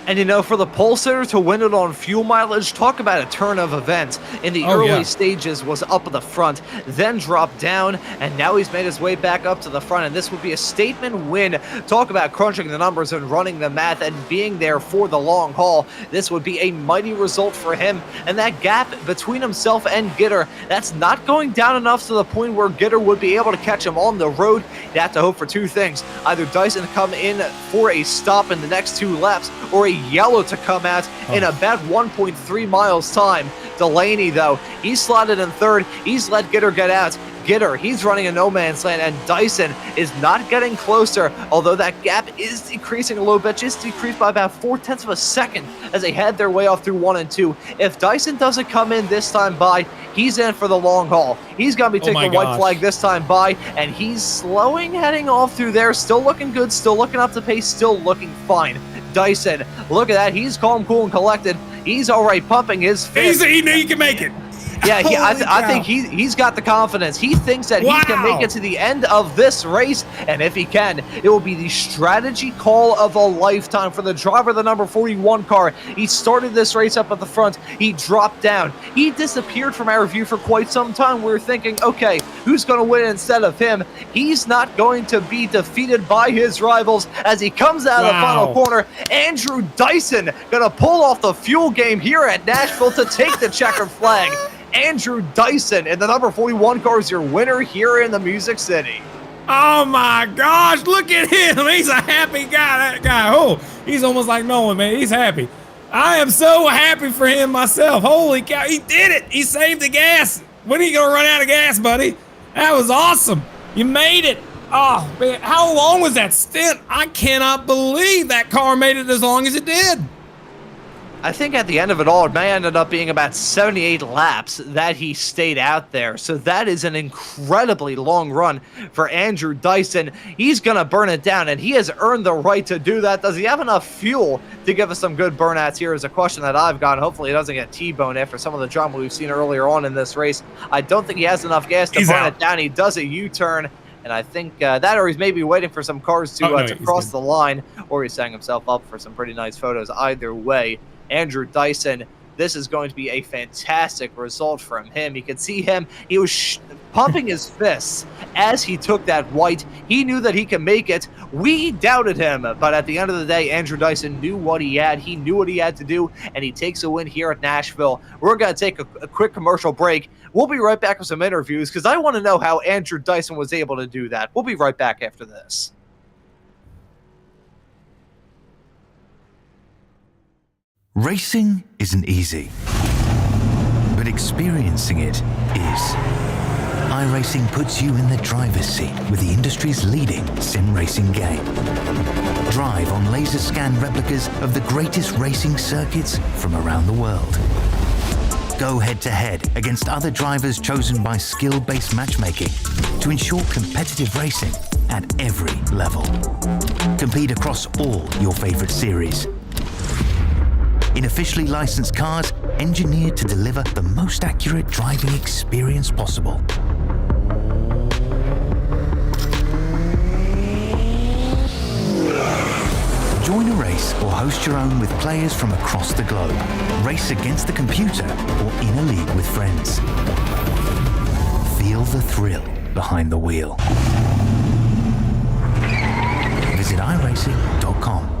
And you know, for the pole sitter to win it on fuel mileage, talk about a turn of events. In the early stages was up at the front, then dropped down, and now he's made his way back up to the front, and this would be a statement win. Talk about crunching the numbers and running the math and being there for the long haul. This would be a mighty result for him, and that gap between himself and Gitter, that's not going down enough to the point where Gitter would be able to catch him on the road. You have to hope for 2 things. Either Dyson come in for a stop in the next 2 laps, or a yellow to come out in about 1.3 miles time. Delaney, though, he's slotted in 3rd. He's let Gitter get out. Gitter, he's running a no man's land, and Dyson is not getting closer, although that gap is decreasing a little bit, just decreased by about 0.4 of a second as they head their way off through 1 and 2. If Dyson doesn't come in this time by, he's in for the long haul. He's going to be taking the white flag this time by, and he's slowing, heading off through there, still looking good, still looking up the pace, still looking fine. Dyson, look at that. He's calm, cool, and collected. He's all right, pumping his fist. He knew he could make it. Yeah, I think he's got the confidence. He thinks that he can make it to the end of this race, and if he can, it will be the strategy call of a lifetime for the driver of the number 41 car. He started this race up at the front. He dropped down. He disappeared from our view for quite some time. We were thinking, okay, who's going to win instead of him? He's not going to be defeated by his rivals as he comes out of the final corner. Andrew Dyson going to pull off the fuel game here at Nashville to take the checkered flag. Andrew Dyson in the number 41 car is your winner here in the Music City. Oh my gosh, look at him. He's a happy guy, that guy. Oh, he's almost like Nolan, man. He's happy. I am so happy for him myself. Holy cow, he did it. He saved the gas. When are you going to run out of gas, buddy? That was awesome. You made it. Oh, man, how long was that stint? I cannot believe that car made it as long as it did. I think at the end of it all, it may ended up being about 78 laps that he stayed out there. So that is an incredibly long run for Andrew Dyson. He's going to burn it down, and he has earned the right to do that. Does he have enough fuel to give us some good burnouts here is a question that I've got. Hopefully he doesn't get T-boned after some of the drama we've seen earlier on in this race. I don't think he has enough gas to burn it down. He does a U-turn. And I think that, or he's maybe waiting for some cars to cross the line, or he's setting himself up for some pretty nice photos. Either way, Andrew Dyson This is going to be a fantastic result from him. You could see him. He was pumping his fists as he took that white. He knew that he could make it. We doubted him, but at the end of the day, Andrew Dyson knew what he had. He knew what he had to do, and he takes a win here at Nashville. We're going to take a quick commercial break. We'll be right back with some interviews because I want to know how Andrew Dyson was able to do that. We'll be right back after this. Racing isn't easy, but experiencing it is. iRacing puts you in the driver's seat with the industry's leading sim racing game. Drive on laser scan replicas of the greatest racing circuits from around the world. Go head-to-head against other drivers chosen by skill-based matchmaking to ensure competitive racing at every level. Compete across all your favorite series. In officially licensed cars, engineered to deliver the most accurate driving experience possible. Join a race or host your own with players from across the globe. Race against the computer or in a league with friends. Feel the thrill behind the wheel. Visit iRacing.com.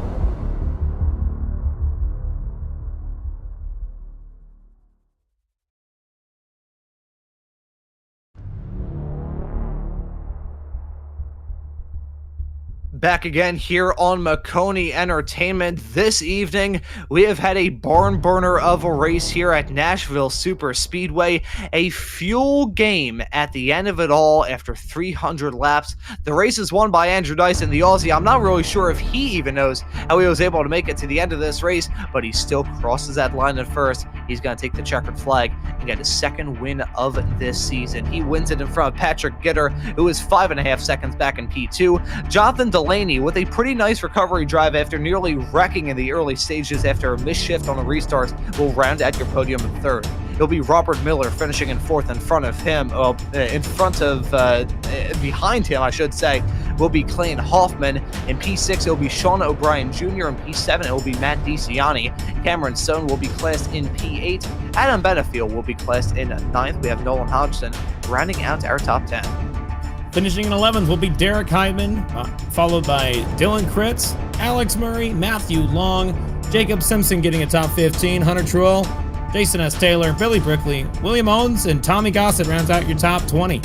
Back again here on Maconi Entertainment. This evening, we have had a barn burner of a race here at Nashville Super Speedway. A fuel game at the end of it all after 300 laps. The race is won by Andrew Dyson, the Aussie. I'm not really sure if he even knows how he was able to make it to the end of this race, but he still crosses that line at first. He's going to take the checkered flag and get his second win of this season. He wins it in front of Patrick Gitter, who is 5.5 seconds back in P2. Jonathan Delaney with a pretty nice recovery drive after nearly wrecking in the early stages after a misshift on the restarts will round out your podium in third. It'll be Robert Miller finishing in fourth in front of him, behind him, I should say, will be Clayton Hoffman. In P6, it'll be Sean O'Brien Jr. In P7, it will be Matt DiCiani. Cameron Stone will be classed in P8. Adam Benefield will be classed in 9th. We have Nolan Hodgson rounding out our top 10. Finishing in 11th will be Derek Heidman, followed by Dylan Kritz, Alex Murray, Matthew Long, Jacob Simpson getting a top 15, Hunter Truell, Jason S. Taylor, Billy Brickley, William Owens, and Tommy Gossett rounds out your top 20.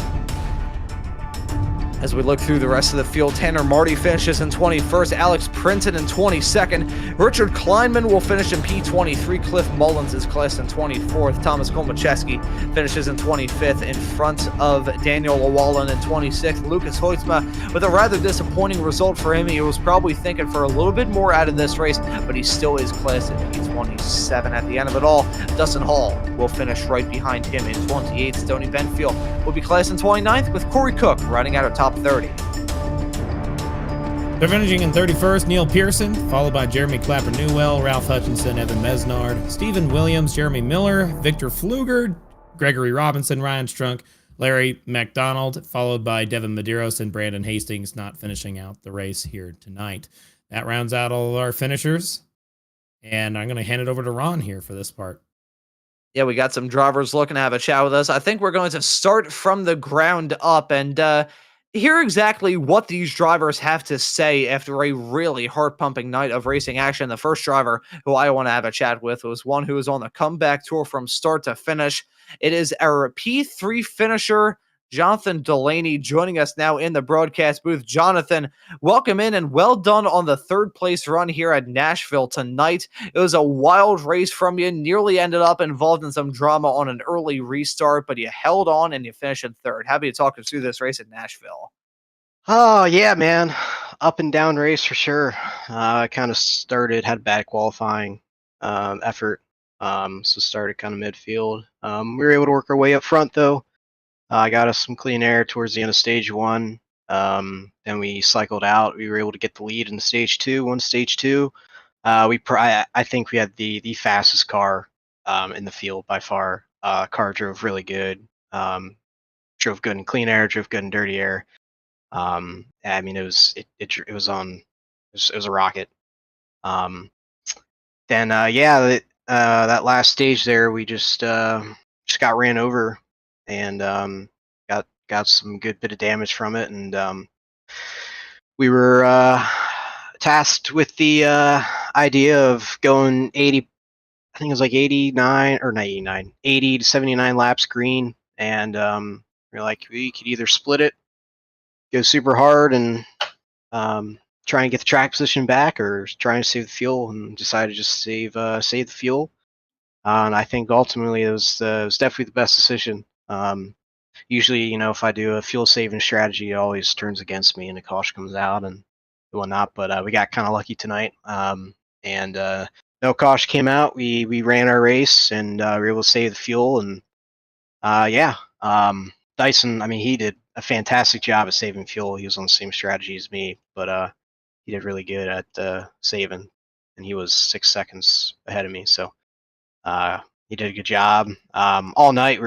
As we look through the rest of the field, Tanner Marty finishes in 21st, Alex Printon in 22nd, Richard Kleinman will finish in P23, Cliff Mullins is classed in 24th, Thomas Kolmacheski finishes in 25th in front of Daniel Llewellyn in 26th, Lucas Hoytsma with a rather disappointing result for him. He was probably thinking for a little bit more out of this race, but he still is classed in P27 at the end of it all. Dustin Hall will finish right behind him in 28th, Stoney Benfield will be classed in 29th with Corey Cook running out of top 30. They're finishing in 31st, Neil Pearson, followed by Jeremy Clapper Newell, Ralph Hutchinson, Evan Mesnard, Stephen Williams, Jeremy Miller, Victor Pfluger, Gregory Robinson, Ryan Strunk, Larry McDonald, followed by Devin Medeiros and Brandon Hastings, not finishing out the race here tonight. That rounds out all of our finishers, and I'm going to hand it over to Ron here for this part. Yeah, we got some drivers looking to have a chat with us. I think we're going to start from the ground up and hear exactly what these drivers have to say after a really heart-pumping night of racing action. The first driver who I want to have a chat with was one who is on the comeback tour from start to finish. It is our P3 finisher, Jonathan Delaney, joining us now in the broadcast booth. Jonathan, welcome in and well done on the third place run here at Nashville tonight. It was a wild race from you, nearly ended up involved in some drama on an early restart, but you held on and you finished in third. Happy to talk us through this race at Nashville. Oh, yeah, man. Up and down race for sure. I kind of had a bad qualifying effort, so started kind of midfield. We were able to work our way up front, though. I got us some clean air towards the end of stage one. Then we cycled out. We were able to get the lead in stage two. Stage two, I think we had the fastest car in the field by far. Car drove really good. Drove good in clean air. Drove good in dirty air. I mean, it was a rocket. that last stage there, we just got ran over, and got some good bit of damage from it, and we were tasked with the idea of going 80. I think it was like 89 or not 89, 80 to 79 laps green, and we're like we could either split it, go super hard, and try and get the track position back, or try and save the fuel, and decided to just save the fuel. And I think ultimately it was definitely the best decision. Usually, if I do a fuel saving strategy, it always turns against me and the caution comes out and whatnot. But we got kind of lucky tonight. And no caution came out. We ran our race, and we were able to save the fuel. And yeah, Dyson, I mean, he did a fantastic job at saving fuel. He was on the same strategy as me, but he did really good at saving, and he was 6 seconds ahead of me. So he did a good job. All night,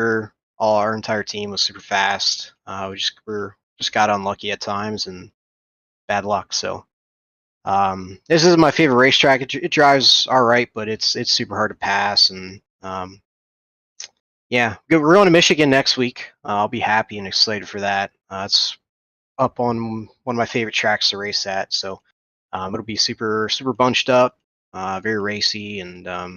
our entire team was super fast. We just got unlucky at times and bad luck. So this isn't my favorite racetrack. It drives all right, but it's super hard to pass. And yeah, we're going to Michigan next week. I'll be happy and excited for that. It's up on one of my favorite tracks to race at. So it'll be super bunched up, very racy, and I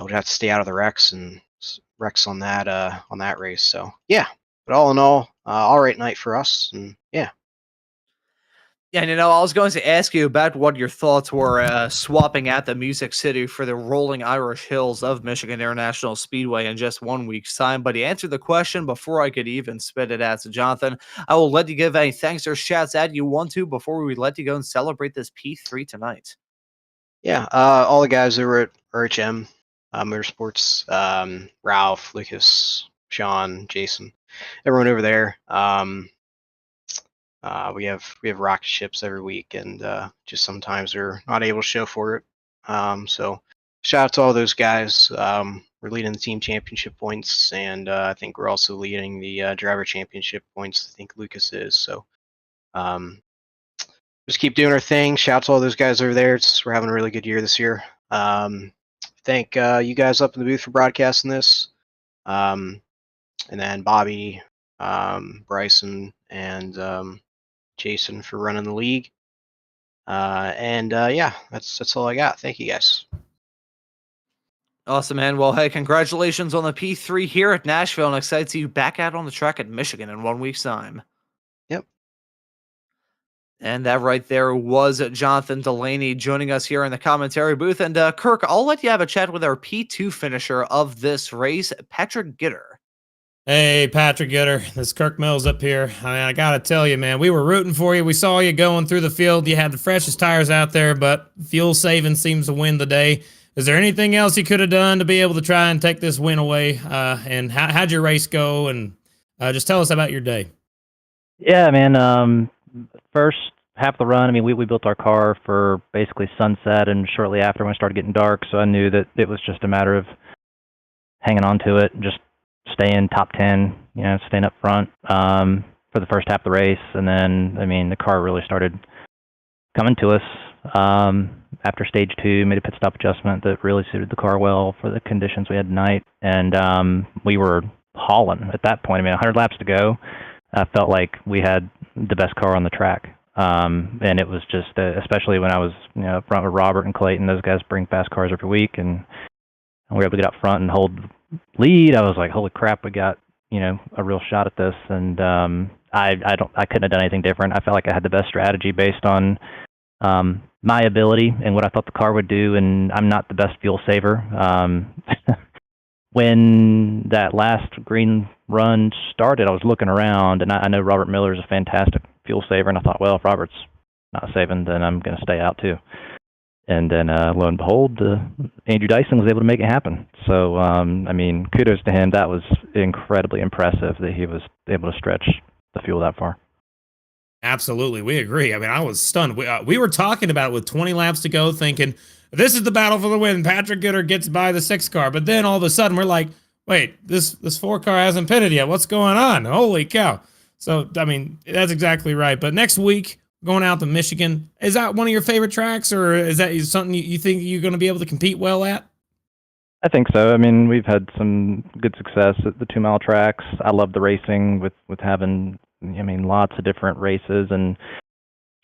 would have to stay out of the wrecks on that race. So yeah, but all in all right night for us, and yeah. Yeah, and I was going to ask you about what your thoughts were swapping out the Music City for the rolling Irish hills of Michigan International Speedway in just 1 week's time, but he answered the question before I could even spit it out. So, Jonathan, I will let you give any thanks or shouts out you want to before we let you go and celebrate this P3 tonight. Yeah, all the guys over at RHM Motorsports, Ralph, Lucas, Sean, Jason, everyone over there. We have rocket ships every week, and just sometimes we're not able to show for it. So shout out to all those guys. We're leading the team championship points, and I think we're also leading the driver championship points. I think Lucas is. So just keep doing our thing. Shout out to all those guys over there. We're having a really good year this year. Thank you guys up in the booth for broadcasting this. And then Bobby, Bryson, and Jason for running the league. And yeah, that's all I got. Thank you guys. Awesome, man. Well, hey, congratulations on the P3 here at Nashville, and excited to see you back out on the track at Michigan in 1 week's time. Yep. And that right there was Jonathan Delaney joining us here in the commentary booth. And Kirk, I'll let you have a chat with our P2 finisher of this race, Patrick Gitter. Hey, Patrick Gitter, this is Kirk Mills up here. I mean, I gotta tell you, man, we were rooting for you. We saw you going through the field. You had the freshest tires out there, but fuel saving seems to win the day. Is there anything else you could have done to be able to try and take this win away? And how'd your race go? And just tell us about your day. Yeah, man. First half of the run, I mean, we built our car for basically sunset, and shortly after when it started getting dark, so I knew that it was just a matter of hanging on to it, just staying top 10, staying up front for the first half of the race. And then, I mean, the car really started coming to us after stage 2, made a pit stop adjustment that really suited the car well for the conditions we had tonight. And we were hauling at that point. I mean, 100 laps to go. I felt like we had the best car on the track. And it was just, especially when I was up front with Robert and Clayton, those guys bring fast cars every week, and we were able to get up front and hold lead. I was like, holy crap, we got a real shot at this. And I couldn't have done anything different. I felt like I had the best strategy based on my ability and what I thought the car would do, and I'm not the best fuel saver. When that last green run started, I was looking around, and I know Robert Miller is a fantastic fuel saver, and I thought, well, if Robert's not saving, then I'm going to stay out too. And then, lo and behold, Andrew Dyson was able to make it happen. So, I mean, kudos to him. That was incredibly impressive that he was able to stretch the fuel that far. Absolutely, we agree. I mean, I was stunned. We were talking about it with 20 laps to go, thinking, this is the battle for the win. Patrick Gitter gets by the 6 car. But then all of a sudden, we're like, wait, this 4 car hasn't pitted yet. What's going on? Holy cow. So, I mean, that's exactly right. But next week, going out to Michigan, is that one of your favorite tracks, or is that something you think you're going to be able to compete well at? I think so. I mean, we've had some good success at the 2 mile tracks. I love the racing with having, I mean, lots of different races. And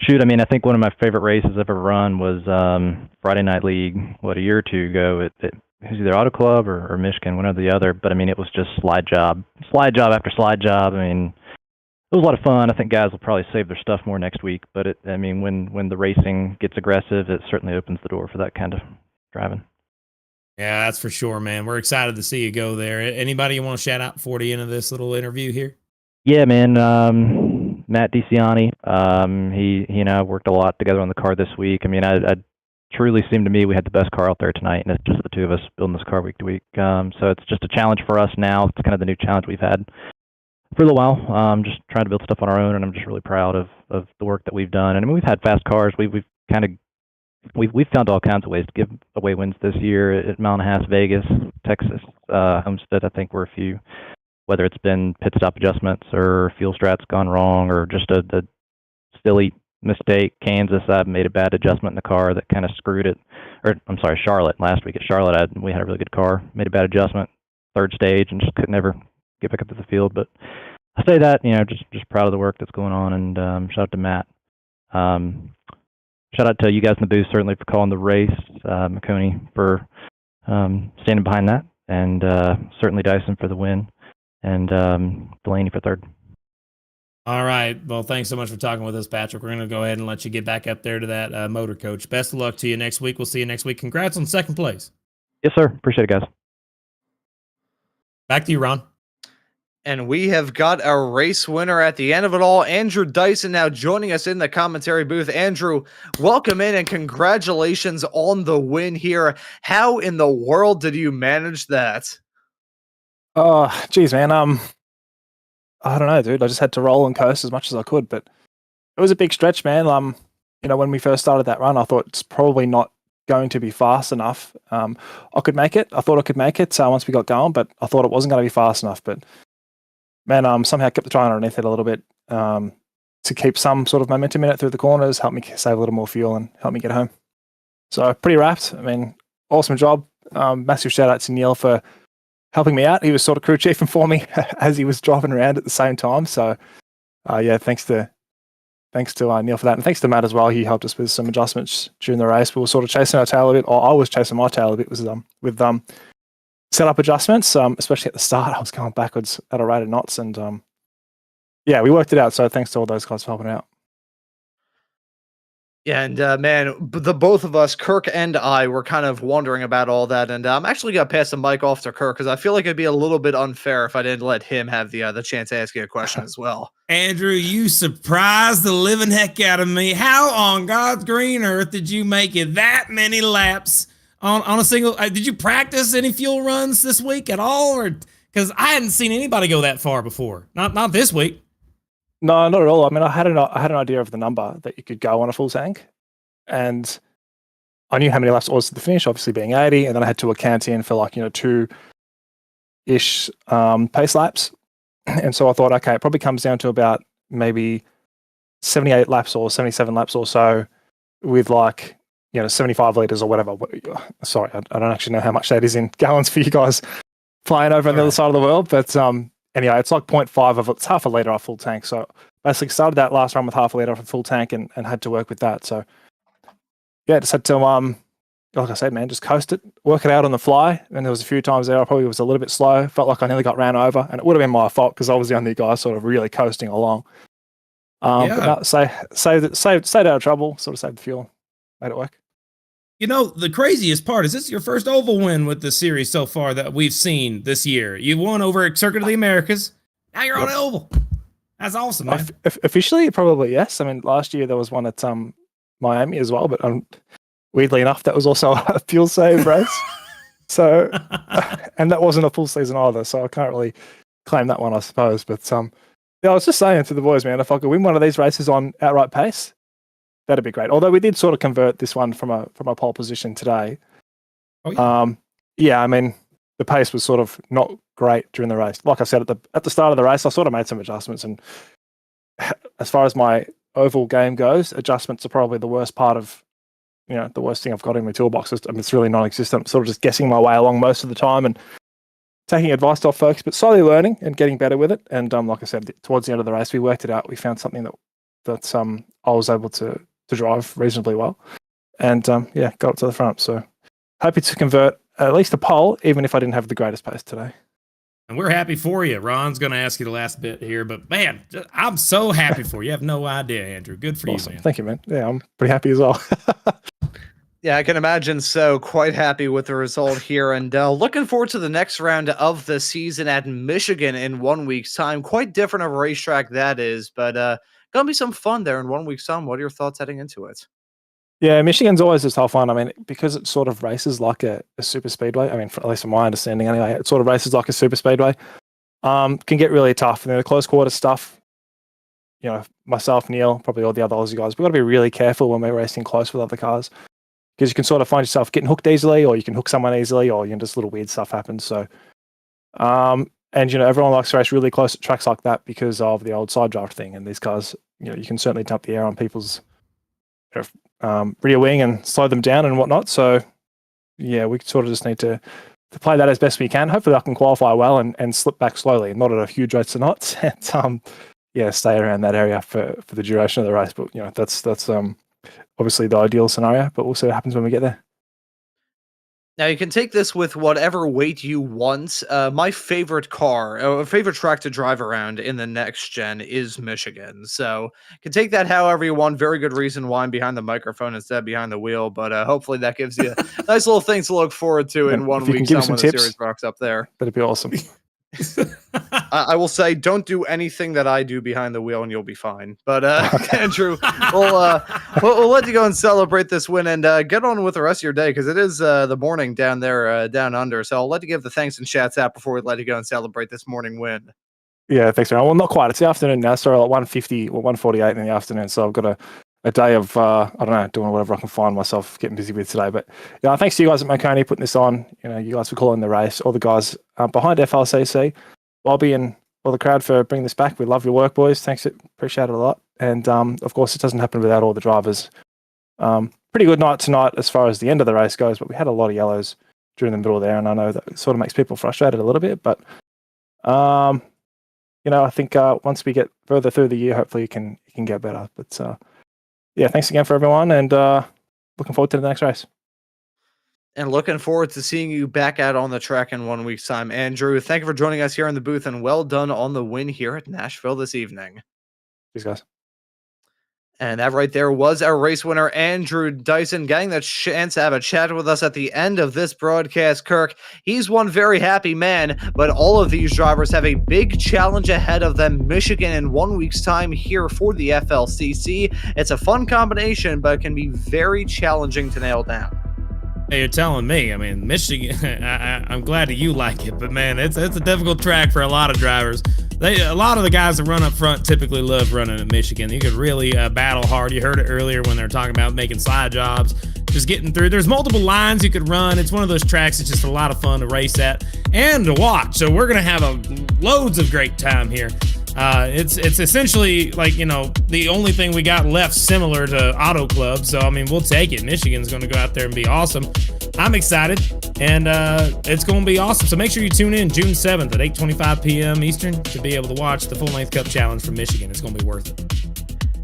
shoot, I mean, I think one of my favorite races I've ever run was Friday Night League, a year or two ago at it was either Auto Club or Michigan, one or the other. But I mean, it was just slide job after slide job. I mean, it was a lot of fun. I think guys will probably save their stuff more next week. But I mean, when the racing gets aggressive, it certainly opens the door for that kind of driving. Yeah, that's for sure, man. We're excited to see you go there. Anybody you want to shout out before the end of this little interview here? Yeah, man. Matt DiCiani. He and I worked a lot together on the car this week. I mean, I truly seemed to me we had the best car out there tonight, and it's just the two of us building this car week to week. So it's just a challenge for us now. It's kind of the new challenge we've had for a little while. Just trying to build stuff on our own, and I'm just really proud of the work that we've done. And I mean, we've had fast cars. We've found all kinds of ways to give away wins this year at Mile and a Half, Vegas, Texas, Homestead. I think we're a few, whether it's been pit stop adjustments or fuel strats gone wrong or just a silly mistake. Kansas, I made a bad adjustment in the car that kind of screwed it. Or I'm sorry, Charlotte. Last week at Charlotte, we had a really good car, made a bad adjustment, third stage, and just could never get back up to the field. But I say that, just proud of the work that's going on, and shout out to Matt. Shout out to you guys in the booth, certainly, for calling the race, Maconi for standing behind that, and certainly Dyson for the win, and Delaney for third. All right. Well, thanks so much for talking with us, Patrick. We're going to go ahead and let you get back up there to that motor coach. Best of luck to you next week. We'll see you next week. Congrats on second place. Yes, sir. Appreciate it, guys. Back to you, Ron. And we have got a race winner at the end of it all. Andrew Dyson now joining us in the commentary booth. Andrew, welcome in and congratulations on the win here. How in the world did you manage that? Oh, geez, man. I don't know, dude. I just had to roll and coast as much as I could, but it was a big stretch, man. When we first started that run, I thought it's probably not going to be fast enough. I could make it. I thought I could make it once we got going, but I thought it wasn't going to be fast enough. But man, somehow kept trying underneath it a little bit to keep some sort of momentum in it through the corners, help me save a little more fuel and help me get home. So pretty wrapped. I mean, awesome job. Massive shout out to Neil for helping me out. He was sort of crew chiefing for me as he was driving around at the same time. So thanks to Neil for that, and thanks to Matt as well. He helped us with some adjustments during the race. We were sort of chasing our tail a bit, or I was chasing my tail a bit with setup adjustments, especially at the start. I was going backwards at a rate of knots, and we worked it out. So thanks to all those guys for helping out. Yeah, and man, the both of us, Kirk and I, were kind of wondering about all that, and I'm actually gonna pass the mic off to Kirk because I feel like it'd be a little bit unfair if I didn't let him have the chance to ask you a question as well. Andrew, you surprised the living heck out of me. How on God's green earth did you make it that many laps on a single? Did you practice any fuel runs this week at all, or because I hadn't seen anybody go that far before? Not this week. No, not at all. I mean, I had an idea of the number that you could go on a full tank, and I knew how many laps it was to the finish, obviously being 80, and then I had to account in for 2-ish pace laps, and so I thought, okay, it probably comes down to about maybe 78 laps or 77 laps or so, with 75 liters or whatever. Sorry, I don't actually know how much that is in gallons for you guys flying over on the other side of the world, but anyway, it's 0.5 of it's half a liter off full tank. So basically started that last run with half a liter off a full tank and had to work with that. So just had to, like I said, man, just coast it, work it out on the fly. And there was a few times there I probably was a little bit slow, felt like I nearly got ran over, and it would have been my fault because I was the only guy sort of really coasting along. But no, stayed out of trouble, sort of saved the fuel, made it work. The craziest part is this is your first oval win with the series so far that we've seen this year. You won over at Circuit of the Americas. Now you're on an oval. That's awesome, man. Officially, probably yes. I mean, last year there was one at Miami as well, but weirdly enough, that was also a fuel save race. So, and that wasn't a full season either, so I can't really claim that one, I suppose. But I was just saying to the boys, man, if I could win one of these races on outright pace, that'd be great. Although we did sort of convert this one from a pole position today. Oh, yeah. I mean, the pace was sort of not great during the race. Like I said at the start of the race, I sort of made some adjustments, and as far as my oval game goes, adjustments are probably the worst part of the worst thing I've got in my toolbox. I mean, it's really non-existent. I'm sort of just guessing my way along most of the time and taking advice off folks, but slowly learning and getting better with it. And like I said, towards the end of the race, we worked it out. We found something that I was able to drive reasonably well, and got up to the front. So happy to convert at least a pole, even if I didn't have the greatest pace today. And we're happy for you. Ron's going to ask you the last bit here, but man, I'm so happy for you. You have no idea, Andrew. Good for Awesome. you, man. Thank you, man. Yeah, I'm pretty happy as well. Yeah, I can imagine. So quite happy with the result here, and looking forward to the next round of the season at Michigan in 1 week's time. Quite different of a racetrack that is, but gonna be some fun there in 1 week's time. What are your thoughts heading into it? Yeah, Michigan's always a tough one. I mean, because it sort of races like a super speedway. I mean, at least from my understanding anyway, it sort of races like a super speedway. Can get really tough. And then the close quarter stuff, myself, Neil, probably all the other Aussie guys, we've got to be really careful when we're racing close with other cars, because you can sort of find yourself getting hooked easily, or you can hook someone easily, or just little weird stuff happens. So, and everyone likes to race really close at tracks like that because of the old side draft thing. And these cars, you can certainly dump the air on people's rear wing and slow them down and whatnot. So yeah, we sort of just need to play that as best we can. Hopefully I can qualify well and slip back slowly, not at a huge rate to knots, and stay around that area for the duration of the race. But that's obviously the ideal scenario, but we'll see what happens when we get there. Now, you can take this with whatever weight you want. My favorite favorite track to drive around in the next gen is Michigan. So you can take that however you want. Very good reason why I'm behind the microphone instead of behind the wheel. But hopefully that gives you a nice little thing to look forward to in 1 week's time when the series rocks up there. That'd be awesome. I will say, don't do anything that I do behind the wheel, and you'll be fine. But Andrew, we'll let you go and celebrate this win, and get on with the rest of your day, because it is the morning down there, down under. So I'll let you give the thanks and shouts out before we let you go and celebrate this morning win. Yeah, thanks, man. Well, not quite. It's the afternoon now, so like 1:50 or 1:48 in the afternoon. So I've got a day of doing whatever I can find myself getting busy with today. But thanks to you guys at Maconi putting this on. You guys for calling the race. All the guys behind FLCC, Bobby and all the crowd for bringing this back. We love your work, boys. Thanks, appreciate it a lot. And of course, it doesn't happen without all the drivers. Pretty good night tonight as far as the end of the race goes, but we had a lot of yellows during the middle there, and I know that sort of makes people frustrated a little bit. But I think once we get further through the year, hopefully it can get better. But thanks again for everyone, and looking forward to the next race. And looking forward to seeing you back out on the track in 1 week's time. Andrew, thank you for joining us here in the booth, and well done on the win here at Nashville this evening. Thanks, guys. And that right there was our race winner, Andrew Dyson, getting the chance to have a chat with us at the end of this broadcast. Kirk, he's one very happy man, but all of these drivers have a big challenge ahead of them. Michigan in 1 week's time here for the FLCC. It's a fun combination, but it can be very challenging to nail down. Hey, you're telling me. I mean, Michigan, I'm glad that you like it, but man, it's a difficult track for a lot of drivers. A lot of the guys that run up front typically love running at Michigan. You could really battle hard. You heard it earlier when they're talking about making side jobs, just getting through. There's multiple lines you could run. It's one of those tracks that's just a lot of fun to race at and to watch. So we're going to have loads of great time here. It's essentially like, the only thing we got left similar to Auto Club. So, I mean, we'll take it. Michigan's going to go out there and be awesome. I'm excited, and it's going to be awesome. So make sure you tune in June 7th at 8:25 p.m. Eastern to be able to watch the Full Length Cup Challenge from Michigan. It's going to be worth it.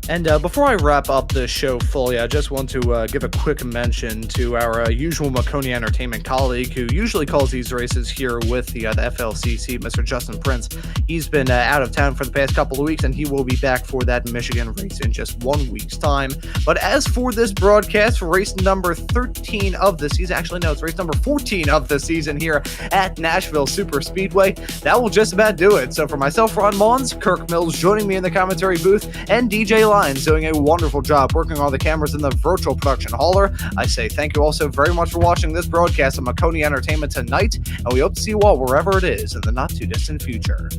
And before I wrap up the show fully, I just want to give a quick mention to our usual Maconi Entertainment colleague who usually calls these races here with the FLCC, Mr. Justin Prince. He's been out of town for the past couple of weeks, and he will be back for that Michigan race in just 1 week's time. But as for this broadcast, for race number 13 of the season, actually no, it's race number 14 of the season here at Nashville Super Speedway, that will just about do it. So for myself, Ron Mullins, Kirk Mills joining me in the commentary booth, and DJ Lyons doing a wonderful job working all the cameras in the virtual production hauler, I say thank you all so very much for watching this broadcast of Maconi Entertainment tonight, and we hope to see you all wherever it is in the not too distant future.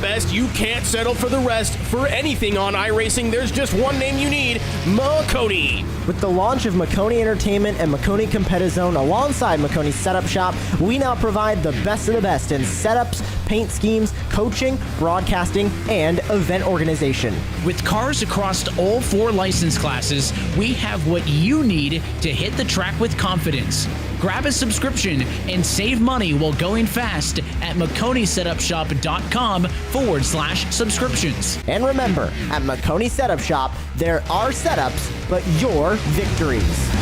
best, you can't settle for the rest. For anything on iRacing, there's just one name you need, Maconi. With the launch of Maconi Entertainment and Maconi Competizone alongside Maconi Setup Shop, we now provide the best of the best in setups, paint schemes, coaching, broadcasting, and event organization. With cars across all 4 license classes, we have what you need to hit the track with confidence. Grab a subscription and save money while going fast at MaconiSetupShop.com/subscriptions. And remember, at Maconi Setup Shop, there are setups, but your victories.